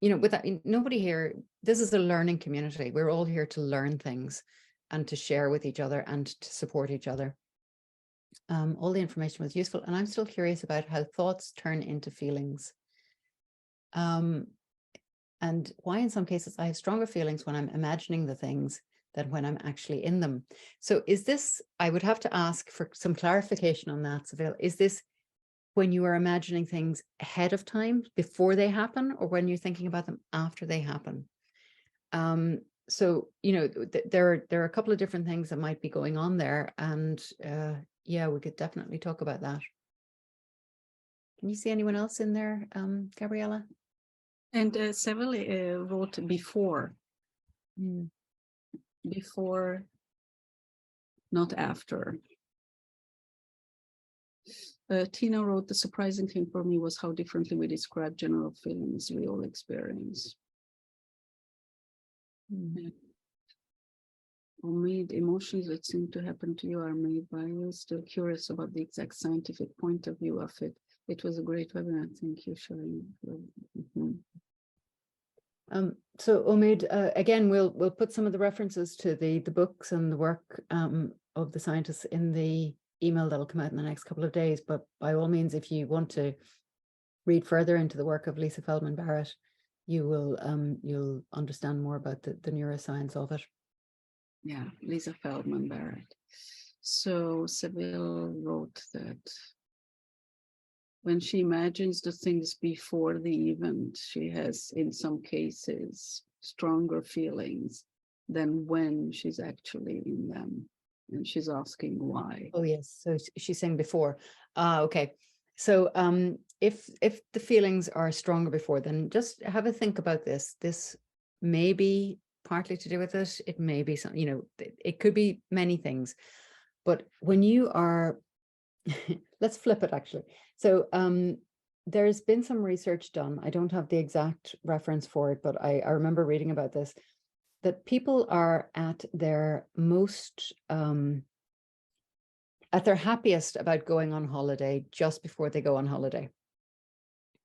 You know, without nobody here, this is a learning community. We're all here to learn things and to share with each other and to support each other. All the information was useful, and I'm still curious about how thoughts turn into feelings. And why in some cases I have stronger feelings when I'm imagining the things than when I'm actually in them. So is this, I would have to ask for some clarification on that, Seville. Is this when you are imagining things ahead of time, before they happen, or when you're thinking about them after they happen? So, you know, there are a couple of different things that might be going on there. And yeah, we could definitely talk about that. Can you see anyone else in there, Gabriella? And Seville wrote before. Before, not after. Tina wrote, the surprising thing for me was how differently we describe general feelings we all experience. Or made emotions that seem to happen to you are made by you. Still curious about the exact scientific point of view of it. It was a great webinar. Thank you, Sharon. So Omid, again, we'll put some of the references to the books and the work of the scientists in the email that'll come out in the next couple of days. But by all means, if you want to read further into the work of Lisa Feldman Barrett, you will you'll understand more about the neuroscience of it. Yeah, Lisa Feldman Barrett. So Seville wrote that when she imagines the things before the event, she has, in some cases, stronger feelings than when she's actually in them. And she's asking why. Oh, yes. So she's saying before. Okay. So if the feelings are stronger before, then just have a think about this. This may be partly to do with it. It may be some, you know, it could be many things. But when you are, let's flip it actually. So there's been some research done. I don't have the exact reference for it, but I remember reading about this, that people are at their most, at their happiest about going on holiday just before they go on holiday.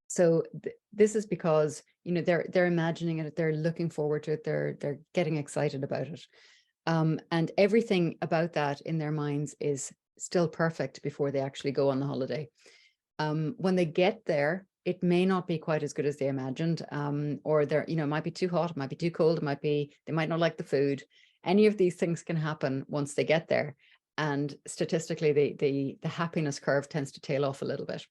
So this is because, you know, they're imagining it, they're looking forward to it, they're getting excited about it. And everything about that in their minds is still perfect before they actually go on the holiday. When they get there, it may not be quite as good as they imagined, or they're, you know, it might be too hot, it might be too cold, it might be, they might not like the food. Any of these things can happen once they get there. And statistically, the happiness curve tends to tail off a little bit.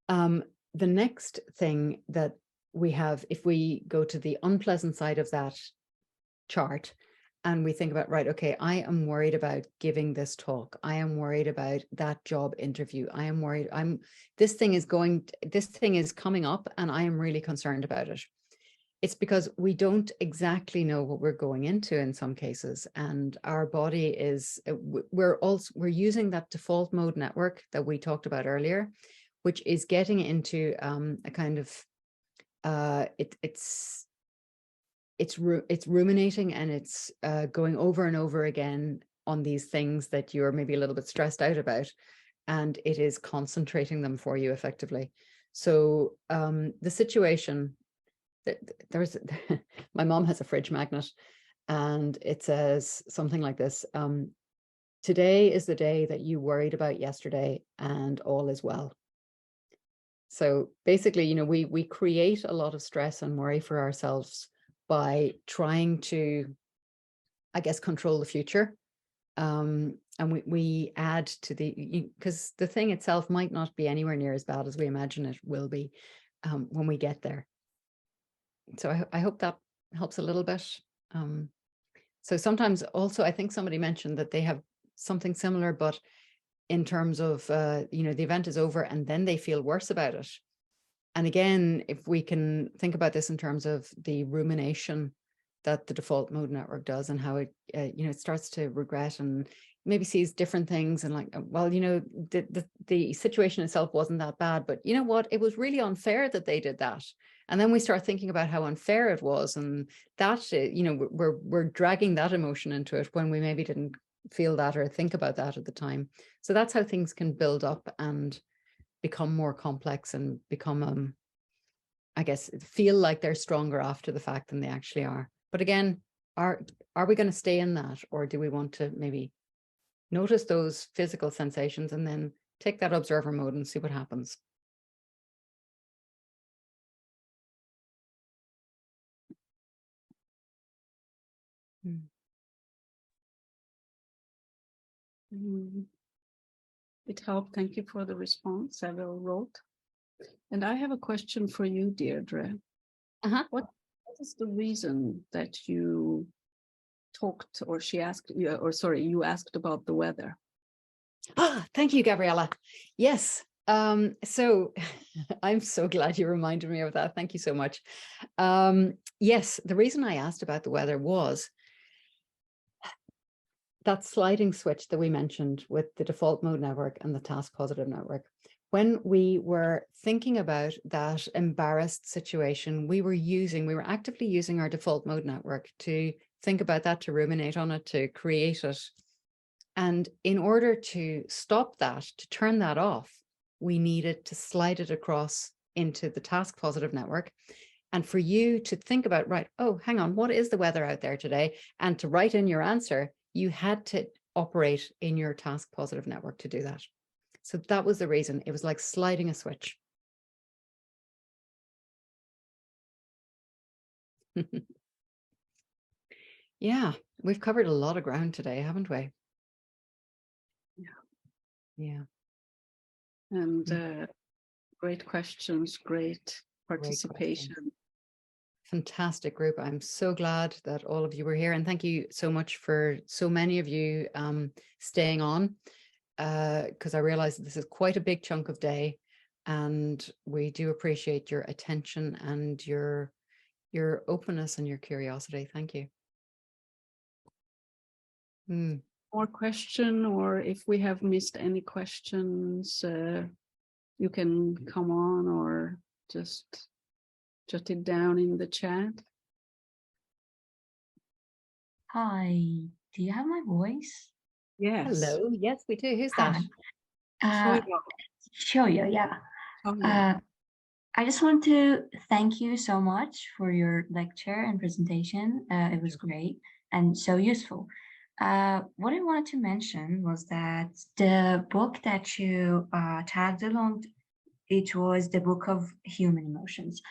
The next thing that we have, if we go to the unpleasant side of that chart, and we think about, right, okay, I am worried about giving this talk. I am worried about that job interview. I am worried, this thing is coming up and I am really concerned about it. It's because we don't exactly know what we're going into in some cases. And our body is, we're using that default mode network that we talked about earlier, which is getting into a kind of, it's ruminating, and it's going over and over again on these things that you're maybe a little bit stressed out about, and it is concentrating them for you effectively. So the situation that there's, my mom has a fridge magnet, and it says something like this: today is the day that you worried about yesterday, and all is well. So basically, you know, we create a lot of stress and worry for ourselves by trying to, I guess, control the future. And we add to because the thing itself might not be anywhere near as bad as we imagine it will be when we get there. So I hope that helps a little bit. So sometimes also, I think somebody mentioned that they have something similar, but in terms of, you know, the event is over and then they feel worse about it. And again, if we can think about this in terms of the rumination that the default mode network does, and how it, you know, it starts to regret and maybe sees different things, and like, well, you know, the situation itself wasn't that bad, but you know what, it was really unfair that they did that. And then we start thinking about how unfair it was, and that, you know, we're dragging that emotion into it when we maybe didn't feel that or think about that at the time. So that's how things can build up and become more complex and become, I guess, feel like they're stronger after the fact than they actually are. But again, are we going to stay in that, or do we want to maybe notice those physical sensations and then take that observer mode and see what happens? It helped. Thank you for the response. Several wrote. And I have a question for you, Deirdre. What is the reason that you talked, or she asked you, or sorry, you asked about the weather? Thank you, Gabriella. Yes. So I'm so glad you reminded me of that. Thank you so much. Yes, the reason I asked about the weather was that sliding switch that we mentioned with the default mode network and the task positive network. When we were thinking about that embarrassed situation, we were actively using our default mode network to think about that, to ruminate on it, to create it. And in order to stop that, to turn that off, we needed to slide it across into the task positive network. And for you to think about, right, oh, hang on, what is the weather out there today? And to write in your answer, you had to operate in your task positive network to do that. So that was the reason. It was like sliding a switch. Yeah, we've covered a lot of ground today, haven't we? Yeah. And great questions, great participation. Fantastic group. I'm so glad that all of you were here, and thank you so much for so many of you staying on, because I realize that this is quite a big chunk of day, and we do appreciate your attention and your openness and your curiosity. Thank you. More question, or if we have missed any questions, you can come on or just jot it down in the chat. Hi, do you have my voice? Yes. Hello. Yes, we do. Who's that? Shoyo, yeah. I just want to thank you so much for your lecture and presentation. It was great and so useful. What I wanted to mention was that the book that you tagged along, it was the Book of Human Emotions.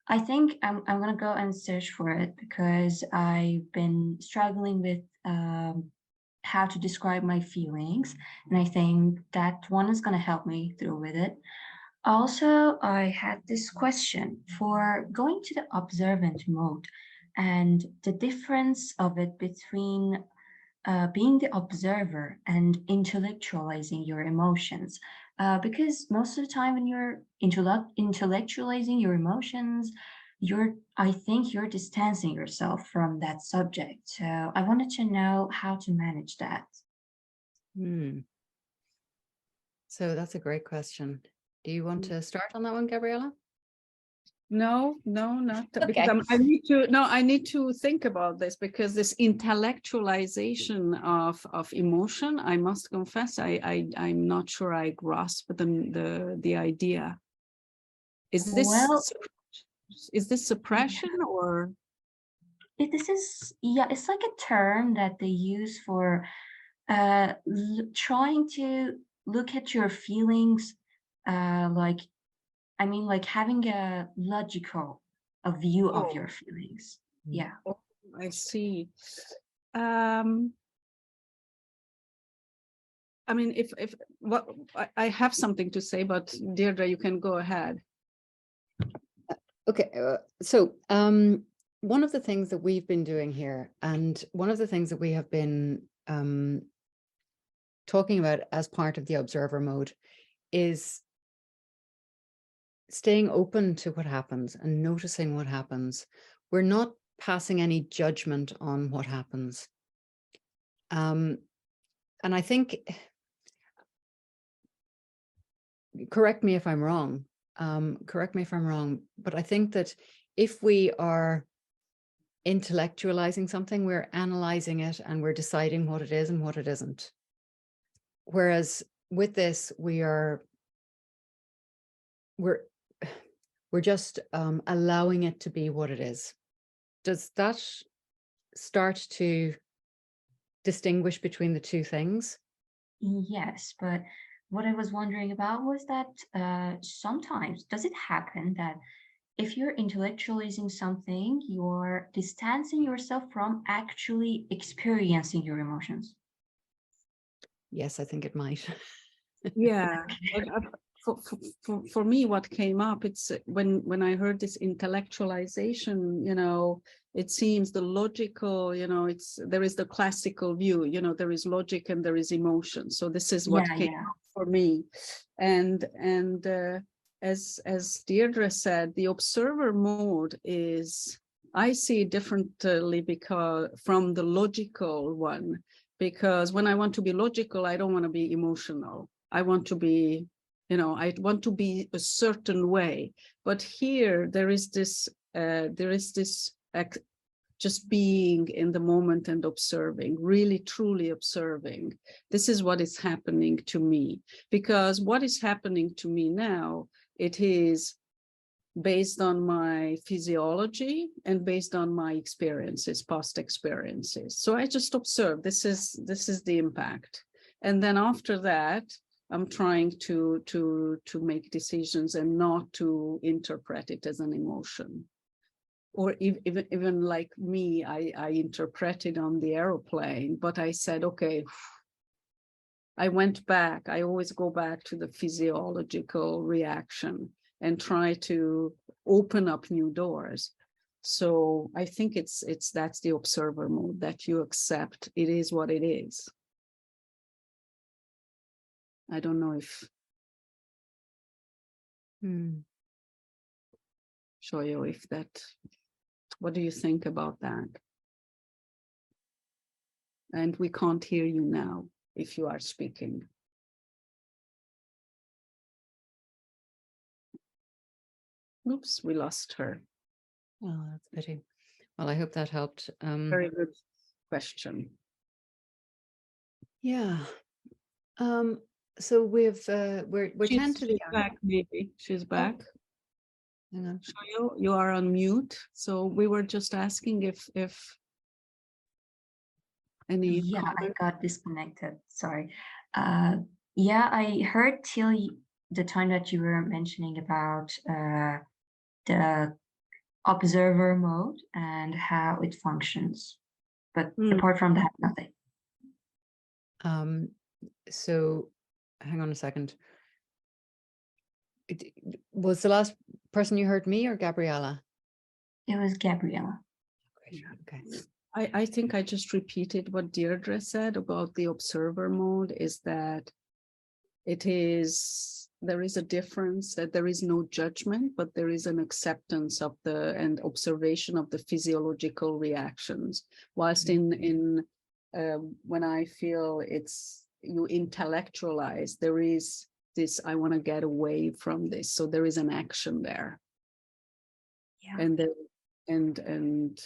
I think I'm going to go and search for it, because I've been struggling with how to describe my feelings, and I think that one is going to help me through with it. Also, I had this question for going to the observant mode and the difference of it between being the observer and intellectualizing your emotions. Because most of the time when you're intellectualizing your emotions, I think you're distancing yourself from that subject. So I wanted to know how to manage that. So that's a great question. Do you want to start on that one, Gabriella? No, not Okay. because I need to think about this, because this intellectualization of emotion, I must confess, I'm not sure I grasp the idea. Is Well, this suppression or? this is, yeah, it's like a term that they use for trying to look at your feelings, like, I mean, like having a view of Oh, your feelings. Mm. Yeah. oh, I see. I mean, if what I have something to say, but Deirdre, you can go ahead. Okay, so one of the things that we've been doing here, and one of the things that we have been talking about as part of the observer mode, is staying open to what happens and noticing what happens. We're not passing any judgment on what happens. And I think, correct me if I'm wrong, but I think that if we are intellectualizing something, we're analyzing it and we're deciding what it is and what it isn't. Whereas with this, we're just allowing it to be what it is. Does that start to distinguish between the two things? Yes, but what I was wondering about was that sometimes does it happen that if you're intellectualizing something, you're distancing yourself from actually experiencing your emotions? Yes, I think it might. Yeah, for me, what came up, it's when I heard this intellectualization, it seems the logical, there is the classical view, there is logic and there is emotion. So this is what came up for me. And as Deirdre said, the observer mode is, I see differently because from the logical one, because when I want to be logical, I don't want to be emotional. I want to be, I want to be a certain way. But here there is this just being in the moment and observing, really truly observing. This is what is happening to me. Because what is happening to me now, it is based on my physiology and based on my experiences, past experiences. So I just observe, this is the impact. And then after that, I'm trying to make decisions and not to interpret it as an emotion. Or even like me, I interpreted on the aeroplane, but I said, okay, I went back. I always go back to the physiological reaction and try to open up new doors. So I think that's the observer mode, that you accept it is what it is. I don't know if Shoyo, if that, what do you think about that? And we can't hear you now if you are speaking. Oops, we lost her. Oh, that's a pity. Well, I hope that helped. Very good question. Yeah. So we're She's back, maybe. She's back. Hang on. Shoyo, you are on mute. So we were just asking if any. Yeah, comment? I got disconnected. Sorry. Yeah, I heard till the time that you were mentioning about the observer mode and how it functions. But apart from that, nothing. So hang on a second. Was the last person you heard me or Gabriella? It was Gabriella. Okay. I think I just repeated what Deirdre said about the observer mode, is that there is a difference, that there is no judgment, but there is an acceptance of and observation of the physiological reactions. Whilst in when I feel you intellectualize, there is this, I want to get away from this. So there is an action there. and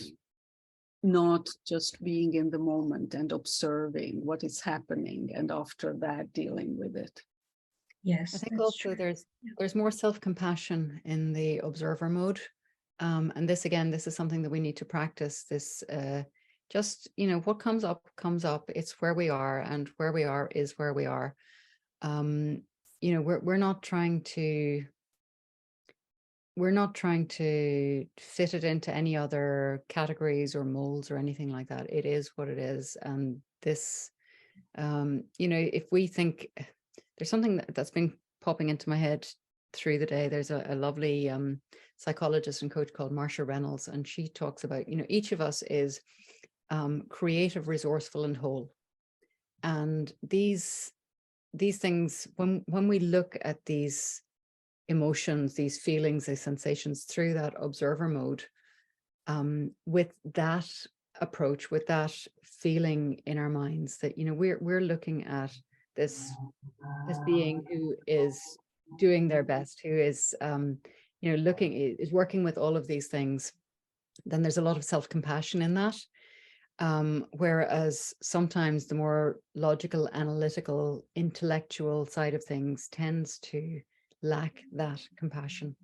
not just being in the moment and observing what is happening, and after that dealing with it. Yes, I think that's also true. there's more self-compassion in the observer mode. And this is something that we need to practice. This just, what comes up. It's where we are, and where we are is where we are. We're not trying to fit it into any other categories or molds or anything like that. It is what it is. And this, if we think, there's something that's been popping into my head through the day. There's a lovely psychologist and coach called Marsha Reynolds, and she talks about, each of us is creative, resourceful, and whole. And these things, when we look at these emotions, these feelings, these sensations through that observer mode, with that approach, with that feeling in our minds, that we're looking at this being who is doing their best, who is is working with all of these things, then there's a lot of self-compassion in that. Whereas sometimes the more logical, analytical, intellectual side of things tends to lack that compassion.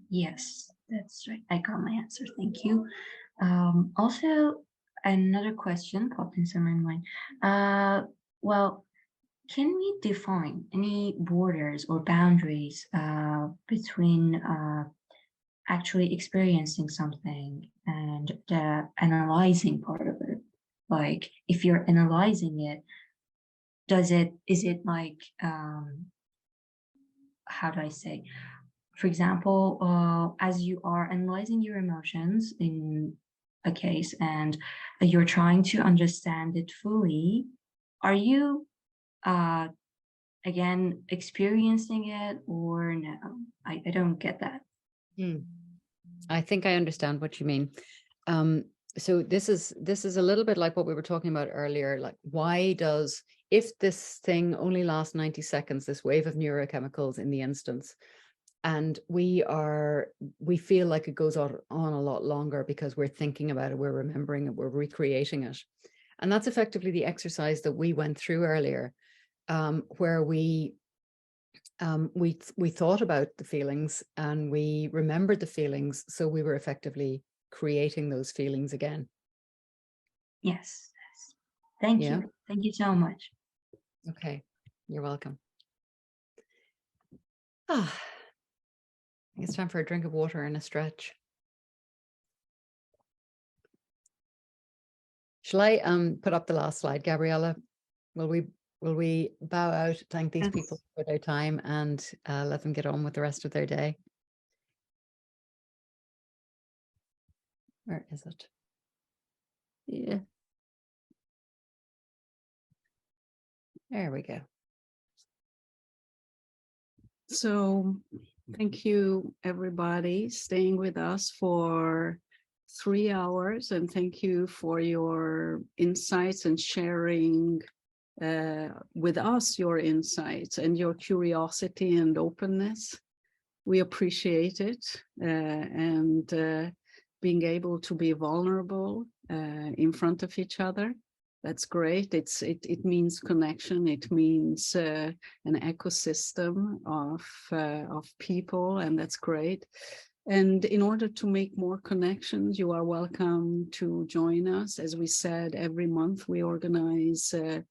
Yes, that's right. I got my answer. Thank you. Also, another question popped into my mind. Well, can we define any borders or boundaries between actually experiencing something and the analyzing part of it? Like, if you're analyzing it, is it like, how do I say? For example, as you are analyzing your emotions in a case and you're trying to understand it fully, are you again experiencing it, or no? I don't get that. I think I understand what you mean. So this is a little bit like what we were talking about earlier. Like, if this thing only lasts 90 seconds, this wave of neurochemicals in the instance, and we feel like it goes on a lot longer because we're thinking about it, we're remembering it, we're recreating it. And that's effectively the exercise that we went through earlier, where we thought about the feelings and we remembered the feelings, so we were effectively creating those feelings again. Yes. Thank you so much. Okay, you're welcome. I think it's time for a drink of water and a stretch. Shall I put up the last slide, Gabriella? Will we bow out, thank these people for their time, and let them get on with the rest of their day? Where is it? Yeah. There we go. So thank you, everybody, staying with us for 3 hours, and thank you for your insights and sharing with us your insights and your curiosity and openness. We appreciate it, and being able to be vulnerable in front of each other. That's great. It means connection. It means an ecosystem of people, and that's great. And in order to make more connections, you are welcome to join us. As we said, every month we organize a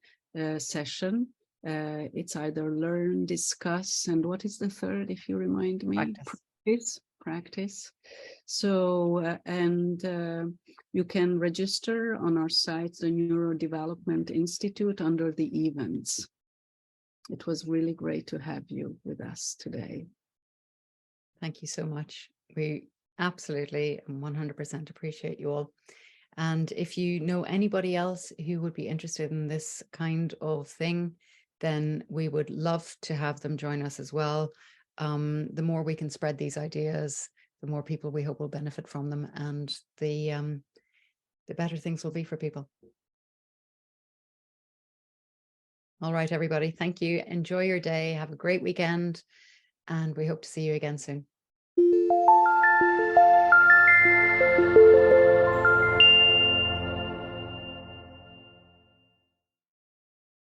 session. It's either learn, discuss, and what is the third, if you remind me? Practice. So, you can register on our site, the Neurodevelopment Institute, under the events. It was really great to have you with us today. Thank you so much. We absolutely and 100% appreciate you all. And if you know anybody else who would be interested in this kind of thing, then we would love to have them join us as well. The more we can spread these ideas, the more people we hope will benefit from them, and the better things will be for people. All right, everybody. Thank you. Enjoy your day. Have a great weekend, and we hope to see you again soon.